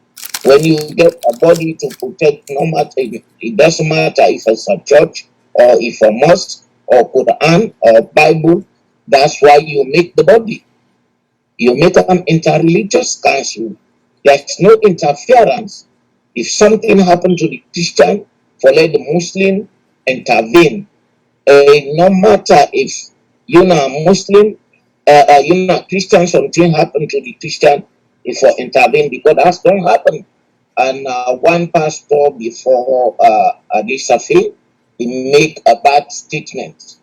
When you get a body to protect, no matter it doesn't matter if it's a church or if a mosque or Quran or Bible, that's why you make the body. You make an interreligious council. There's no interference. If something happened to the Christian, for let the Muslim intervene. No matter if you're not Muslim, you're not Christian, something happened to the Christian, if you intervene because that don't happen. And one pastor before this affair, he make a bad statement.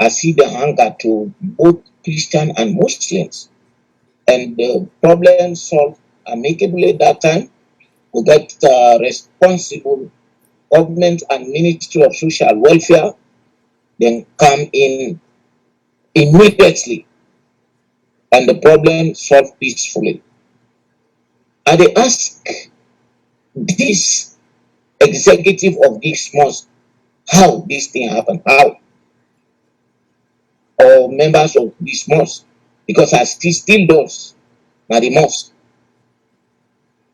I see the hunger to both Christian and Muslims. And the problem solved amicably that time. We get responsible government and Ministry of Social Welfare then come in immediately and the problem solved peacefully. I dey ask this executive of this mosque how this thing happen, how, or members of this mosque, because as it still does na the mosque.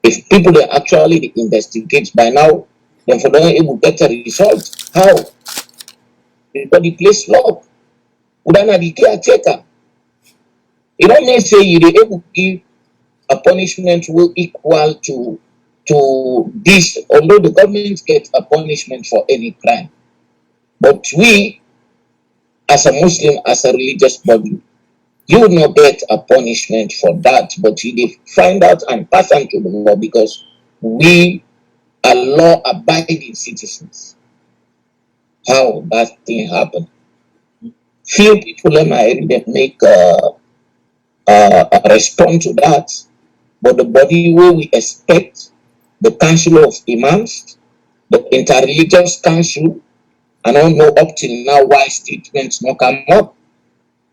If people dey actually dey investigate by now, then for don able get a result. How? Because the place lock. Would na the caretaker? E don't mean say you dey able give a punishment will equal to this, although the government gets a punishment for any crime. But we, as a Muslim, as a religious body, you will not get a punishment for that, but you dey find out and pass on to the law because we are law-abiding citizens. How that thing happen? Few people in my area make respond to that, but the body where we expect, the Council of Imams, the Interreligious Council, I don't know up till now why statements not come up.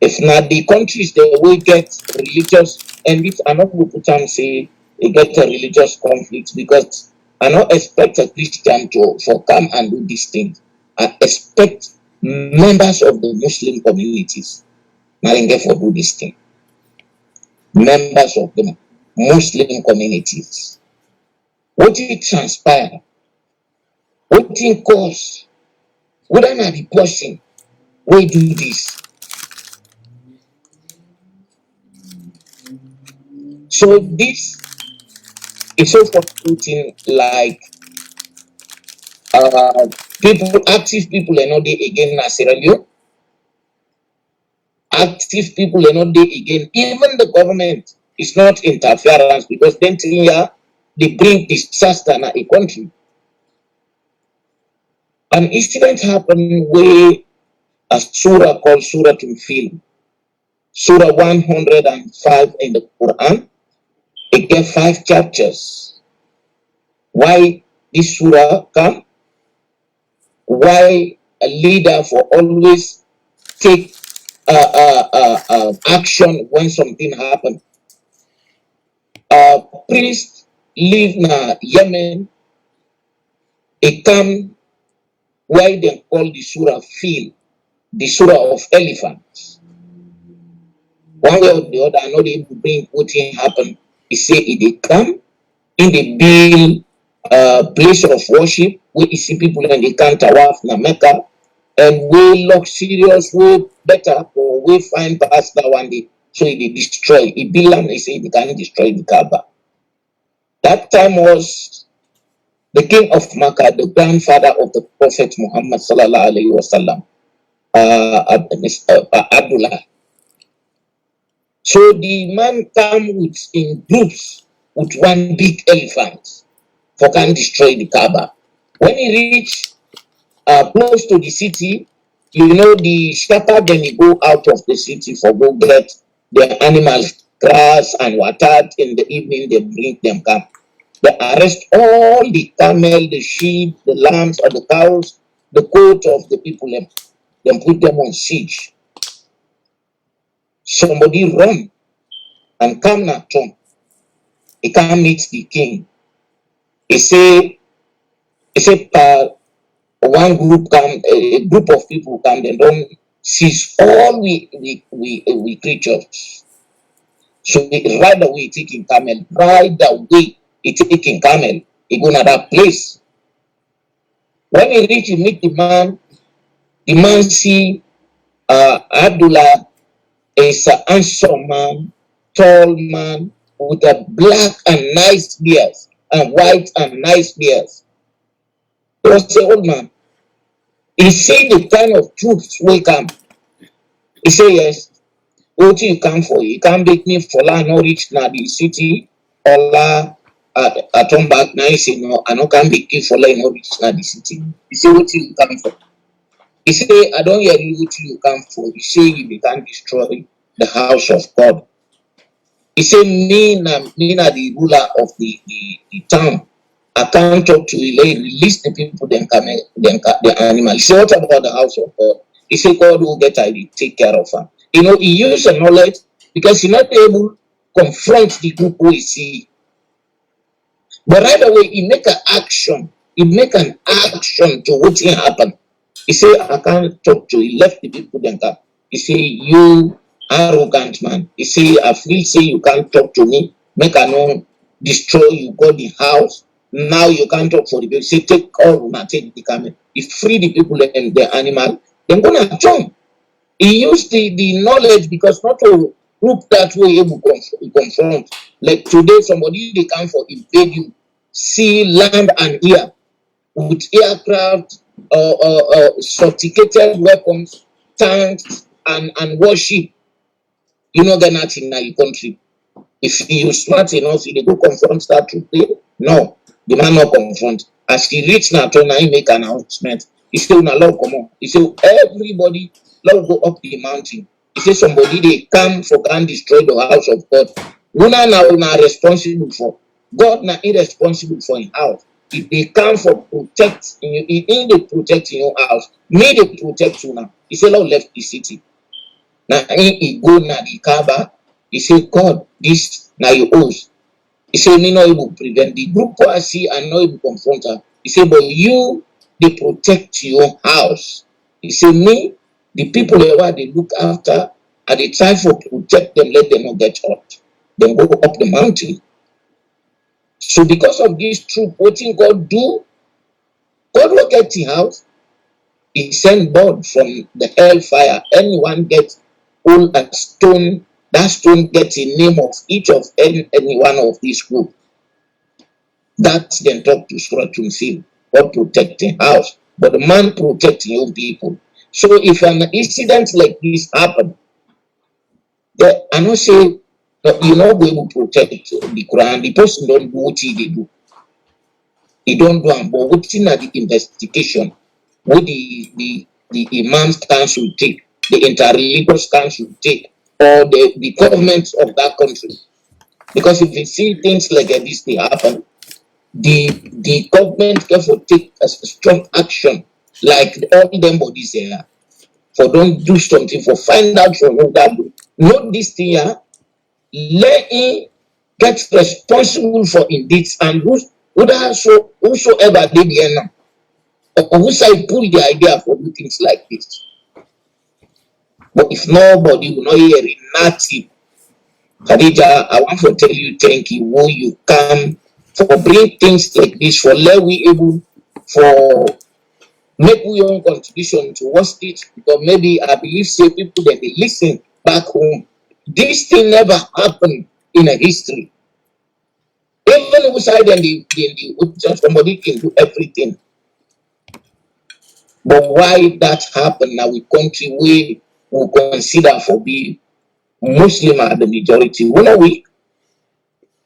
If not the countries that will get religious, and it I'm not going to put and say they get a religious conflict because I don't expect a Christian to for come and do these things. I expect members of the Muslim communities now get for do this thing. Members of the Muslim communities. What did it transpire? What did it cause? What are the person we do this? So this is so frustrating. Like people, active people are not there again in Sierra Leone. Active people are not there again. Even the government is not interference because then they bring disaster in a country. An incident happened where a surah called Surah Al-Fil, Surah 105 in the Quran, it gave 5 chapters. Why this surah come? Why a leader for always take action when something happen? Priest live na Yemen, it come why they call the surah Fil, the surah of elephants. One way or the other, I know they bring what happen. He say it come in the build place of worship where you see people and they can't tawaf na Mecca, and we luxurious, we better, or we find past that one day. So they destroy it. Bilam, they say they can't destroy the Kaaba. That time was the king of Makkah, the grandfather of the Prophet Muhammad sallallahu alaihi wasallam, Abdullah. So the man come with in groups with one big elephant for can destroy the Kaaba. When he reach close to the city, you know the shepherd then he go out of the city for go get their animals grass and water. In the evening they bring them come. They arrest all the camel, the sheep, the lambs, or the cows, the coat of the people, then put them on siege. Somebody run and come na town. He can't meet the king. He say one group come, a group of people come, they don't seize all we creatures. So right away taking camel, right away he taking camel, he go to that place. When he reach, he meet the man see Abdullah is an handsome man, tall man, with a black and nice beard, and white and nice beard. He was an old man. He see the kind of troops will come. He say, yes, what you come for? You can't make me for la no reach na the city or la at turn back now. He say, no, I no can make you for la no reach na the city. He say, what you come for? He say, I don't hear you what you come for. He say, you can destroy the house of God. He say, me na the ruler of the town. I can't talk to you. Release the people, then come the animal. He say, what about the house of God? He say, God will get I take care of her. You know, he used the knowledge because he not able to confront the group who he see. But right away, he make an action. He make an action to what happened. He say, I can't talk to you. He left the people then. He say, you arrogant man. He say, I feel say you can't talk to me. Make a no destroy you, go the house. Now you can't talk for the people. Say, take all, now take the camera. He free the people and the animal. They're gonna jump. He used the knowledge because not to group that way able to confront. Like today, somebody they come for invade you, sea, land, and air with aircraft, sophisticated weapons, tanks, and warship. You know, get nothing in your country. If you smart enough, you go confront that truth. No, the man not confront. As he reach now, he make an announcement. He still not allow come on. He say everybody let go up the mountain. He say somebody they come for can destroy the house of God. Una now responsible for God now irresponsible for his house. If they come for protect you, if they protect your house, may they protect you now. He say now left the city. Now he go na the Kaaba. He say, God, this now you owes. He say, me not able to prevent the group policy and not able to confront her. He say, but you, they protect your house. He say, me, the people they look after, and they try to protect them, let them not get hurt. Then go up the mountain. So because of this truth, what thing God do? God will get the house. He send bird from the hellfire. Anyone gets all a stone. That stone gets a name of each of any one of these group. That's then talk to Suratun Seal or protecting house. But the man protecting your people. So if an incident like this happen, I not say that you know we will protect the Quran. The person don't do what he do. He don't do it. But within the investigation, what the imams council take, the interreligious council take, or the government of that country. Because if you see things like this they happen, the government can take a strong action, like all them bodies here, for don't do something, for find out from who that do. Not this thing here, let him get responsible for indeed and whosoever they be now. Or who side pull the idea for do things like this. But if nobody will not hear it, nothing. Khadija, I want to tell you thank you. Who you come for bring things like this, for let we able for make we own contribution to watch it, because maybe I believe say people that they listen back home. This thing never happened in a history. Even outside and somebody can do everything. But why that happened now with country we will consider for be Muslim are the majority, won't we?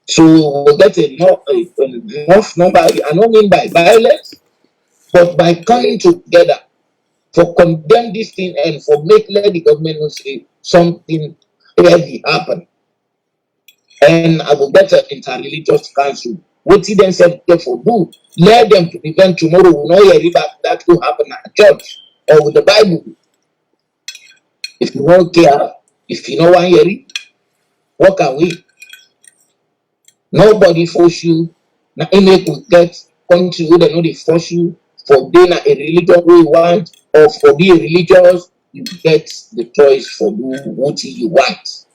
So we'll get enough number, I don't mean by violence, but by coming together for condemn this thing and for let the government know say something heavy happen. And I will get an interreligious council. What did them say for do? Let them prevent tomorrow will not hear about that will happen at church or with the Bible. If you don't care, if you don't want to hear it, what can we? Nobody force you. Now, make we get country where they know they force you for being a religion we want or for being religious. You get the choice for do what you want.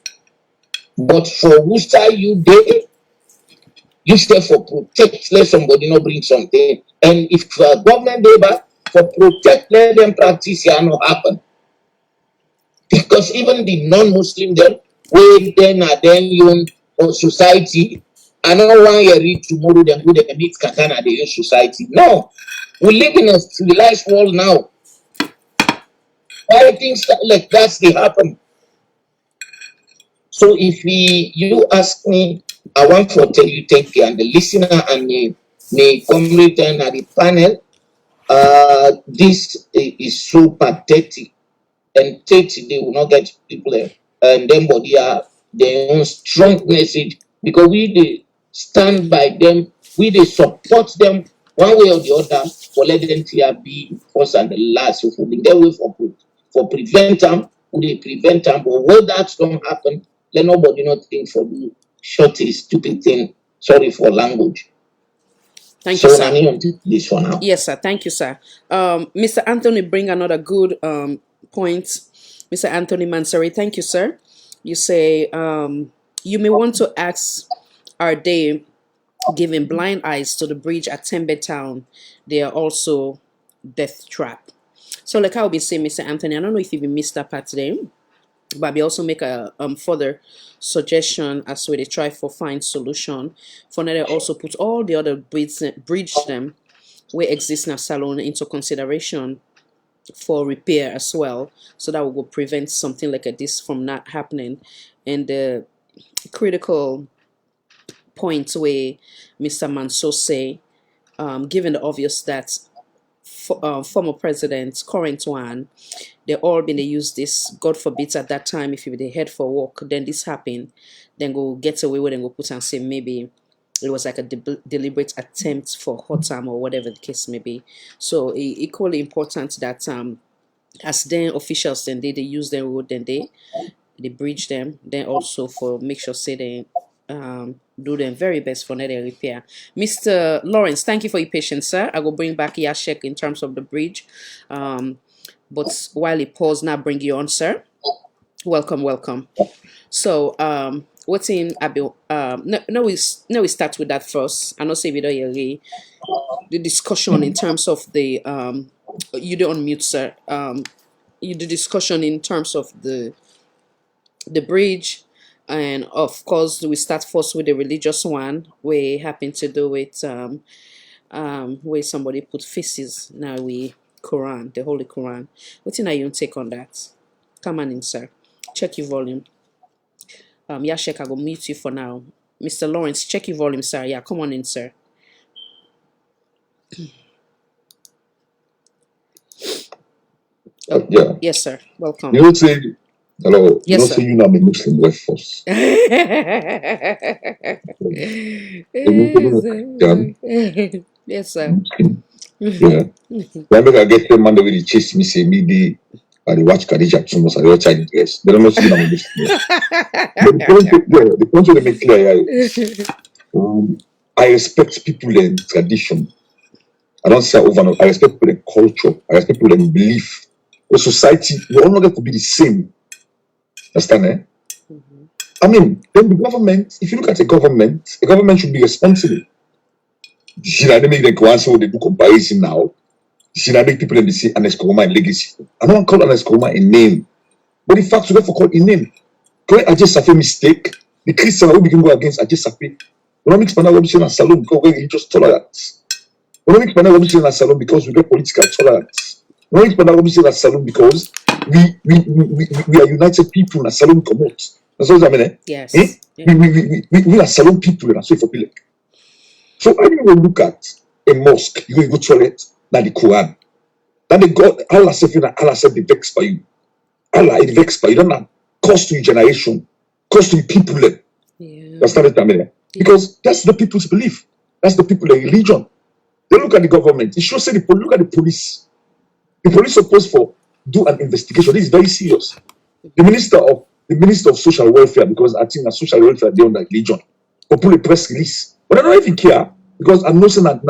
But for which side you did, you stay for protect. Let somebody not bring something. And if government labor for protect, let them practice here not happen. Because even the non-Muslim them, where then are then young or society, I don't want to read tomorrow them who they meet katana the young society. No, we live in a civilized world now. Why things like that they happen? So if you ask me, I want to tell you thank you, and the listener and the comrade and the panel. This is so pathetic. And they will not get people and then body are their own strong message because we they stand by them, we they support them one way or the other for let them fear be first and the last. If we get way for prevent them, we they prevent them, but when that don't happen, let nobody not think for the shorty stupid thing. Sorry for language. Thank you, So sir. this one now. Yes, sir. Thank you, sir. Mr. Anthony, bring another good point. Mr. Anthony Mansari, thank you, sir. You say you may want to ask, are they giving blind eyes to the bridge at Tembe Town? They are also death trap. So like I will be saying, Mr. Anthony, I don't know if you missed that part today, but we also make a further suggestion as we they try for find solution. For now, they also put all the other bridge them where exist in a salon into consideration for repair as well, so that will prevent something like this from not happening. And the critical point where Mr. Manso say, given the obvious that former presidents, current one, they all been they use this. God forbid at that time if you they head for work, then this happen, then go get away with and go put and say maybe it was like a deliberate attempt for hot time or whatever the case may be. So equally important that as then officials then they use their road, then they bridge them, then also for make sure say they do them very best for their repair. Mr. Lawrence, thank you for your patience, sir. I will bring back Yashek in terms of the bridge. But while he pause, now bring you on, sir. Welcome, welcome. So what's in Abil? No, we start with that first. I know say we don't hear the discussion in terms of the you don't unmute, sir. The discussion in terms of the bridge, and of course we start first with the religious one. We happen to do it where somebody put Feces. Now we Quran, the Holy Quran. What's in your take on that? Come on in, sir. Check your volume. Yashek, I will mute you for now. Mr. Lawrence, check your volume, sir. Yeah, come on in, sir. Yeah. Yes, sir. Welcome. You don't say hello. Yes, you don't sir. say you know I'm a Muslim right first. Yes, sir. Yeah. When I get them man, they will chase me, say me they watch Khadija too much. I watch Chinese guys. They don't know see I'm a Muslim. But the point they make clear is, I respect people and tradition. I don't say over. I respect people and culture. I respect people and belief. The society, we all not get to be the same. Understand, eh? I mean, then the government, if you look at a government should be responsible. Should I make them go answer what they do comparison now? Should I make people in the say Anes Koroma and legacy? I don't want to call Anes Koroma a name. But the fact we have to call a name. Correct Ajay Safi mistake. The Christian will begin go against Ajay Safi. We don't mix Pana Robinson and Salon because we're religious tolerance. We don't mix Pana Robinson and Salon because we get political tolerance. We don't mix Pana Robinson and Salon because we are united people and Salon come out. That's what I mean. Eh? Yes. Eh? Yeah. We are Salon people and so for people. So when you look at a mosque, you go toilet, now the Quran. Then the God, Allah said the vex by you. Allah it vex by you. Don't have cost to your generation, cost to your people. Yeah. That's not it, I mean. Because that's the people's belief. That's the people, their religion. They look at the government. It should say look at the police. The police supposed to do an investigation. This is very serious. The minister of social welfare, because I think that social welfare they on that religion, or put a press release. But I don't even care because I'm not saying that.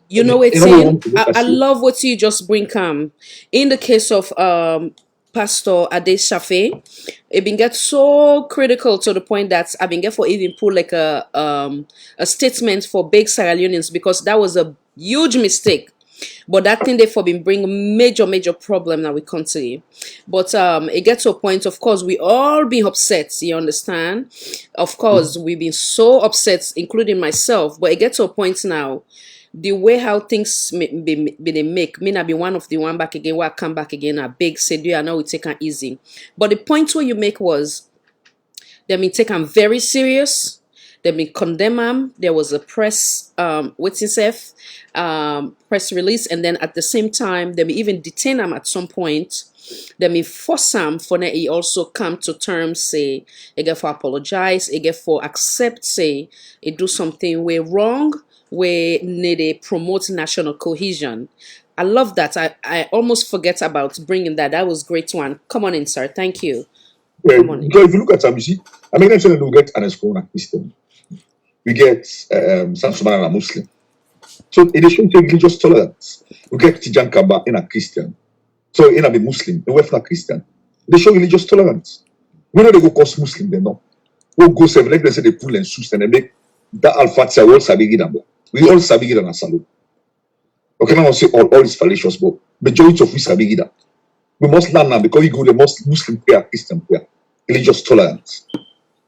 You know what, I love what you just bring in the case of Pastor Ade Shafe. It been get so critical to the point that I've been get for even pull like a statement for big Sierra Leoneans because that was a huge mistake. But that thing therefore been bring major problem now we country. But it gets to a point, of course, we all been upset, you understand? Of course, we've been so upset, including myself, but it gets to a point now, the way how things they make, me not be one of the one back again, where I come back again, a big say, do I know we take it easy. But the point where you make was, they been taken very serious. They been condemn them. There was a press press release, and then at the same time, they may even detain them at some point. They may force him for that he also come to terms, say, he get for apologize, he get for accept, say, he do something way wrong, where they promote national cohesion. I love that. I almost forget about bringing that. That was great one. Come on in, sir. Thank you. Well, because if you look at some, you see, I mean, actually, you get an Escona system. We get Sansuman a Muslim. So it is showing religious tolerance. We get Tijan Kaba in a Christian. So in a Muslim, and we're not Christian. They show religious tolerance. We know they go cause Muslim, they know. We'll go seven, like they say they pull and sus and they make that Al-Fatih all Sabigidam. We all Sabigidam as Salud. Okay, now I'll say all is fallacious, but majority of we Sabigidam. We must learn now because we go the most Muslim prayer, Christian prayer, religious tolerance.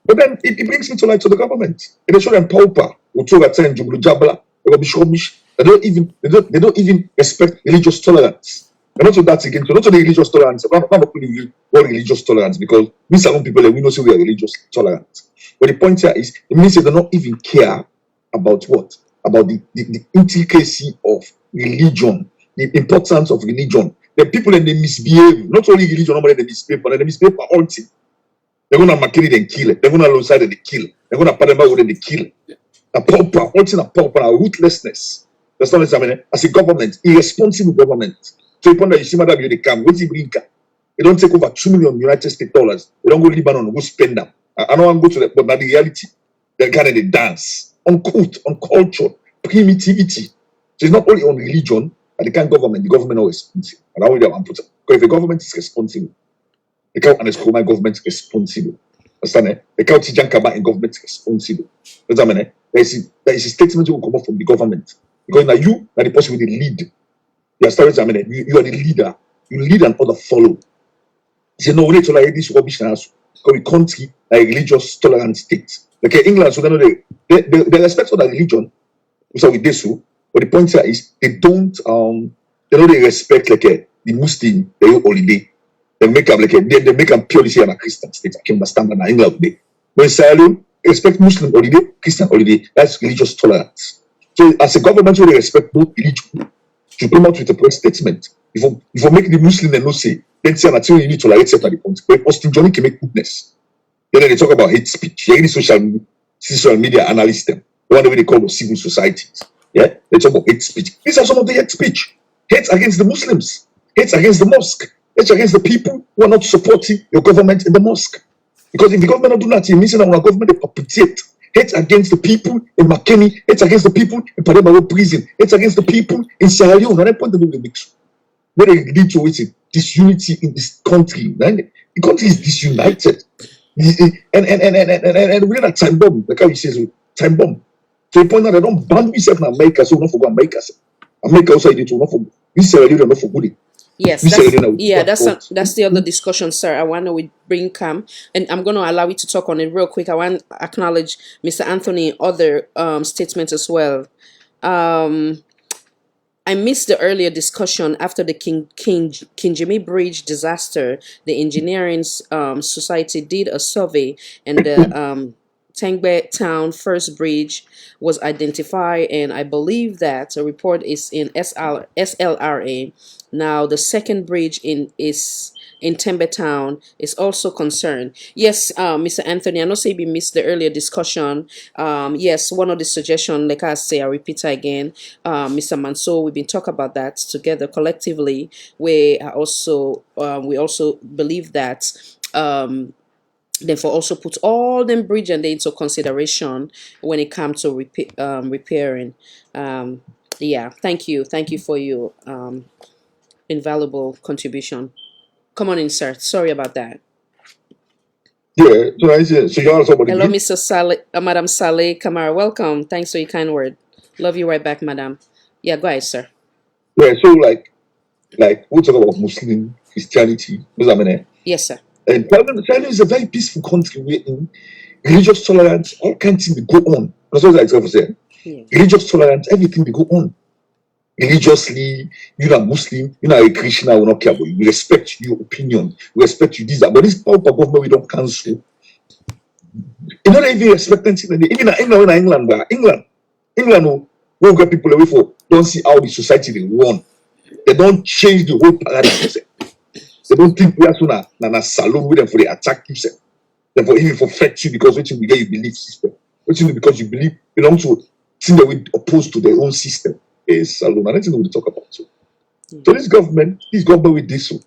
But then it brings me to like to the government. And they show them pauper, Utuga Ten, Jublu Jabla, they don't even respect religious tolerance. They're not to that again, so not to the religious tolerance. I'm not putting what religious tolerance because we Salon people we know say we are religious tolerant. But the point here is it means they do not even care about what? About the intricacy of religion, the importance of religion. The people and they misbehave, not only religion, but they misbehave, but they misbehave for all things. They're gonna McKinney then kill it. They're gonna alongside and they kill. They're gonna Padema with they kill. A pauper, all thing a pauper, a ruthlessness. That's not what I mean. As a government, irresponsible government. To the point that you see madam, they come, what's the brinker? They don't take over $2 million United States dollars. They don't go to Lebanon, go spend them. I don't want to go to that, but now the reality, they're kind of the dance, on cult, on culture, primitivity. So it's not only on religion, but the government is responsible. And I want to put it. Because if the government is responsible, the can't underscore my government is responsible. Understand? The can't teach about in government is responsible. Understand? There is a statement that will come up from the government. Because now you are the person with the lead. You are starting to you are the leader. You lead and other follow. You say, no, we need to like this rubbish now. Because we country like religious tolerant state. Okay, England, so they respect all that religion. So with this, but the point here is they don't they respect like the Muslim, they holiday. They make up like they make them purely say a Christian state. I can understand that in England today. But in Sierra Leone, respect Muslim holiday, Christian holiday. That's religious tolerance. So as a government, they respect both religion. To come out with a press statement. If you make the Muslim and no say, then say until you need to like accept the point. But Austin Johnny can make goodness. Then they talk about hate speech. You hear the social media analysts them. The one way they call them civil societies. Yeah, they talk about hate speech. These are some of the hate speech. Hate against the Muslims. Hate against the mosque. Hate against the people who are not supporting your government in the mosque. Because if the government don't do that, it means that our government they perpetuate hate against the people in McKinney, hate against the people in Padema prison, hate against the people in Sierra Leone. And I point to the mix. Where they lead to it, disunity in this country. Right? The country is disunited. And we're not time bomb, like how you say so, time bomb. To the point that they don't ban themselves in America, so not for America. America also did to not for we Sierra Leone not for good. Yes, that's the other discussion, sir. I want to bring Cam, and I'm going to allow you to talk on it real quick. I want to acknowledge Mr. Anthony other statements as well. I missed the earlier discussion after the Kinjimi Bridge disaster. The Engineering Society did a survey, and the Tengbe Town First Bridge was identified, and I believe that a report is in SLRA. Now the second bridge is in Tembe Town is also concerned. Yes, Mr. Anthony, I know say we missed the earlier discussion. Yes, one of the suggestions, like I say, I repeat again, Mr. Mansour, we've been talking about that together collectively. We also believe that therefore also put all them bridge and into consideration when it comes to repairing. Yeah, thank you for your invaluable contribution. Come on in, sir. Sorry about that. Yeah, so I say, so you are somebody. Hello, Mr. Saleh, Madam Saleh Kamara. Welcome. Thanks for your kind word. Love you right back, Madam. Yeah, go ahead, sir. Yeah, so like we talk about Muslim Christianity. Yes, sir. And China is a very peaceful country wherein religious tolerance, all kinds of things go on. That's what I was saying. Yeah. Religious tolerance, everything they go on. Religiously, you're a Muslim, you're not a Christian, I will not care about you. We respect your opinion, we respect you this, that. But this power government we don't cancel. You don't even respect anything. Even in England, we get people away for don't see how the society they run. They don't change the whole paradigm. They don't think we are so na salon with them for the attack themselves. Therefore, even for fetch you because what you get your belief system. What you because you believe belong to things that we oppose to their own system. Is salon. And that's what we talk about. So this government with this. So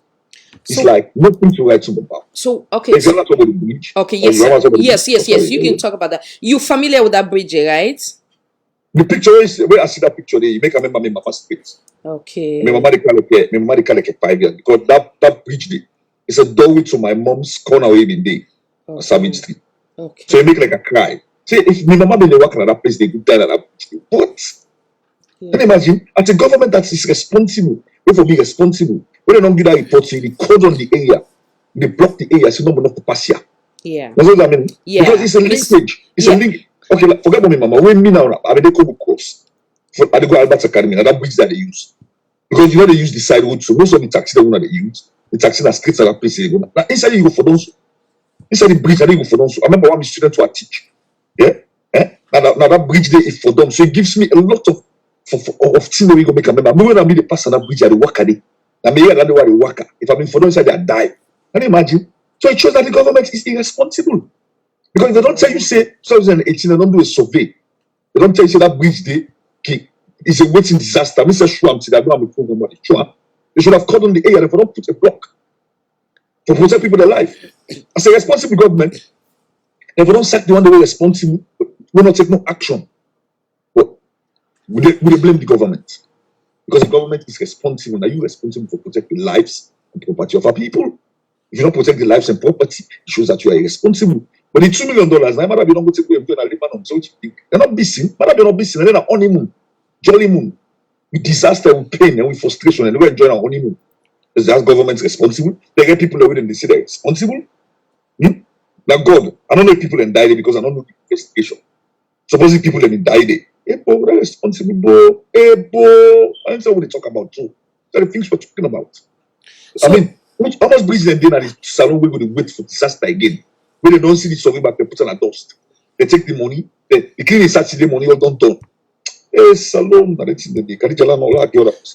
It's like nothing to write about. So okay. If you're not talking about the bridge, okay, yes, yes. You can talk about that. You familiar with that bridge, right? The picture is where I see that picture there. You make a remember me Mama Street. Okay. My mama like 5 years because that bridge there is a doorway to my mom's corner where even day, on Savage Street. Okay. So you make like a cry. See, if my mama been working at that place, they could die at that bridge. What? Can you imagine? As a government that is responsible, we for be responsible. When they don't give that report, you record on the area, they block the area, so no one to pass here. Yeah. That's what I mean. Yeah. Because it's a linkage. It's a link. Okay, like, forget about me, mama. When me now, I mean, they come across. I go Albert Academy, and that bridge that they use. Because you know they use the side road, so most of the taxi they want to use. The taxi that streets are that place. Now inside you go for those. Inside the bridge, I go for those. I remember one student who I teach. Yeah. Now that bridge there is for them. So it gives me a lot of things we go make a member. Maybe when I meet the pass on that bridge, I work at it. I mean, I don't know work. If I'm in for them inside, I die. Can you imagine? So it shows that the government is irresponsible. Because if they don't tell you, say 2018, they don't do a survey. They don't tell you, say that bridge there is a waiting disaster. Mr. Schwam said, I don't have a program about it. They should have called on the area if they don't put a block to protect people their life. As a responsible government, if they don't sack the one that we're responsible, we'll not take no action. But we blame the government. Because the government is responsible. Are you responsible for protecting the lives and property of our people? If you don't protect the lives and property, it shows that you are irresponsible. But the $2 million, now matter be don't go take away and Lebanon. So what you think? They're not busy. Matter be not busy. And then an honeymoon, jolly moon, with disaster, with pain, and with frustration, and they were enjoying our honeymoon. Is that government responsible? They get people away and they say they're responsible. Now God, I don't know if people then die there because I don't know the investigation. Supposing people then die there. Hey, boy, they're responsible, bro. Hey, boy. I don't know what they talk about too. So the things we're talking about. So, I mean, how much bridge then at the salon we're going to wait for disaster again? When they don't see the survey back, they put on a dust. They take the money, they clean the Saturday money all done. Hey, salon,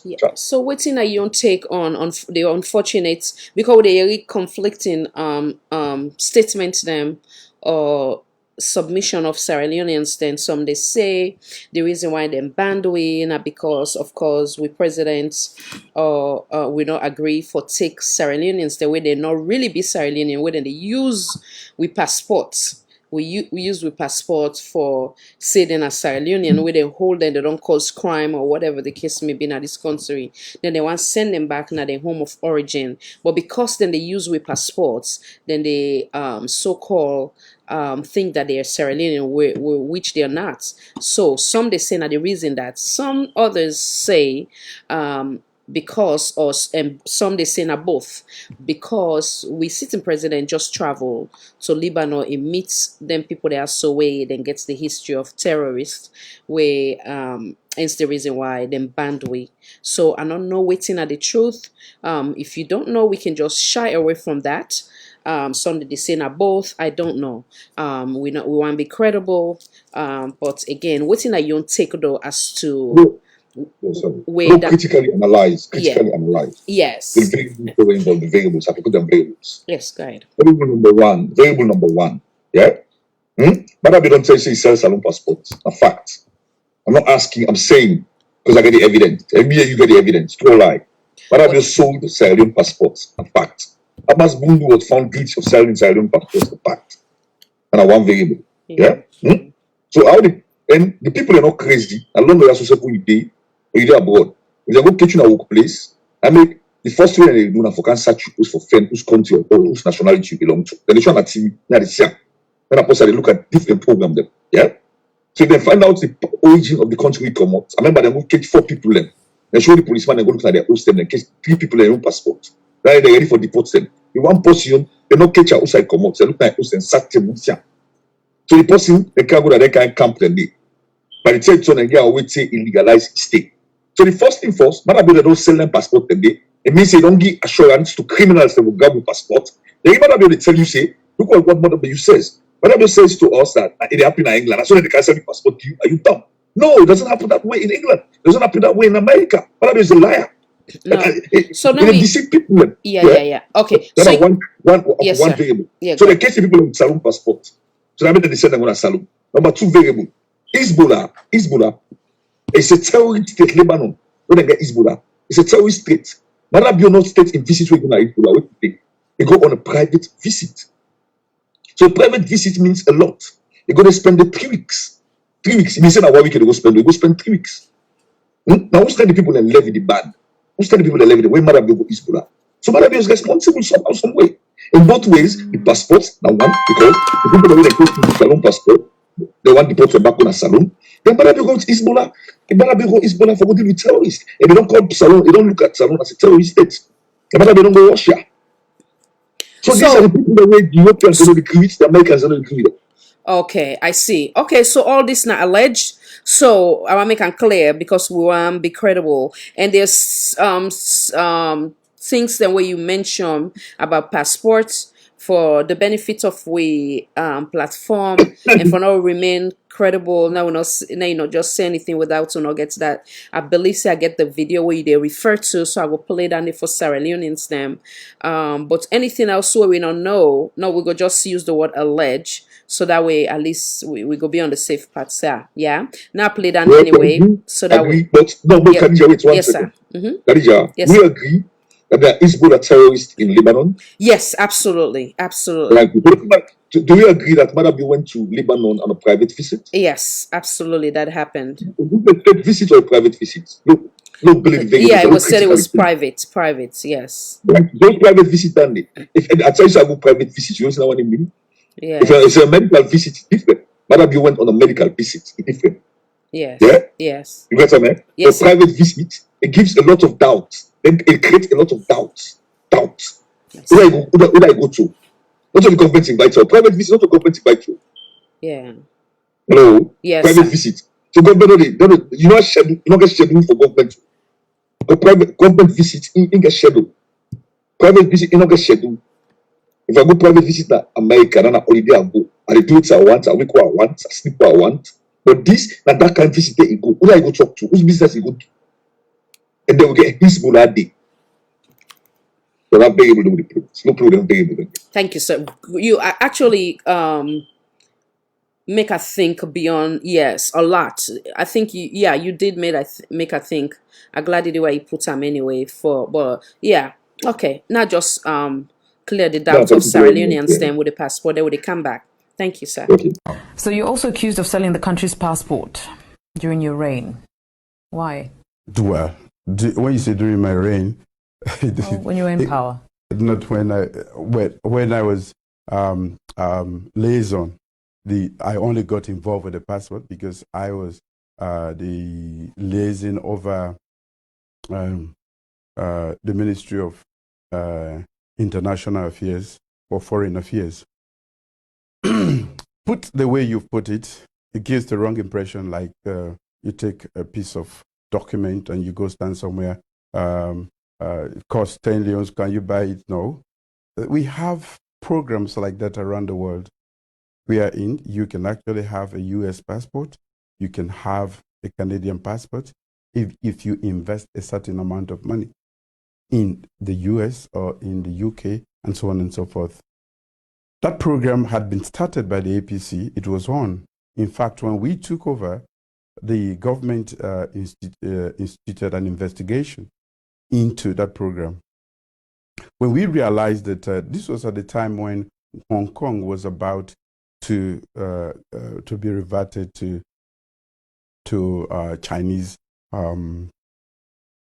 yeah. So what's in your take on the unfortunate, because they really conflicting statements them or submission of Sierra Leoneans? Then some they say the reason why them banned we not because of course we presidents we not agree for take Sierra Leoneans the way they not really be Sierra Leonean, where they use we passports. We use with passport for say then a Sierra Leonean where they hold them, they don't cause crime or whatever the case may be in this country. Then they want to send them back to their home of origin. But because then they use with passports, then they so-called think that they are Sierra Leonean, which they are not. So some they say now the reason that some others say because and some they say now both because we sitting president just travel to Lebanon and meets them people that are so way then gets the history of terrorists where it's the reason why them banned we. So I don't know waiting at the truth. If you don't know, we can just shy away from that. Some they say now both. I don't know. We want to be credible. But again, waiting that you don't take though as to critically analyze. Yes. The variables. I have to put them variables. Yes, go ahead. Variable number one. Yeah. But I don't say sell salon passports. A fact. I'm not asking. I'm saying because I get the evidence. Every year you get the evidence. No lie. But I just sold Sierra Leone passports. A fact. Abbas Bundu was found guilty of selling Sierra Leone passports. A fact. And I one variable. Yeah. So how the people are not crazy. As long as you're supposed to be you're abroad. If they go catch you in a workplace, I mean, the first thing they do now for can search you for friend whose country or whose nationality you belong to. Then they show on TV, then they look at different program them. Yeah. So they find out the origin of the country we come out. I remember they go catch 4 people them. They show the policeman and go look at their host them and catch 3 people in their own passport. Then they're ready for deport them. The one person they not catch outside come out. They look at host and search them. So the person they can't go to they can't camp them day. By the time so they get away say illegalized stay. So the first thing first, matter they don't sell them passport today. It means they don't give assurance to criminals that will grab with passport. They matter they tell you say, look what Mother you says. Mother says to us that it happened in England. As soon as they can sell the passport to you, are you dumb? No, it doesn't happen that way in England. It doesn't happen that way in America. Mother is a liar. No. So now they deceive people. Yeah. Okay. Then So one variable. Yeah, So they catch the people with salon passport. So that means they send them on a salon. Number 2 variable. Hezbollah it's a terrorist state, Lebanon. When they get Hezbollah, it's a terrorist state. Marabio not state in visit where you go on a private visit. So private visit means a lot. You're going to spend the 3 weeks. 3 weeks. If you say now 1 week, you go spend 3 weeks. Now, who's the people that levy the ban? Who's the people that levy the way Marabio is Bola? So Marabio is responsible somehow, some way. In both ways, the passports, now one, because the people that go to the Salon passport, they want to deport back on a Salon. Then Marabio goes to Isbola. Marabio goes to Isbola for dealing with terrorists. And they don't call Salon, they don't look at Salon as a terrorist state. And Marabio don't go Russia. So these are the people that the Europeans don't agree with, the Americans don't agree with. Okay, I see. Okay, so all this not alleged. So I want to make it clear because we want to be credible. And there's things that way you mention about passports for the benefit of we platform and for now remain credible. Now you know just say anything without to not get that. I believe I get the video where they refer to, so I will play down it for Sierra Leoneans them. But anything else where we don't know, no, we go just use the word allege. So that way, at least we go be on the safe part, sir. Yeah. Now play that anyway. So that way. But no, but Khadija, wait one yes, second. Sir. Mm-hmm. Khadija, Yes, we sir. agree that there is Hezbollah terrorists in Lebanon. Yes, absolutely, absolutely. Like, do we agree that Madabi went to Lebanon on a private visit? Yes, absolutely, that happened. A state visit or a private visit? No, yeah, it was said it was private. Yes. Like, those private visits, if I tell you I go private visit, you know what I mean? Yeah. If it's a medical visit, it's different. Madabi went on a medical visit, it's different. Yes. Yeah. Yes. You get what I mean? Yes. A private visit, it gives a lot of doubt. It creates a lot of doubt. Who do I go to? Not only government invite you. Private visit, not a government invite you. Yeah. No. Yes. Private visit. So government don't you know schedule. You don't get schedule for government. A private government visit in get schedule. Private visit in not get schedule. If I go private visit to America, then I holiday I go. I do it I want. I week I want. I sleep I want. But this that kind of visit you go. Who do I go talk to? Whose business you go to? And then we get this Hezbollah day. So not being able to do the problems. No problem being able to do. Thank you, sir. You actually make us think beyond, yes, a lot. I think you did make us think. I'm glad the way you put them anyway but yeah, okay. Not just clear the doubt of Sierra Leoneans then with the passport, then with the comeback. Thank you, sir. Okay. So you're also accused of selling the country's passport during your reign. Why? Well, when you say during my reign, when you were in power. Not when I was liaison. I only got involved with the passport because I was the liaison over the Ministry of International Affairs or Foreign Affairs. Put the way you've put it, it gives the wrong impression, like you take a piece of document and you go stand somewhere, it costs 10 leons, can you buy it? No. We have programs like that around the world. We are in, you can actually have a US passport, you can have a Canadian passport if you invest a certain amount of money in the US or in the UK and so on and so forth. That program had been started by the APC. It was on. In fact, when we took over, the government instituted an investigation into that program. When we realized that this was at the time when Hong Kong was about to be reverted to Chinese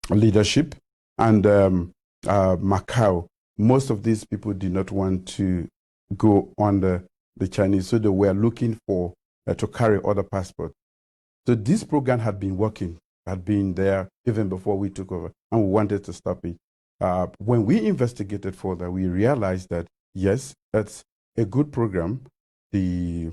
leadership, and Macau, most of these people did not want to go under the Chinese, so they were looking for to carry other passports. So this program had been working, had been there even before we took over, and we wanted to stop it. When we investigated further, we realized that yes, that's a good program. The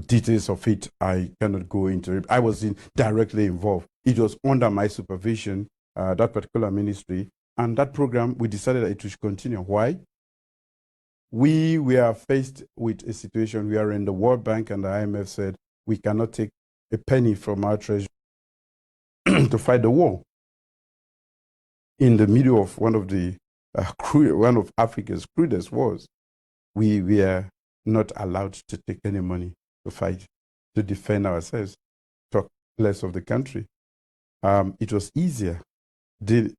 details of it, I cannot go into it. I was directly involved. It was under my supervision, that particular ministry, and that program, we decided that it should continue. Why? We were faced with a situation wherein the World Bank and the IMF said we cannot take a penny from our treasury to fight the war. In the middle of one of Africa's crudest wars, we were not allowed to take any money to fight, to defend ourselves, talk less of the country. It was easier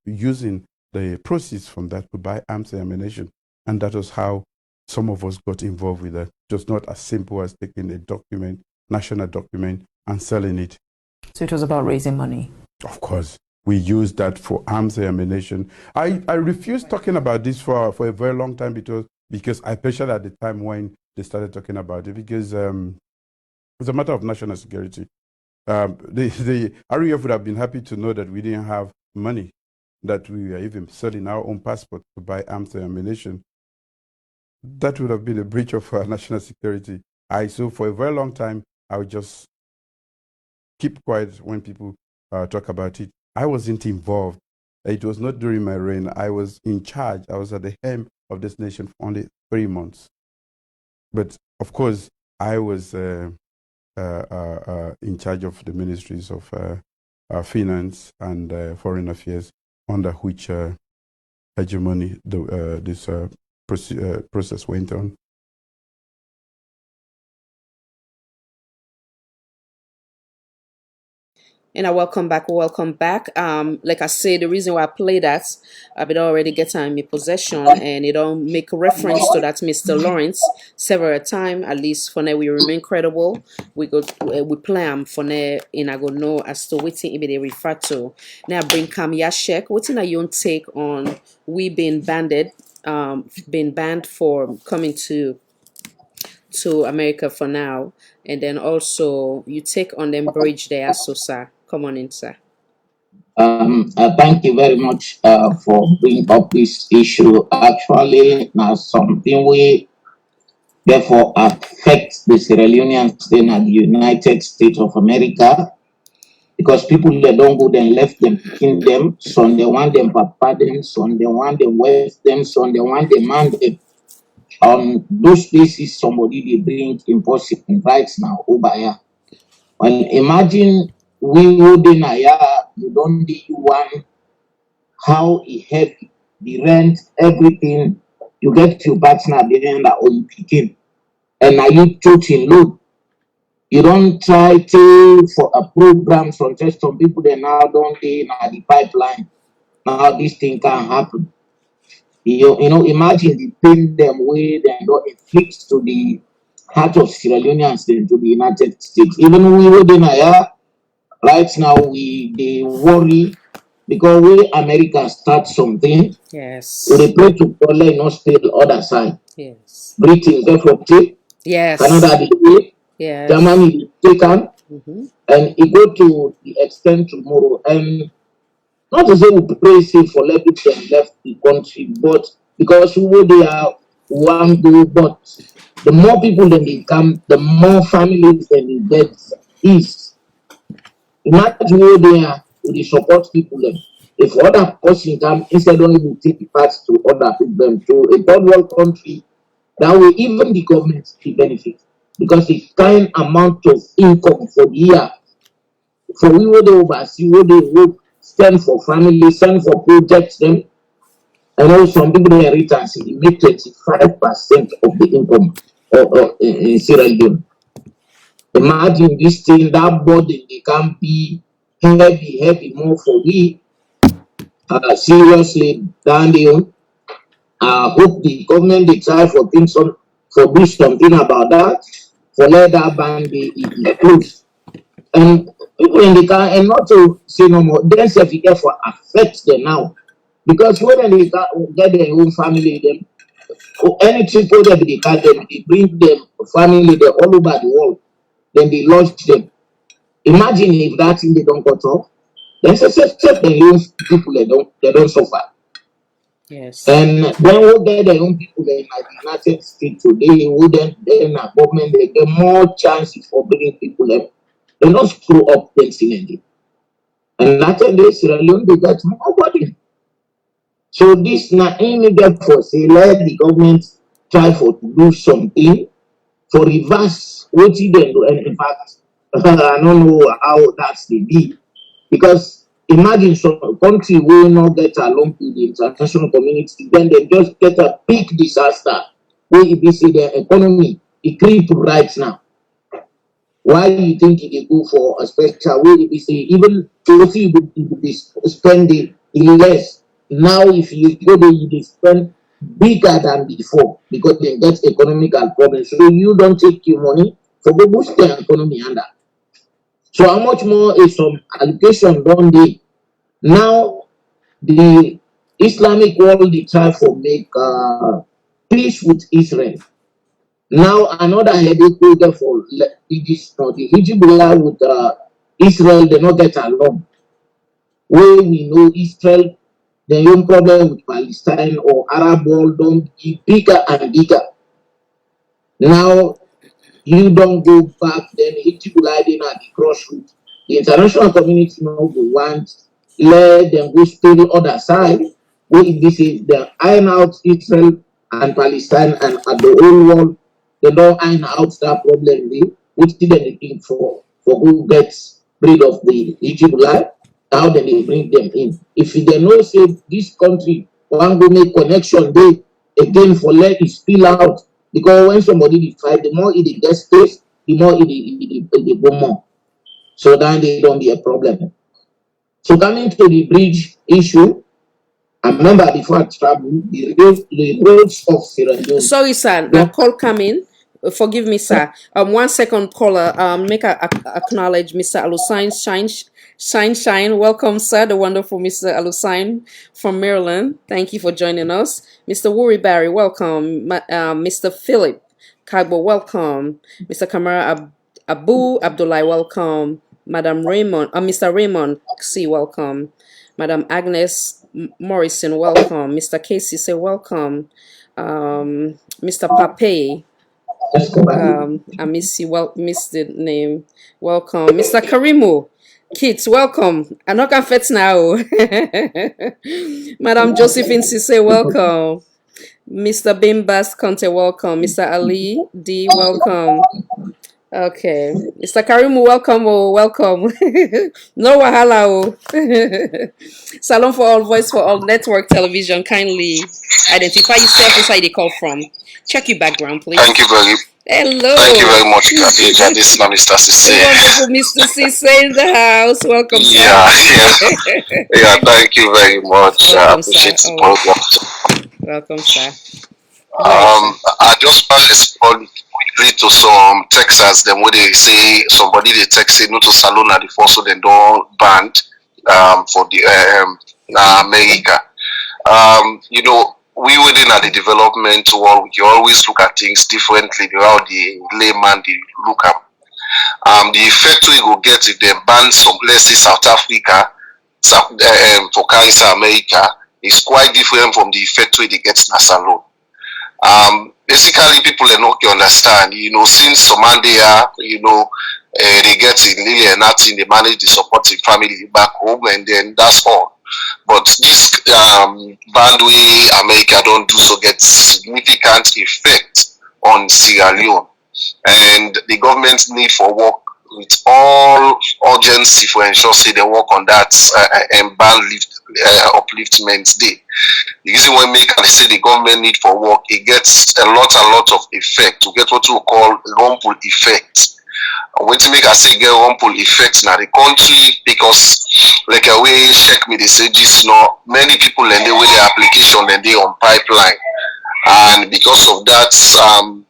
using the proceeds from that to buy arms and ammunition. And that was how some of us got involved with that. It was not as simple as taking a document, national document, and selling it. So it was about raising money. Of course. We used that for arms and ammunition. I refused talking about this for a very long time because I especially at the time when they started talking about it, because it's a matter of national security. The RUF would have been happy to know that we didn't have money, that we were even selling our own passport to buy arms and ammunition. That would have been a breach of national security. So for a very long time, I would just keep quiet when people talk about it. I wasn't involved. It was not during my reign. I was in charge. I was at the helm of this nation for only 3 months. But of course, I was in charge of the ministries of finance and foreign affairs, under which hegemony this process went on. And welcome back. Like I said, the reason why I play that, I've been already getting in my possession, and it don't make a reference to that Mr. Lawrence several times. At least for now, we remain credible. We plan for now, and I go know as to what it they refer to. Now bring Kam Yashek. What's in your take on we being banned for coming to America for now, and then also you take on them bridge there, so sir. Come on in, sir. Thank you very much for bringing up this issue. Actually, now something we therefore affect the Sierra Leoneans in the United States of America, because people that don't go then left them picking them, so they want them papa them, so they want them west them, so they want them man them. On those places, somebody they bring impossible right now over here. Well, imagine we would in a year, you don't do one, how he help the rent, everything. You get your partner behind that or you picking. And now you took in load. You don't try to for a program from just some people that now don't they now the pipeline. Now this thing can happen. You know, imagine the pain them way they don't inflict to the heart of Sierra Leoneans and to the United States. Even we would in a year, right now they worry because we America start something. Yes. We pray to God let not stay the other side. Yes. Britain therefore take. Yes. Canada the yes. Germany taken. And it go to the extent tomorrow. And not to say we pray safe for let people left the country, but because who they are one go, but the more people that they come, the more families that they get is. Imagine where they are, they support people them. If other person come, instead of even take part to other people to a third world country, that way even the government will benefit. Because the kind amount of income for the year, for we would oversee, where they work, stand for family, stand for projects them, and also some people they return, they make 25% of the income in Sierra Leone. Imagine this thing, that burden, they can be heavy more for we. Seriously, down there. I hope the government they try for things for do something about that, for let that ban be closed. And people in the car, and not to say no more, then self for affect them now. Because when they get their own family, them or any people that they can them, they bring them family them all over the world, then they launch them. Imagine if that thing they don't cut off, then say the own people they don't suffer. Yes. And then we'll get their own people in the United States today, wouldn't then a government they get more chances for bringing people up. They don't screw up them silently. And that's the Sierra Leone they get more body. So this not any therefore say let the government try for to do something for reverse what they do. And in fact, I don't know how that's the be. Because imagine some country will not get along with the international community, then they just get a big disaster where if you see their economy, it creep right now. Why do you think they go for a special way if you see even to see you spend the less Now, if you go there, you spend bigger than before because they get economical problems. So you don't take your money for go boost the economy under. So how much more is some allocation done there? Now the Islamic world they try to make peace with Israel. Now another headache will get for it is not the Hezbollah with Israel, they not get along. Where we know Israel, the own problem with Palestine or Arab world don't be bigger and bigger. Now you don't go back, then Hezbollah then at the crossroads. The international community now go want let them go stay the other side. Where this is the iron out Israel and Palestine and at the whole world, they don't iron out that problem there, which they looking for who gets rid of the Hezbollah, how then they bring them in. If they know say this country want to make connection there again for let it spill out. Because when somebody fight, the more it gets space, the more it go more. So then they don't be a problem. So coming to the bridge issue, I remember before I travel, the roads of Sierra Leone. Sorry, sir. Now call coming. Forgive me, sir. 1 second, caller. Make a acknowledge Mr. Alusine Shine. Welcome, sir. The wonderful Mr. Alusine from Maryland. Thank you for joining us. Mr. Wuri Barry, welcome. Mr. Philip Kagbo, welcome. Mr. Kamara Abu Abdullah, welcome. Madam Raymond, Mr. Raymond C, welcome. Madam Agnes Morrison, welcome. Mr. Casey, say welcome. Mr. Pape, I miss the name. Welcome. Mr. Karimu, kids, welcome. I'm not confess now. Madam Josephine Sise, welcome. Mr. Bimbas Conte, welcome. Mr. Ali D, welcome. Okay, Mr. Karimu, welcome. Oh, welcome. No wahala. Oh. Salon for All, Voice for All, Network Television. Kindly identify yourself and where they call from. Check your background, please. Thank you very. Hello. Thank you very much, Khadija. This is Mr. Sise. Wonderful, Mr. Sise in the house. Welcome, sir. Yeah. Thank you very much. Welcome, I appreciate sir. the program. Welcome, sir. I just want to respond quickly to some Texas. Then when they say somebody they text say no to salon at the first, so they don't ban for the America. You know, we within at the development world, we always look at things differently. How the layman they look at the effect we go get if they ban some places South Africa for cancer America is quite different from the effect we they get in a salon. Basically, people are not understand. You know, since Somalia, you know, they get in really nothing, they manage the supporting family back home, and then that's all. But this band way America don't do so get significant effect on Sierra Leone, and the government need for work with all urgency for ensure say they work on that and ban upliftment day. The reason why make and say the government need for work, it gets a lot of effect to get what we call rumple effect. When to make I say get rumple effect now the country, because like a way check me they say this no many people and they with their application and they on pipeline. And because of that,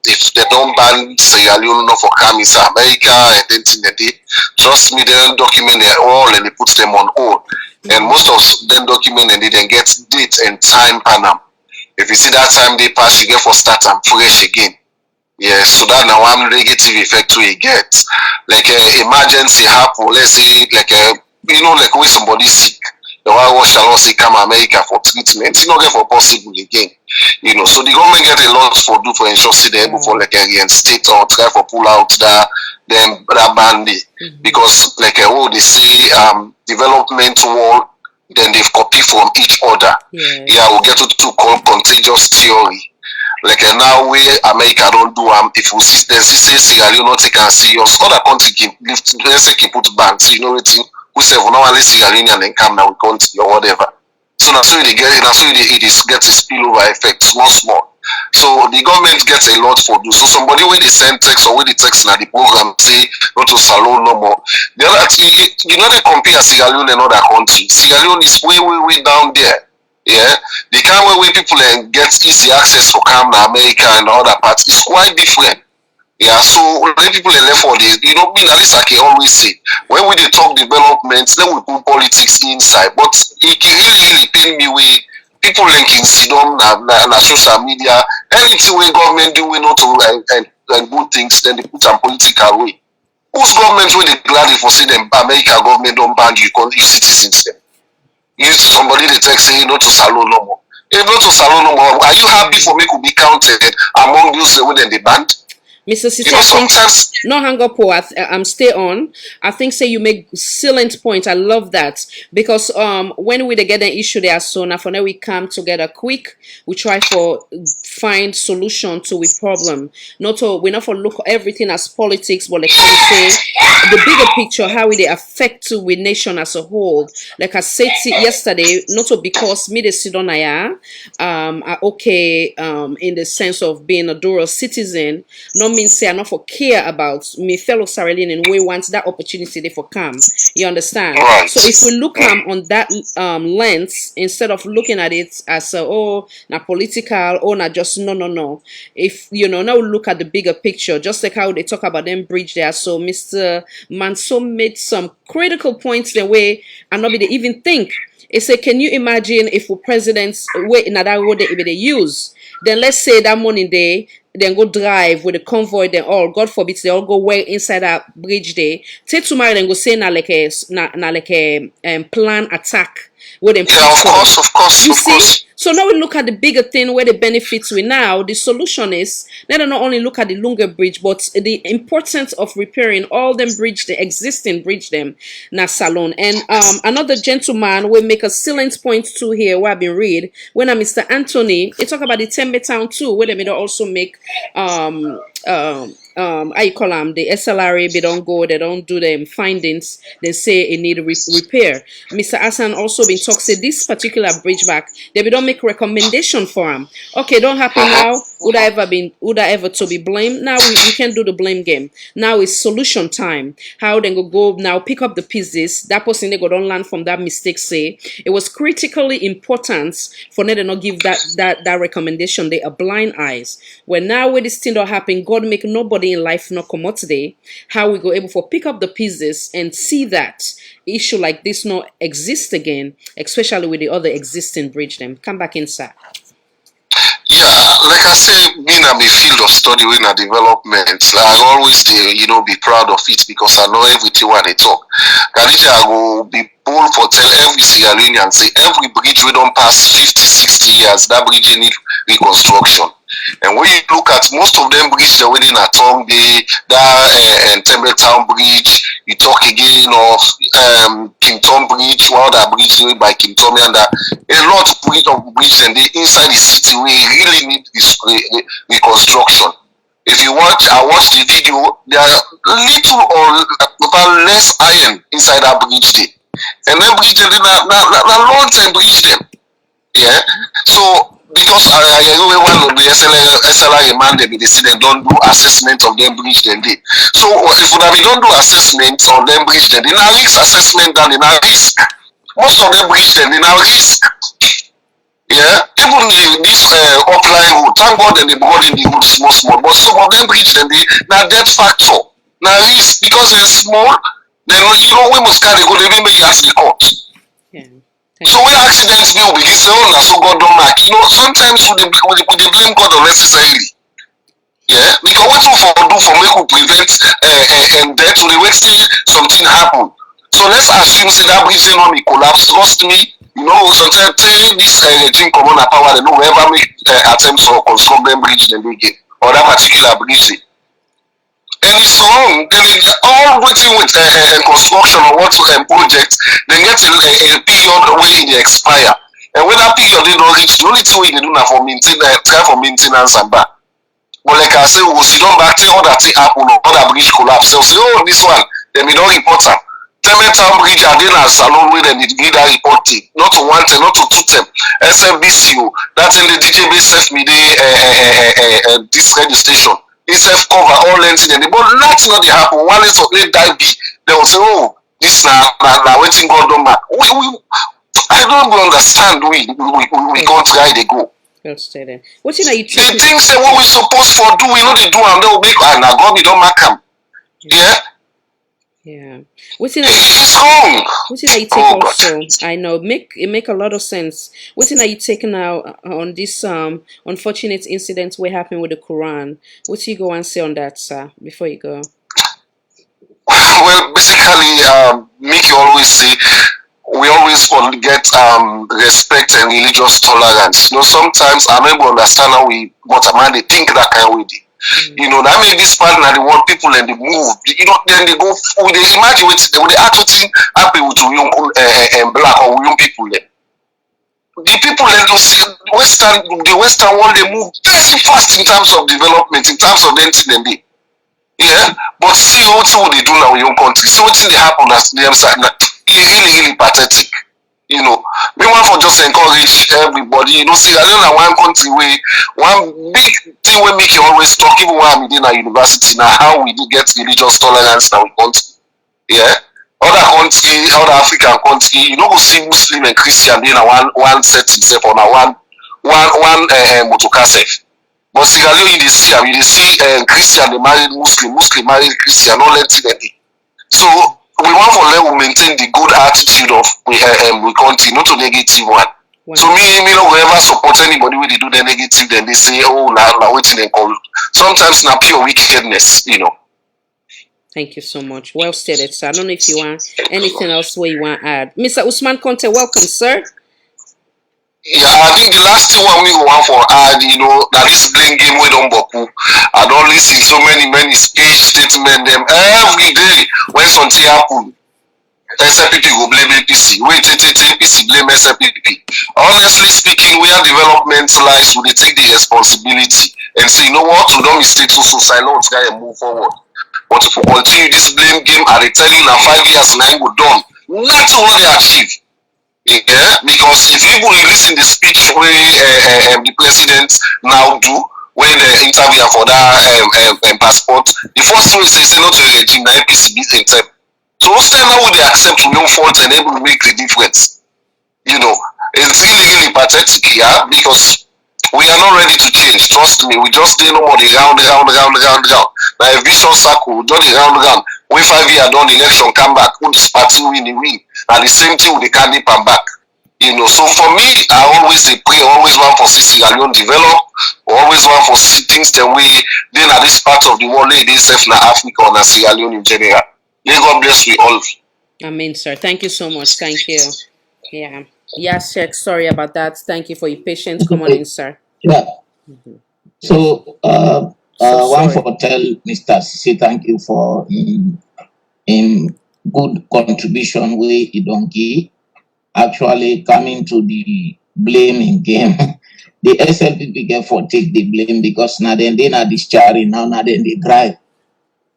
if they don't ban Sierra Leone for coming to America and then they trust me, they don't document their all and they put them on hold. And most of them document and they then get date and time panel. If you see that time they pass, you get for start and fresh again. Yeah, so that now one negative effect we get. Like emergency happen, let's say like you know, like when somebody sick, the one shall also come America for treatment, you know, get for possible again. You know, so the government get a lot for do for ensure see they able for like reinstate or try for pull out that band because like they say development world, then they've copied from each other. Yeah, we'll get to call contagious theory. Like now where America don't do if we see then see Sierra Leone not take and serious, other country can lift let's say can put bans, you know what we say we normally Sierra Leone and then come now we country or whatever. So that's why it is gets a spillover effect small. So the government gets a lot for do. So somebody when they send text or when they text now the program say not to salon no more. The other thing, you know they compare Sierra Leone and other countries. Sierra Leone is way down there. Yeah, the kind way people get easy access to come to America and other parts is quite different. Yeah, so when people are left for this, me, at least I can always say, when we dey talk development, then we put politics inside. But it can really pain me way people linking Sidon and social media, anything where government do we not to and good things, then they put some political way. Whose government will they gladly for say them America government don't ban you because you citizens them? You somebody they text say not to salon no more. If not to salon no more, are you happy for me to be counted among those within the band? Mr. City, I think, no hang up, I'm stay on. I think say you make excellent point. I love that because when we get an issue there, so now for now we come together quick. We try for find solution to a problem. We not for look everything as politics, but like I say the bigger picture, how it affect to we nation as a whole. Like I said yesterday, not because me the Sudan are okay in the sense of being a dual citizen. No mean say I not for care about me fellow Sierra Leonean and we want that opportunity they for come. You understand? So if we look on that lens instead of looking at it as na political or not just no. If now we look at the bigger picture, just like how they talk about them bridge there. So Mr. Manso made some critical points the way and nobody even think. He said, can you imagine if presidents wait in that road they use? Then let's say that morning they then go drive with the convoy, then all God forbid they all go way inside that bridge there. Take tomorrow then go say na like a plan attack with them. Yeah, of course. You see? So now we look at the bigger thing where the benefits we now. The solution is let us not only look at the longer bridge, but the importance of repairing all them bridge, the existing bridge them na salon. And another gentleman will make a salient point too here where I've been read when Mr. Anthony, he talk about the Tembe town too, where they may also make I call them the SLRA, they don't go, they don't do them findings, they say it need repair. Mr. Hassan also been talk say this particular bridge back, they don't make recommendation for him. Okay, don't happen now. Would I ever to be blamed? Now we can do the blame game. Now it's solution time. How they go now pick up the pieces. That person they go don't learn from that mistake. Say it was critically important for them to not give that recommendation. They are blind eyes. When now when this thing don't happen, God make nobody in life not come out today. How we go able for pick up the pieces and see that issue like this not exist again, especially with the other existing bridge them. Come back inside. Yeah, like I say, being a field of study in a development, I always be proud of it because I know everything when they talk. Khadija, I will be bold for tell every Sierra Leonean say every bridge we don't pass 50, 60 years, that bridge need reconstruction. And when you look at most of them bridges they're within a town bay, that Temple Town Bridge, you talk again of King Tom Bridge, one other bridge made by King Tom, and a lot of bridge and they inside the city we really need this reconstruction. If you I watch the video, there are little or less iron inside that bridge there. And then bridge them, na long time bridge them. Yeah. So because I know one of the SLI man they say they don't do assessment of them bridge then they. So if we don't do assessment on them bridge then they now risk assessment than they now risk. Most of them bridge then they now risk. Yeah, even this upline road, thank God and they brought in the road small, but some of them bridge then they now dead factor. Now risk because they're small, then we must carry go they make ask the court. So when accidents will be this so God don't mark. Sometimes we blame God unnecessarily. Yeah, because what we do for make we prevent and death to the way something happen. So let's assume say that bridge not be collapse. Trust me, sometimes this regime come on power, they don't ever make attempts to construct them bridge then they get or that particular bridge. And it's wrong. Then all waiting with construction or what project, they get a period where they expire. And when that period they don't reach, the only thing we can do now for try for maintenance and back. But like I say, we see don't back till all that thing happen or that bridge collapse. So say, oh, this one, then we don't report them. Town Bridge are then a salon where they need that reporting. Not to one time, not to two time. SMBCU, that's in the DJ base self me this radio station. Itself cover all length in the but nothing not they happen. One is of they die be they will say, oh, this now waiting God don't matter. I don't understand we can't try they go. Well stated. What are you The taking? things that what we supposed for do, we know they do and they'll make and now God we don't mark them. Yeah. Yeah. What's in It's wrong. What are you take Oh, also? I know it make a lot of sense. What are you taking now on this unfortunate incident what happened with the Quran? What you go and say on that, sir, before you go? Well, basically, Mickey always say we always get respect and religious tolerance. You know, sometimes I never understand how we, but a man they think that kind of way. You know, that make this part now they want people and they move. You know, then they go. They imagine with they act with happy with young and black or young people. Then. The people that you see the Western world they move very fast in terms of development, in terms of anything and they. Yeah, but see what they do now in your country. See what they happen as them side. Really pathetic. You know, we want for just encourage everybody. You know, see, I don't know one country where one big thing we make you always talk, even when I'm in a university now, how we do get religious tolerance now in country. Yeah. Other country, other African country, you know, we see Muslim and Christian in a one set himself on a one motocassette. But Sierra Leone, you see, you see Christian they married Muslim, Muslim married Christian, not let it. So we want for let we maintain the good attitude of we country, not a negative one. Wow. So me no will ever support anybody when they do the negative, then they say, oh, now waiting and call. Sometimes na pure wickedness, you know. Thank you so much. Well stated, sir. I don't know if you want anything else where you want to add. Mr. Usman Conte, welcome, sir. Yeah, I think the last thing one we want for add, you know, that this blame game we don't boku. I don't listen so many speech statement them every day when something happen. SFPP will blame APC. Wait, APC blame SFPP. Honestly speaking, we are development lies, we take the responsibility and say, you know what, we don't mistake so silent guy and move forward. But if we continue this blame game, I tell you now 5 years now go done. Nothing will they achieve. Yeah, because if you listen the speech where the president now do when the interview for that passport, the first thing he says not to the regime, the APC beat themselves. So what's time now would they accept to no fault and able to make the difference? You know, it's really pathetic, yeah, because we are not ready to change. Trust me, we just did no more the round. Now a vicious circle, done the round. When 5 years done, the election come back, who this party win. And the same thing with the candy pan back. You know, so for me, I always pray, always want for Sierra Leone develop, always want for see things the way then at this part of the world, they safe na Africa or na Sierra Leone in general. May God bless we all. Amen, sir. Thank you so much. Thank you. Yeah. Yes, Sheikh. Sorry about that. Thank you for your patience. Come on in, sir. Yeah. So, one for tell Mr. Sisi thank you for in good contribution where he don't give. Actually, coming to the blaming game, the SLPP get for take the blame because now then they not discharging, now then they drive.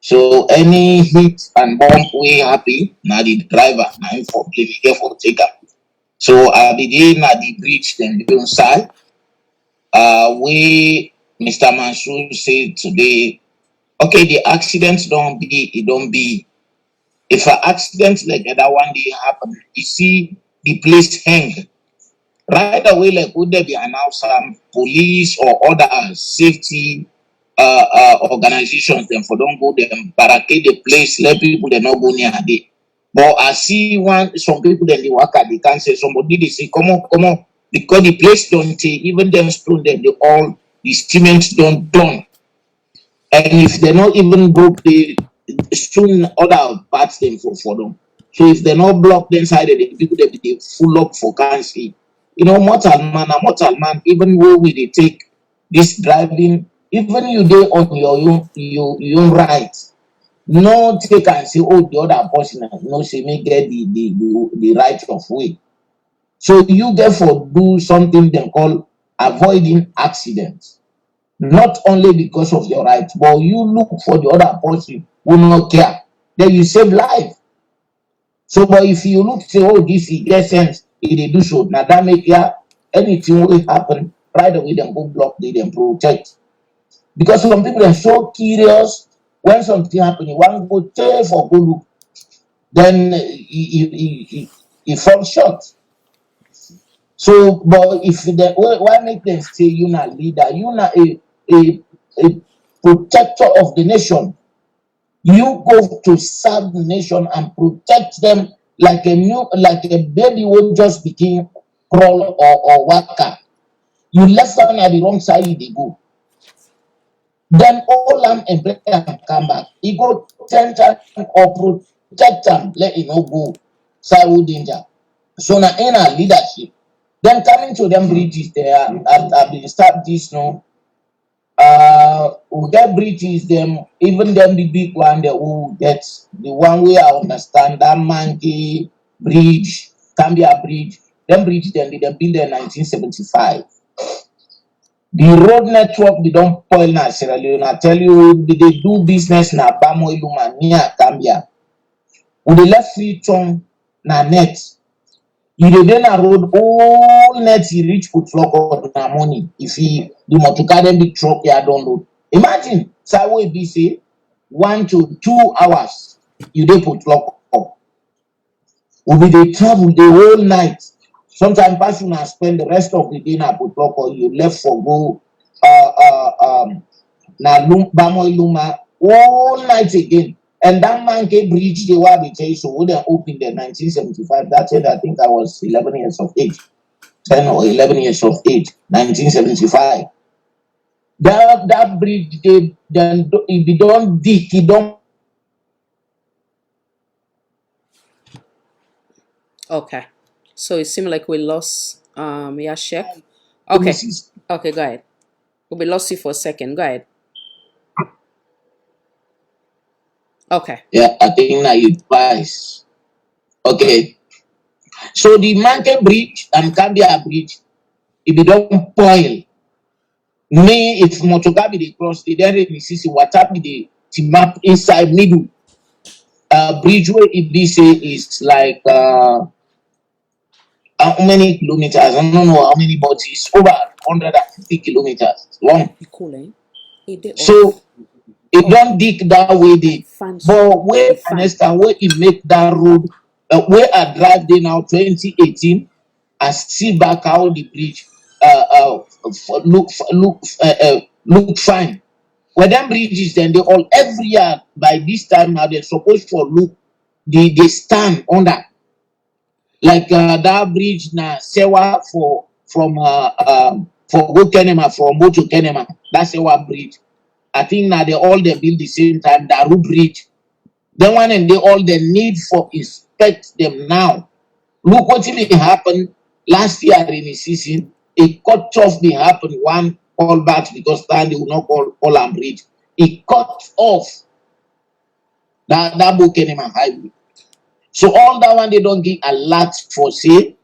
So any hit and bump we happy, now the driver now for blame get for take up. So the day na the bridge then the side. We Mr. Mansour said today, okay, the accidents don't be it don't be. If an accident like that one day happen, you see the place hang. Right away, like would there be announced police or other safety organizations them for don't go them barricade the place, let people they not go near it. But I see some people then they work at they can say somebody they say come on because the place don't take even them stone them they all the cements don't done. And if they not even broke the soon other parts them for them. So if they're not blocked inside the people that they full up for cancer. You know, mortal man, even when we they take this driving, even you do on your own right. No take and say, oh, the other person no say me get the right of way. So you therefore do something they call avoiding accidents. Not only because of your right, but you look for the other person who not care. Then you save life. So, but if you look say, oh, this is get sense, they do so. Now that make anything will happen right away. Then go block, they then protect. Because some people are so curious when something happen, you want to go tell for go look, then he falls short. So, but if the why make them say you not leader, you not a protector of the nation. You go to serve the nation and protect them like a baby who just became crawl or waka. You left them at the wrong side, they go. Then all them employ and come back. He go 10 times or protect them, let it not go. Side danger. So now in our leadership, then coming to them bridges there, I've been start this no. We get bridges them, even them the big one, the who get the one way I understand that Monkey Bridge, Cambia Bridge, them bridge then they built in 1975. The road network they don't spoil na Sierra Leone. I tell you, they do business na Bamo Iluma near Cambia. When they left free tongue na net. You then a road all net you reach put flock out na money. If you want to carry them big truck you don't load. Imagine Sawo be say 1 to 2 hours you dey put flock up. We be dey travel the whole night. Sometimes person na spend the rest of the day na put flock or you left for go na Bamo Iluma all night again. And that Monkey Bridge, they were the so when they opened in 1975, that's it. I think I was 11 years of age, 10 or 11 years of age, 1975. That bridge, they then if you don't dig, you don't. Okay, so it seemed like we lost Yashek. Okay, okay, go ahead. We lost you for a second. Go ahead. Okay. Yeah, I think now you advise. Okay. So the Monkey Bridge and Cambia Bridge, if you don't spoil, me if Motogabi they cross the there in see what happened the map inside middle. Bridge where it be say is like how many kilometers? I don't know how many, but it's over 150 kilometers long. So it don't dig that way they but where understand where it make that road where I drive there now 2018 I see back how the bridge look fine. Where them bridges then they all every year by this time now they're supposed to look they stand under like that bridge na Sewa from Go Kenema from Moto Kenema. That's Sewa bridge. I think now they all they build the same time. Daru bridge. Then one and they all the need for inspect them now. Look what really happened last year in the season. A cut off they happened one all back because then they will not call Holland bridge. It cut off that Go Kenema highway. So all that one they don't give a lot for say,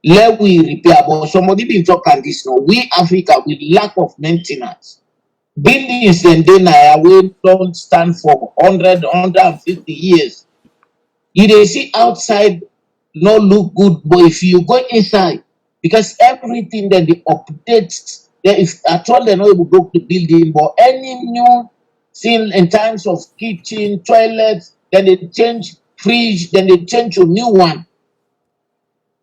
let we repair. But somebody been talking this now. We Africa with lack of maintenance. Buildings and then we don't stand for 150 years. You they see outside no look good, but if you go inside, because everything that they update, if at all they're not able to go to the building, but any new thing in terms of kitchen, toilets, then they change fridge, then they change to new one.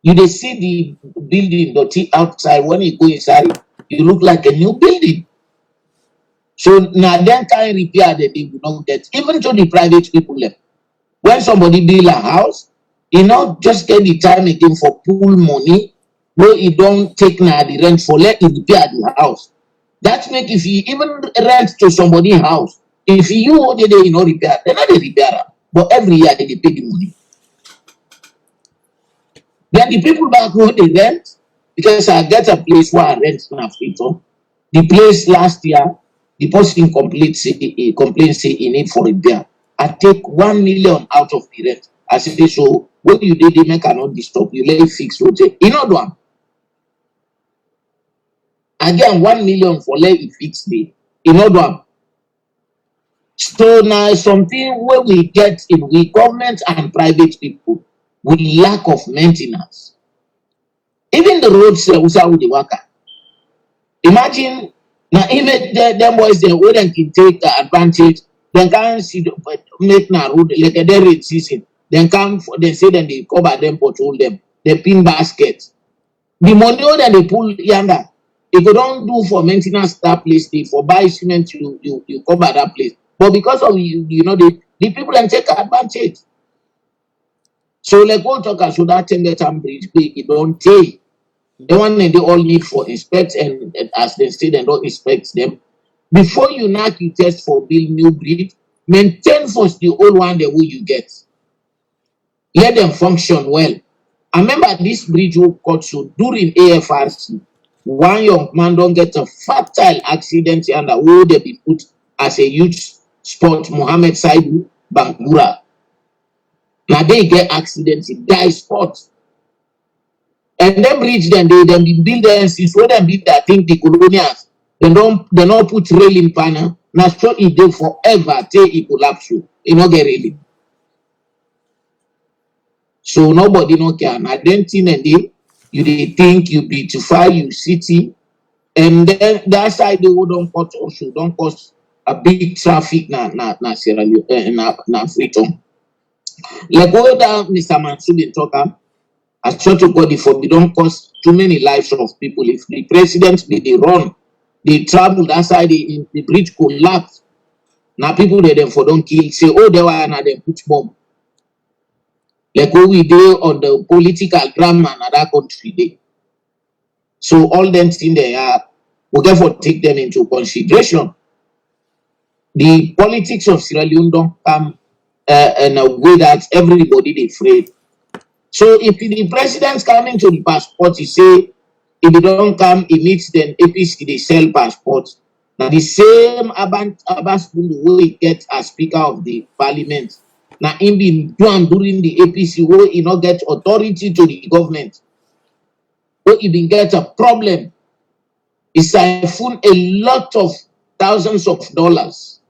You they see the building dirty outside. When you go inside, you look like a new building. So now then can repair that they will not get even to the private people left. When somebody build a house, you not just get the time again for pool money, where you don't take now the rent for let it repair the house. That make if you even rent to somebody's house, if you order they you know repair, they're not a repairer. But every year they pay the money. Then the people back home they rent because I get a place where I rent now. The place last year, the person complained say he need for repair. I take 1 million out of the rent. I say so when you did make cannot disturb you let it fix rotate. You know one. Again 1 million for let it fix me. You know one. So now something where we get in we government and private people with lack of maintenance. Even the roads with the worker. Imagine now even them boys they wouldn't take advantage. Then can see make na road like a rain season. Then come they say then they cover them, patrol them, they pin basket. The money that they pull yonder, if you don't do for maintenance that place, they for buy cement, you cover that place. But because of the people can take advantage. So like go talk so that Tengetan Bridge, it don't take. The one they all need for inspect and as they say they don't inspect them. Before you knock you test for build new bridge, maintain first the old one the way you get. Let them function well. I remember this bridge who cut so during AFRC, one young man don't get a fatal accident and the way they be put as a youth sport, Mohammed Saidu Bangura. Now they get accidents, he die spot. And them bridge then they be build them since when them build that thing the colonials. They don't put railing panel. Now so it dey forever till it collapse you. You no get railing. So nobody no can. I don't think and you think you beautify you city, and then that side they don't cut also don't cause a big traffic na Sierra Leone na Freetown. Like what that Mr. Mansour been talking, I swear to God, if we don't cause too many lives of people, if the president they run, they travel that side, the bridge collapse. Now people they them for don't kill, say, oh, they were and they put bomb. Like what we do on the political drama in that country day. So all them things they are, we therefore take them into consideration. The politics of Sierra Leone don't come in a way that everybody they afraid. So if the president's coming to the passport, he say, if they don't come, he meets then APC, they sell passports. Now the same Abbas Bundu will get as Speaker of the Parliament. Now him been done during the APC where he not get authority to the government. Where he been get a problem. He siphoned a lot of thousands of dollars.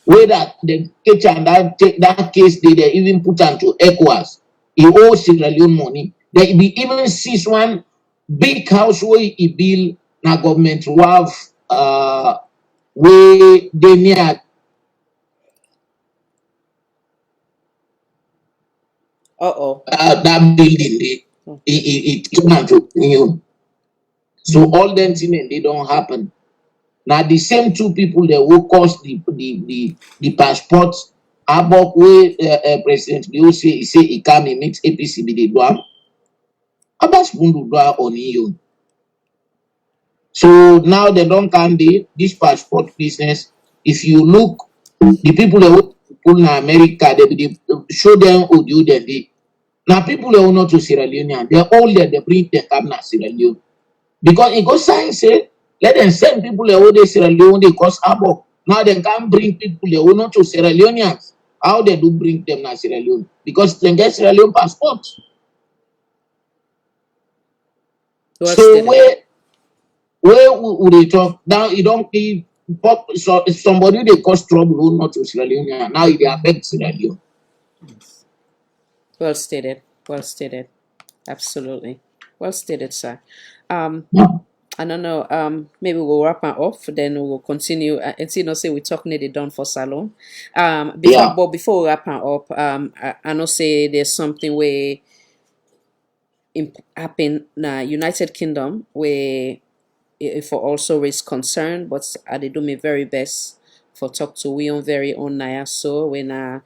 Where that the catch and that case they even put onto ECOWAS. He owes Sierra Leone money. They be even sees one big house where he build na government have where they near that building it turn into new. So all them things they don't happen. Now the same two people that will cause the passport about where President Bio say he come and meet APC be the do Abbas Bundu do on you. So now they don't can this passport business. If you look, the people that will pull in America, they show them who do them. Now people that will not to Sierra Leone, they're all there, they bring them come to Sierra Leone. Because it goes sign say, let them send people that will Sierra Leone, they cause havoc. Now they can't bring people that will not to Sierra Leoneans. How they do bring them to Sierra Leone? Because they get Sierra Leone passport. So where would they talk now? You don't need so somebody they cause trouble not to Sierra Leone. Now they affect Sierra Leone. Well stated. Well stated. Absolutely. Well stated, sir. I don't know. Maybe we'll wrap it off. Then we will continue. And see, say we talk nearly done for salon. But before we wrap it up, I know say there's something where happen na United Kingdom where for also raise concern, but I did do my very best for talk to we on very own Naya so when a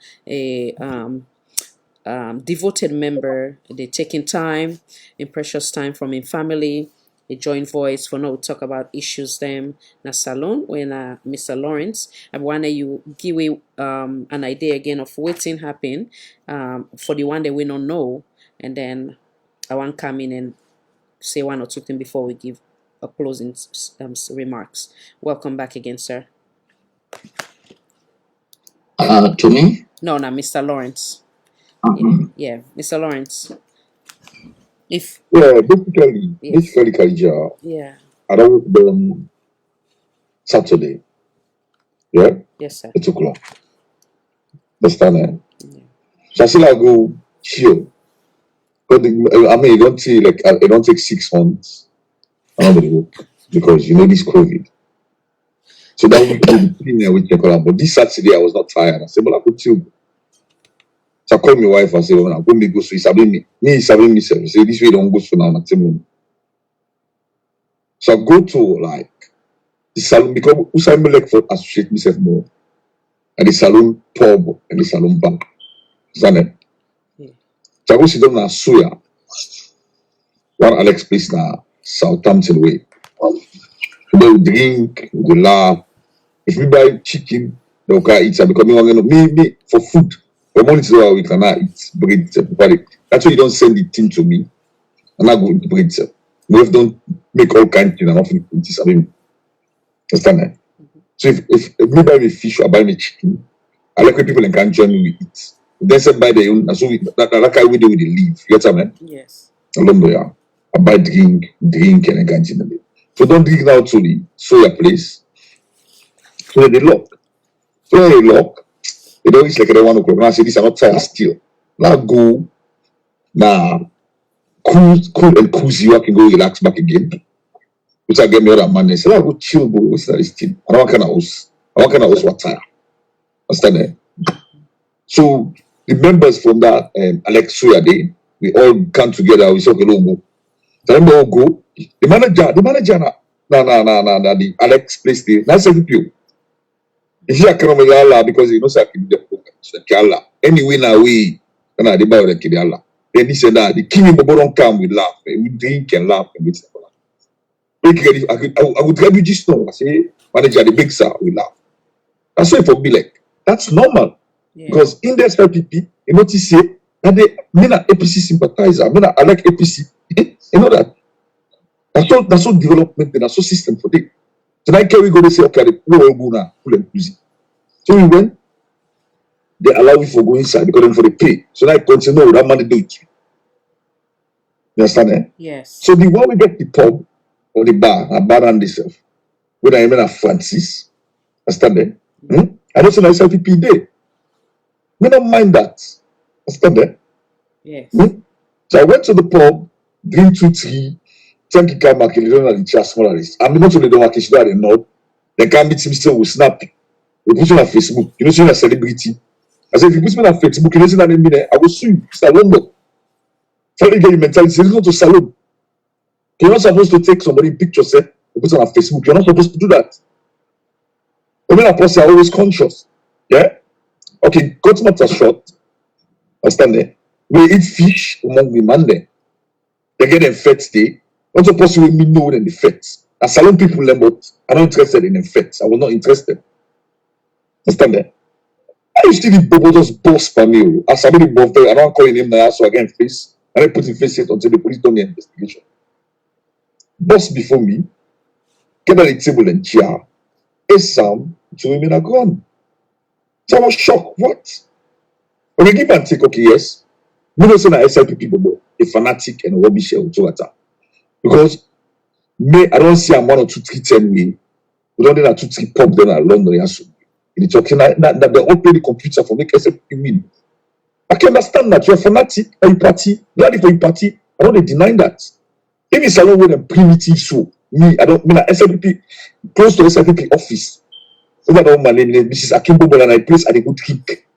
devoted member they taking time in precious time from in family a joint voice for now talk about issues them na salon when Mr. Lawrence I want you give me an idea again of what's happen for the one that we don't know, and then I want to come in and say one or two things before we give a closing remarks. Welcome back again, sir. To me? No, Mr. Lawrence. Yeah, Mr. Lawrence. Basically, Khadija. Yeah. I don't Saturday. Yeah. Yes, sir. 8 o'clock. Understand? So I still go chill. But I mean, it don't take 6 months. I don't work because this COVID. So that week but this Saturday I was not tired. I said, but I could chill. So I called my wife and said, well, I'm going to go so me serving me. Say this way don't go so now. So I go to like the salon because Usain like for associate myself more at the salon pub and the salon bar. Isn't it? So I go sit down na Soya. One Alex place na Southampton way. They will drink, we will laugh. If we buy chicken, they'll go eat some because me for food. For money to we cannot eat bread. That's why you don't send the thing to me. And I go eat bread. We don't make all kinds of things and often eat this. I mean, understand that? So if me buy me fish or buy me chicken, I like when people can join me with it. Then say buy their own, and so that kind of way they will leave. You get what I mean? Yes. I buy drink, and I can't in the So don't drink now to the soya place. So they lock. So they lock. They don't reach like at 1 o'clock. Now I say this are not tire still. Now go. Now cool and cozy. I can go relax back again. Which I get me other man. They say, I go chill, bro. What's that? This thing? I don't kind of house. I don't kind of house what tire. Understand that? So the members from that Alex Soya day, we all come together. We say, okay, no go. Then we all go. The manager, the Alex place there. That's every if you can't remember Allah because you know say I can do the program. So Allah. Anyway, now we and I buy the kid Allah. Then he said that the king don't come, we laugh, we drink and laugh and it's I would grab you just now. I say, manager, the big sir, we laugh. That's why for me like that's normal. Because in the SLPP, you notice say that they me na APC sympathizer, I like APC. You know that. That's all development, that's all system for them. So now can we go to say, okay, the poor go now, full inclusive. So we went, they allow you for go inside because then for the pay. So now I continue that money do it. You understand? Eh? Yes. So the one we get the pub or the bar, a bar and itself, when I mean a Francis, understand? I don't say myself PP day. We don't mind that. Understand? Yes. So I went to the pub, drink 2, 3. Thank you, Kama, you don't know the chat smaller list. I'm not only the one that are not. They can be still will snap. We put you on Facebook. You know, you're a celebrity. I said, if you put me on Facebook, you know, that name, I will sue you. Salon. Tell you get your mentality. It's not to salon. You're not supposed to take somebody pictures, you put it on Facebook. You're not supposed to do that. Women are person are always conscious. Yeah? Okay, cut matter short. Understand there? We eat fish among the man there. They get them fat day. Not supposed to me know than the fats. As salon people, but I'm not interested in the fats. I was not interested. Understand that? I used to the Bobo just boss for me. As somebody both I don't call him now, so again face. And I put in face it until the police done the investigation. Boss before me, get on the table and chair. A Sam, 2 women are gone. So I was shocked. What? Okay, give and take, okay, yes. We don't say that SLP Bobo, a fanatic and a rubbish because me, I don't see I'm 1 or 2, 3, 10 me. We don't need 2, 3 pop then at London. In talking that they all play the computer for make SLP win. I can understand that you're a fanatic and you party, ready for your party. I don't deny that. If it's alone with a primitive show, me, I don't mean SLP close to SLP office. So that my name is Mrs. Akimbo and I place at a good kick.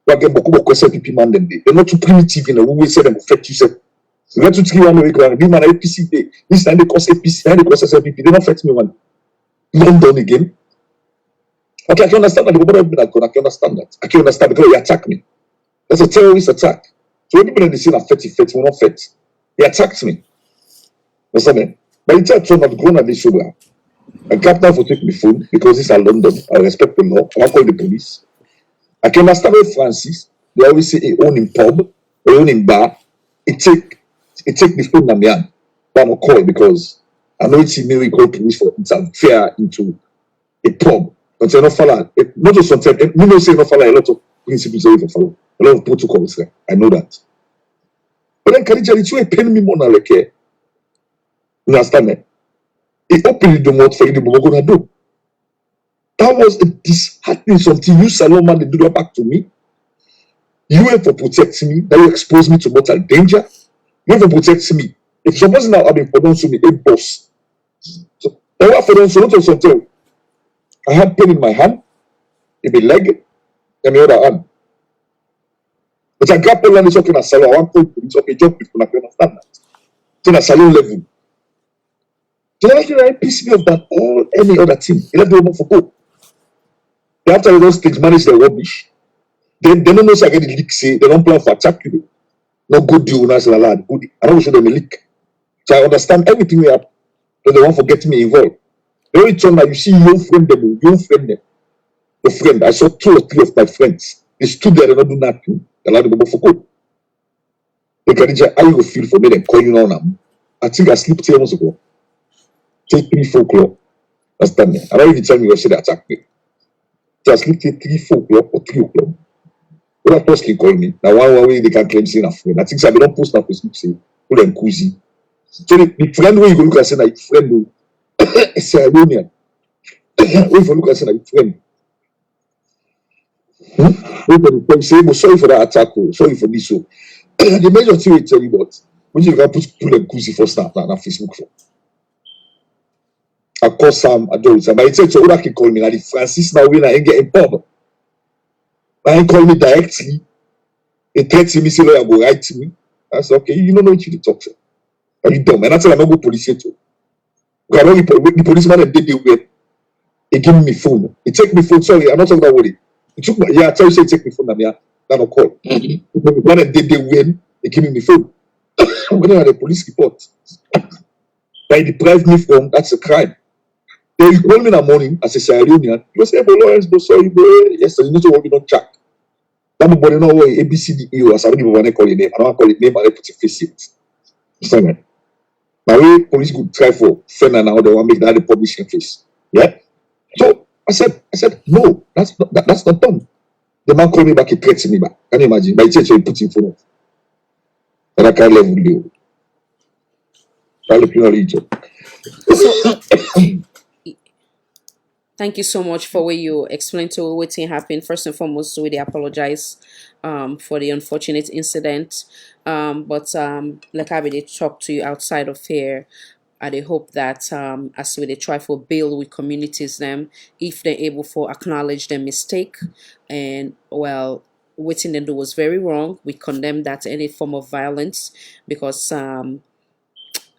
But get Boku SLP man them. They're not too primitive in a way say them affect you. We got to 3 1 week and be man APC day. This time they cost APC, and they cost SLP. They don't affect me one. London again. Okay, I can understand that the people have been I can understand that. I can understand because he attacked me. That's a terrorist attack. So when people in the scene are fetty, we're not fet. He attacked me. Understand me? But he said, I've grown at this sugar. And captain will take my phone because this is London. I respect the law. I call the police. I can understand with Francis. They always say he own in pub, he own in bar. It take the phone in my hand. But I'm not call because I know it's me we call police for it's unfair into a pub. But you're not follow. Not just sometimes. We don't say not follow a lot of principles for follow. A lot of protocols there. I know that. But then Khadija, it's a pen me more like you understand me? It opened the mouth for you, what gonna do? That was a disheartening something. You Saloma, they do that back to me. You have to protect me, that you expose me to mortal danger. You have to protect me. If somebody now have been pronounced to me, a boss. So I want for them so not something. I had pain in my hand, in my leg, and the other hand. But I got people is talking at salon. I want to it's okay, job people not understand that. So at salon level. The Nigeria piss me off than all any other team. They let the woman for go. They after those things manage their rubbish. They don't know say I get the leak, say they don't plan for attack you. No good deal national lad. Good. I don't show them a leak. So I understand everything we have, but they won't forget me involved. The only time that you see your friend them, your friend them, your friend. I saw 2 or 3 of my friends. They stood there, they don't do nothing. They allowed them to go for good. They can how you feel for me then calling on them. I think I slept 3 months ago. Take 3, 4 o'clock. That's done there. I don't even tell me you say they attack me. So I sleep till 3, 4 o'clock or 3 o'clock. When I post call me. Now one way they can claim saying a friend. I think so they don't post na Facebook say who them cozy. So the friend where you go look at say na friend who say Leonean. Where you look at say na friend. They say, well, sorry for that attack, sorry for this. So the major thing we tell you about when you can put them cozy for snap and Facebook for. I call Sam, I do it. But it's so other can call me like Francis now when I ain't getting pub. I ain't call me directly. They threaten me, say lawyer go write to me. I said, okay, you don't know what you talk to. Are you dumb? And that's why I'm not go police too. Because the policeman that did it, he give me phone. He take me phone. Sorry, I'm not talking about it. He took my, yeah, I tell you, say take me phone. I'm here. Not a call. The one that did win, he give me phone. When I had a police report, they deprived me from, that's a crime. Then you call me in the morning as a Sierra Leonean. You go say, but Lawrence, but sorry, bro. Yes, sir, you need to work on check. That nobody know what ABCDE or somebody want to call your name. I don't call it name and I put your face it. Understand that? Now we police could try for friend and now they want to make that the publishing face. Yeah. So I said, no, that's not done. The man called me back, he threatened me back. Can you imagine? My church will put in front of. And I can't level you. Thank you so much for what you explained to what happened. First and foremost, we apologize for the unfortunate incident. But like I already talked to you outside of here, I hope that as we try for build with communities them, if they're able to acknowledge their mistake and well what they do was very wrong. We condemn that any form of violence because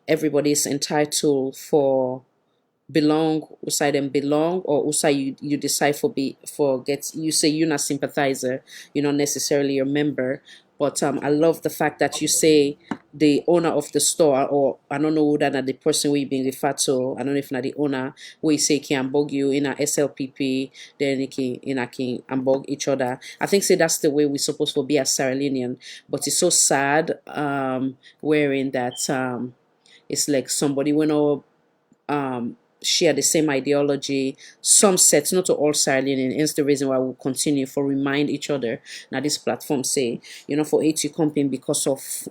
everybody is entitled for belong usai them belong or usai you decide for get you say you're not sympathizer, you're not necessarily a member. But I love the fact that you say the owner of the store, or I don't know that the person we being referred to, I don't know if not the owner, where you say can bug you in a SLPP, then you can bug each other. I think say that's the way we're supposed to be as Sierra Leonean. But it's so sad wearing that it's like somebody when all share the same ideology. Some sets, not to all Sierra Leonean, and hence the reason why we'll continue for remind each other. Now this platform say, for it to campaign because of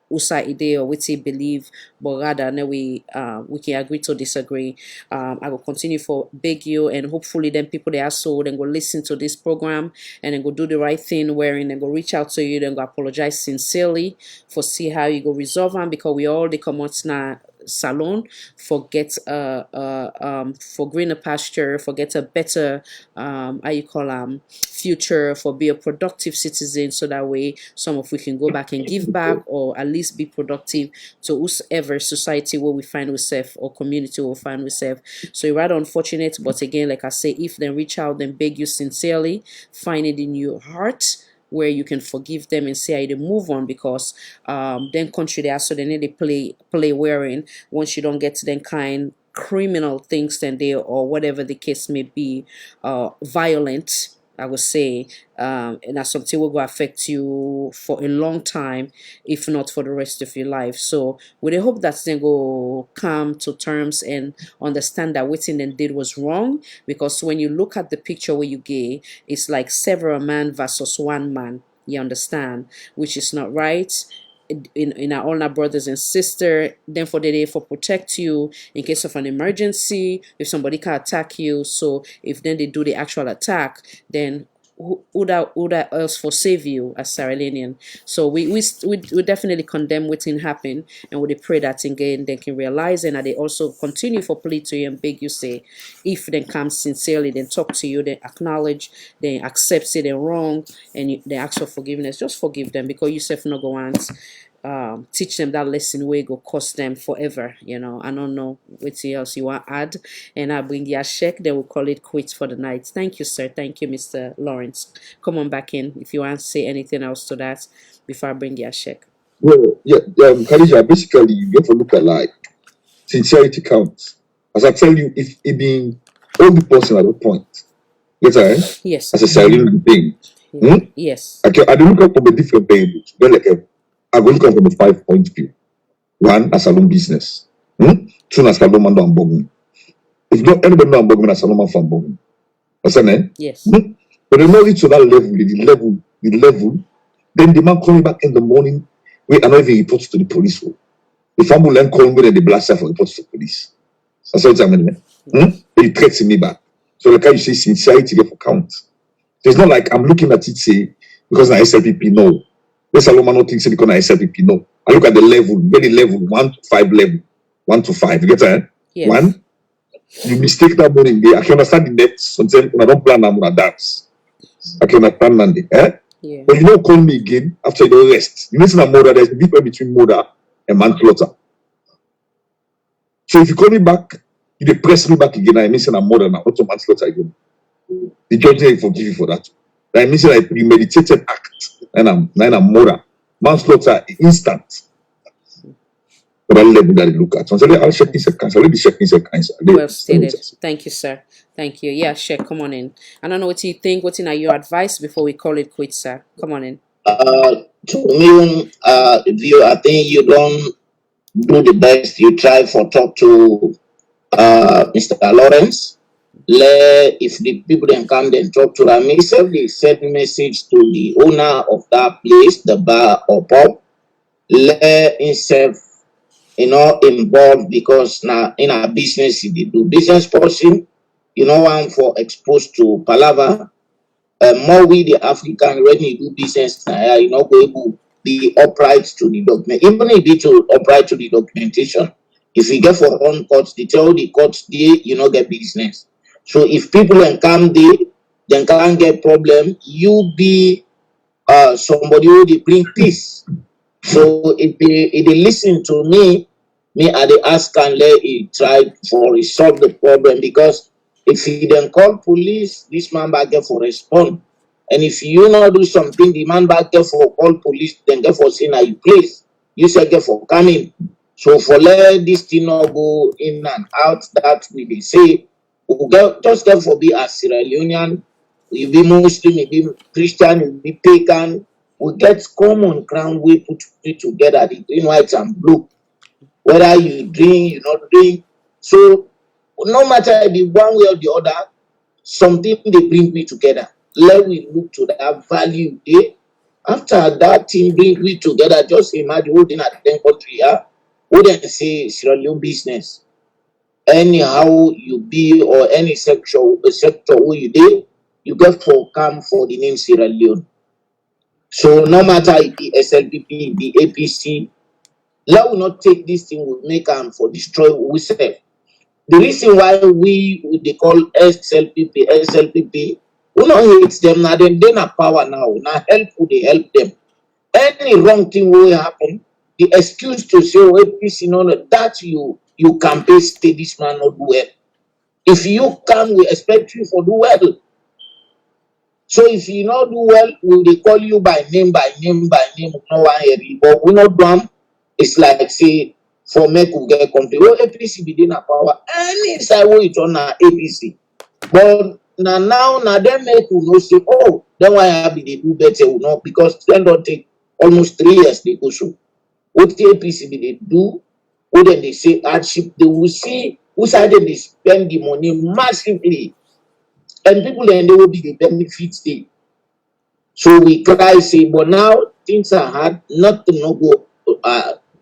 usa idea or what he believe, but rather now we can agree to disagree. I will continue for beg you, and hopefully then people they are so then go listen to this program and then go do the right thing, wherein then go reach out to you, then go apologize sincerely for see how you go resolve them, because we all they come out now salon forget for greener pasture, forget a better how you call future, for be a productive citizen, so that way some of we can go back and give back, or at least be productive to whoever society where we find ourselves or community will find ourselves. So it's rather unfortunate, but again, like I say, if they reach out, then beg you sincerely, find it in your heart where you can forgive them and say how they move on, because then country they are so they need to play wearing once you don't get to them kind criminal things then they, or whatever the case may be, violent I would say, and that's something will go affect you for a long time, if not for the rest of your life. So we hope that they go come to terms and understand that what they did was wrong, because when you look at the picture where you gave, it's like several man versus one man. You understand, which is not right. In our all our brothers and sister, then for the day for protect you in case of an emergency, if somebody can attack you. So if then they do the actual attack, then who that else for save you as Sierra Leonean? So we definitely condemn what thing happen, and we pray that again they can realize, and that they also continue for plea to you and beg you say, if they come sincerely, then talk to you, they acknowledge, they accept say they're wrong, and they ask for forgiveness, just forgive them, because you self not go want teach them that lesson where it go cost them forever. I don't know what else you want to add. And I'll bring your check. They will call it quits for the night. Thank you, sir. Thank you, Mr. Lawrence. Come on back in if you want to say anything else to that before I bring your check. Well, yeah, Khadija, basically, you get to look at like sincerity counts. As I tell you, if it being all the person at a point, yes, as a silent thing, yes, I don't look up from a different variables. But like, I go look up from a 5-point view. One, a salon business. Two, as salon man do unbogging. If not anybody know unbogging, as salon man for unbogging. Understand? yes. But they know it to that level. Then the man calling back in the morning. Wait, I not even report to the police. If I'm going to call me, then the blast for report to the police. That's what I'm saying. They threaten me back. So like how you say sincerity get for count. It's not like I'm looking at it say because I SLPP no. This alone man not think say because I SLPP no. I look at the level, very level 1 to 5 level, 1 to 5. You get that? Yes. 1. You mistake that morning there. I can understand the net. Sometimes when I don't plan, I'm gonna dance. I can understand Nandi. Yeah. But you don't call me again after you don't rest. You mention a murder, there's a difference between murder and manslaughter. So if you call me back, you dey press me back again, I mean a murder now, not a manslaughter again. The judge will forgive you for that. That means like premeditated act and I'm murder. Manslaughter instant. But I'll let me look at. So I'll check in seconds. I'll be checking seconds. Well stated. Thank you, sir. Thank you. Yeah, Sheikh, come on in. I don't know what you think. What's in your advice before we call it quits, sir? Come on in. To me, I think you don't do the best. You try for talk to Mr. Lawrence. If the people then come then talk to them, himself, they send message to the owner of that place, the bar or pub. Let himself, involved because now in our business, if they do business person, one for exposed to palaver. More we the African when you do business now, go able be upright to the document. Even if it to upright to the documentation, if you get for own courts, they tell the courts they get business. So if people can come there, then can't get problem. You be somebody who they bring peace. So if they listen to me I they ask and let it try for resolve the problem because if he then call police, this man back get for respond. And if you not do something, the man back get for call police, then get for saying you place. You say get for coming. So for let this thing not go in and out, that we they say, we just get for be a Sierra Leonean, we be Muslim, we be Christian, we be pagan, we get common ground, we put it together, the green, white, and blue. Whether you drink, you not drink. So no matter the one way or the other, something they bring me together. Let we look to that value there. After that thing bring we together, just imagine holding at the country, wouldn't say Sierra Leone business. Anyhow you be or any sector where you did, you get for come for the name Sierra Leone. So no matter if the SLPP, the APC, let we not take this thing, we make them for destroy we self. The reason why they call SLPP, we not hate them now, then they not power now. Now help who they help them. Any wrong thing will happen, the excuse to say, APC, that you campaign say this man not do well. If you come, we expect you for do well. So if you not do well, will they call you by name, no one hear you. But we not do them. It's like say for make we get country. Well, APC be in power. Any side way it on APC. But now them make we know say, oh, then why I be they do better or not? Because then don't take almost 3 years they go so. What the APC be they do, what then they say hardship, they will see who side they spend the money massively. And people then they will be the benefits they. So we try say, but now things are hard, not to no go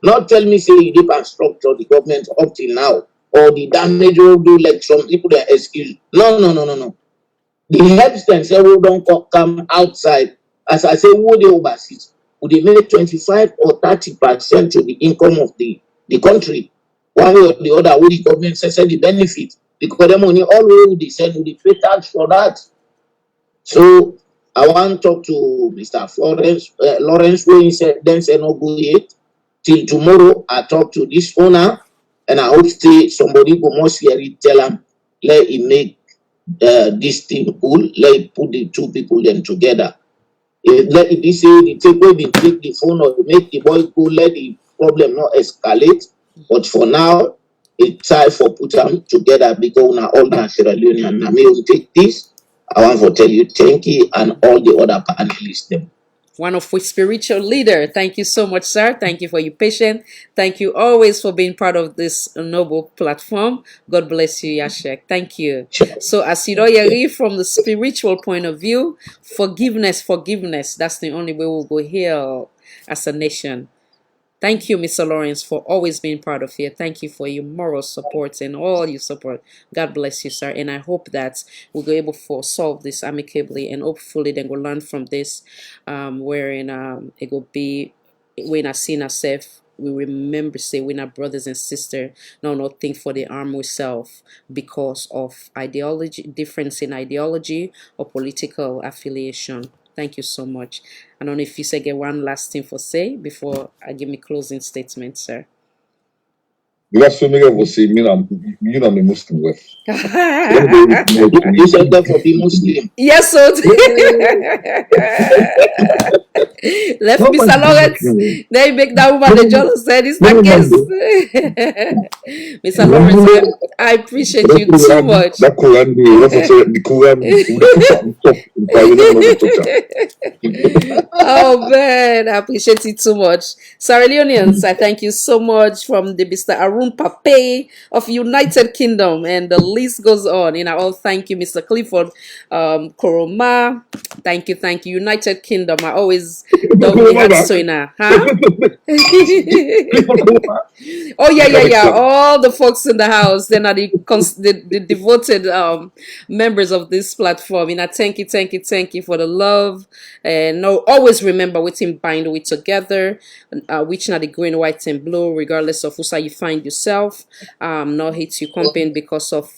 not tell me say you dip and structure the government up till now, or the damage will do like some people that excuse. No. The helps themselves who don't come outside. As I say, who they overseas, would they make 25 or 30% to the income of the country? One way or the other, would the government send the benefit? Because the money all they send, would they pay tax for that? So I want to talk to Mr. Lawrence, who he said, then say no go yet. till tomorrow. I talk to this owner, and I hope say somebody go must hear it, tell him, let him make this thing cool, let him put the two people them together. Let it be say the take away the take the phone or make the boy go, let the problem not escalate. But for now, it's time for put them together because now all the Sierra Leonean and me will take this. I want to tell you thank you and all the other panelists them. One of which spiritual leader. Thank you so much, sir. Thank you for your patience. Thank you always for being part of this noble platform. God bless you, Yashek. Thank you. So, Asidoyeri, from the spiritual point of view, forgiveness. That's the only way we'll go heal as a nation. Thank you, Mr. Lawrence, for always being part of here. Thank you for your moral support and all your support. God bless you, sir. And I hope that we'll be able to solve this amicably, and hopefully then we'll learn from this, wherein it will be when I see ourselves. We remember, say, we're not brothers and sisters. No, not think for the arm ourselves because of ideology, difference in ideology or political affiliation. Thank you so much. I don't know if you say get one last thing for say before I give me closing statement, sir. Last time I was saying, you know, I'm a Muslim. You said that for be Muslim. Yes, sir. Left Mr. Lawrence. They make that woman the jealous said it's my case. Mr. Lawrence, I appreciate you too much. That Quran, the Quran, oh man, I appreciate it too much. Sierra Leoneans, I thank you so much, from the Mr. Arun Pape of United Kingdom, and the list goes on. And I all thank you, Mr. Clifford Koroma. Thank you, United Kingdom. I always dog the hands to huh? Oh yeah. All the folks in the house, then are the devoted members of this platform. And I thank you for the love. And no, always remember with him bind we together, which not the green, white, and blue, regardless of who you find yourself. No hate you campaign because of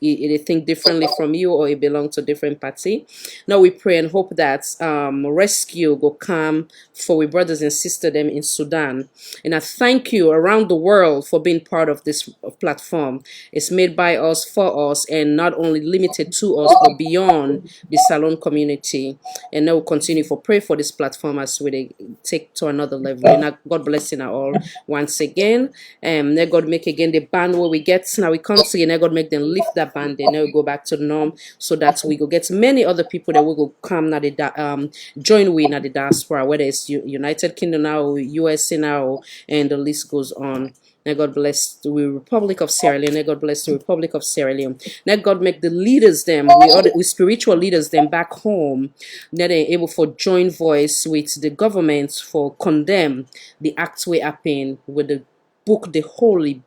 they think differently from you or it belong to a different party. Now we pray and hope that rescue will come for we brothers and sisters them in Sudan. And I thank you around the world for being part of this platform. It's made by us, for us, and not only limited to us, but beyond the Salon community. And now we'll continue for pray for this platform as we take to another level. And God bless you all once again. May God make again the band where we get now we come to, and God make them lift that band, and now go back to the norm, so that we go get many other people that will go come now the join we in the diaspora, whether it's United Kingdom now, USA now, and the list goes on. May God bless the Republic of Sierra Leone. May God bless the Republic of Sierra Leone. May God make the leaders them, we spiritual leaders them back home, that they're able for joint voice with the government for condemn the acts we happen with the book, the holy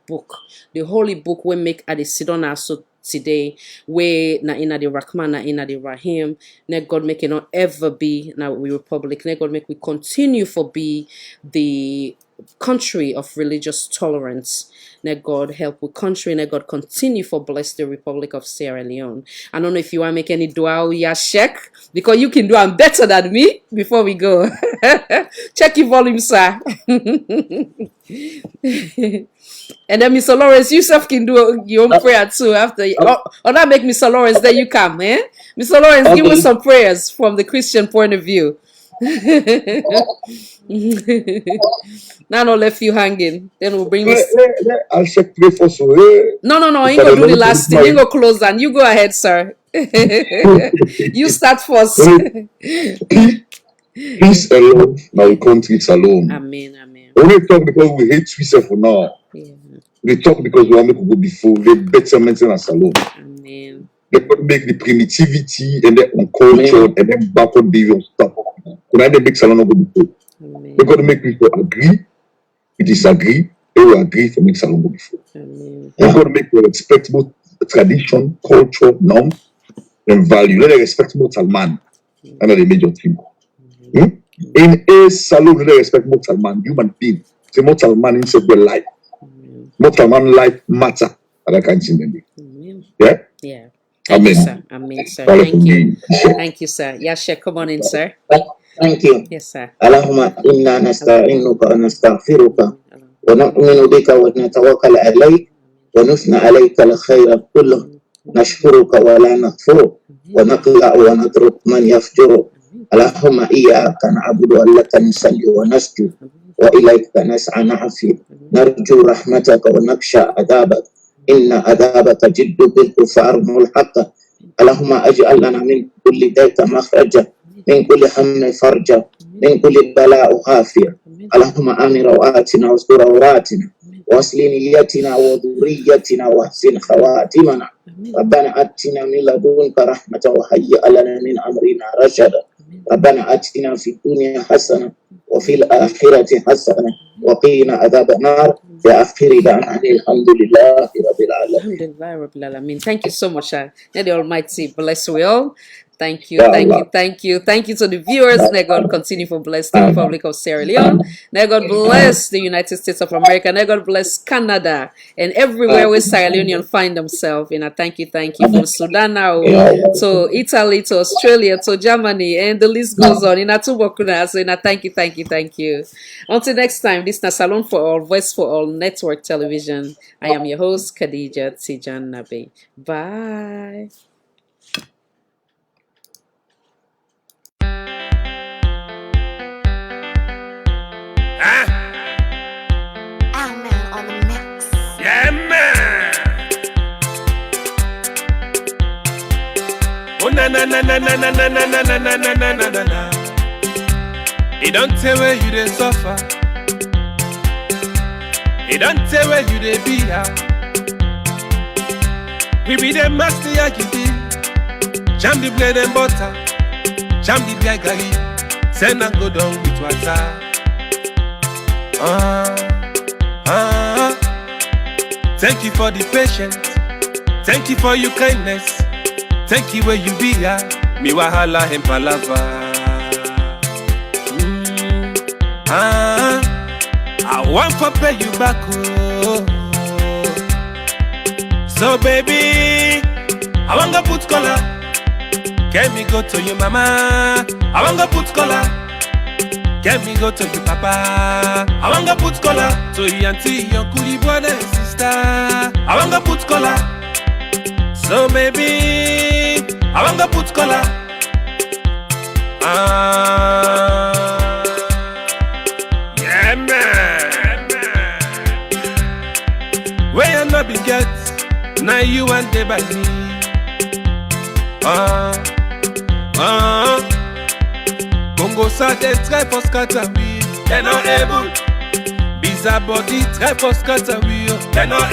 book we make at the Sidon so today, where na ina the Rahman, na ina the Rahim. Let God make it not ever be now we republic. Let God make we continue for be the country of religious tolerance. Let God help with country, and let God continue for bless the Republic of Sierra Leone. I don't know if you want to make any dua or Yashek, because you can do them better than me before we go. Check your volume, sir. And then Mr. Lawrence, you self can do your own prayer too after. Or not make Mr. Lawrence, then you come, eh? Mr. Lawrence, give us some prayers from the Christian point of view. Now no left you hanging. Then we'll bring this. I'll check pray for so. No. I ain't gonna do the last thing. You go close down. You go ahead, sir. You start first. Peace alone, now countries alone. Amen. We don't talk because we hate Swiss for now. Yeah. We talk because we want to go before the betterment in a salon. Amen. They could make the primitivity and the culture and then backward behavior stuff. When I make salon go before, they got to make people agree, we disagree, they will agree for make salon go before. They got to make respectable tradition, culture, norm, and value. Let them respectable man, and the major thing. In a salon, let them respectable man, human being. Say mortal man inside their life. Mortal man life matter. And I can't see them. Yeah. Thank you, sir. Amen, sir. Thank you. Thank you, sir. Yashek, come on in, sir. Thank you. Yes, sir. Allahumma inna nasta'inuka wa nastaghfiruka wa nu'minu bika wa natawakkal alayk wa nusna alayka al-khayra kulluh nashkuruka wa la nakfuruk wa naqla wa natruk man yafjuruk. Allahumma iyyaka na'budu wa laka nusalli wa nasjud wa ilayka nas'a na'fi narju rahmataka wa naksha adabak inna adabaka jiddu bil kufar mulhaqa. Allahumma aj'al lana min kulli dayka makhraja من كل هم فرجا من كل بلاء خافية. اللهم آمن روآتنا واستر عوراتنا واصل نيتنا وذريتنا واحسن خواتمنا. ربنا آتنا من لدنك رحمة وهيئ لنا من أمرنا رشدا. ربنا آتنا في الدنيا حسنة وفي الآخرة حسنة وقنا عذاب النار. يا آخر دعوانا الحمد لله رب العالمين. Alhamdulillah Rabbil Alamin. Thank you so much. May the Almighty bless we all. Thank you, thank you, thank you. Thank you to the viewers. May God continue to bless the Republic of Sierra Leone. May God bless the United States of America. May God bless Canada and everywhere where Sierra Leoneans find themselves. And I thank you from Sudan now to Italy to Australia to Germany, and the list goes on. In Atubokuna, so I thank you. Until next time, this is Salon for All, Voice for All Network Television. I am your host, Khadija Tijan Nabi. Bye. Yeah, man. Oh, na na na na na na na na na na na na na na na na. It don't tell where you dey suffer. It don't tell where you dey be out. We be the master yakiti. Jam the bread and butter. Jam the beer gari. Send and go down with water. Thank you for the patience. Thank you for your kindness. Thank you where you be at. Mi wahala and palava. I want to pay you back. Oh. So baby, I want to put color. Can me go to your mama? I want to put color. Can me go to your papa? I want to put color. To your auntie, your coolie brother and sister. I want to put color. So baby, I want to put color. Yeah man. Where you not be get, now you want day by me. Congo ça des très forts scatterby. They're not able. Bizarre body très forts scatterby. They're not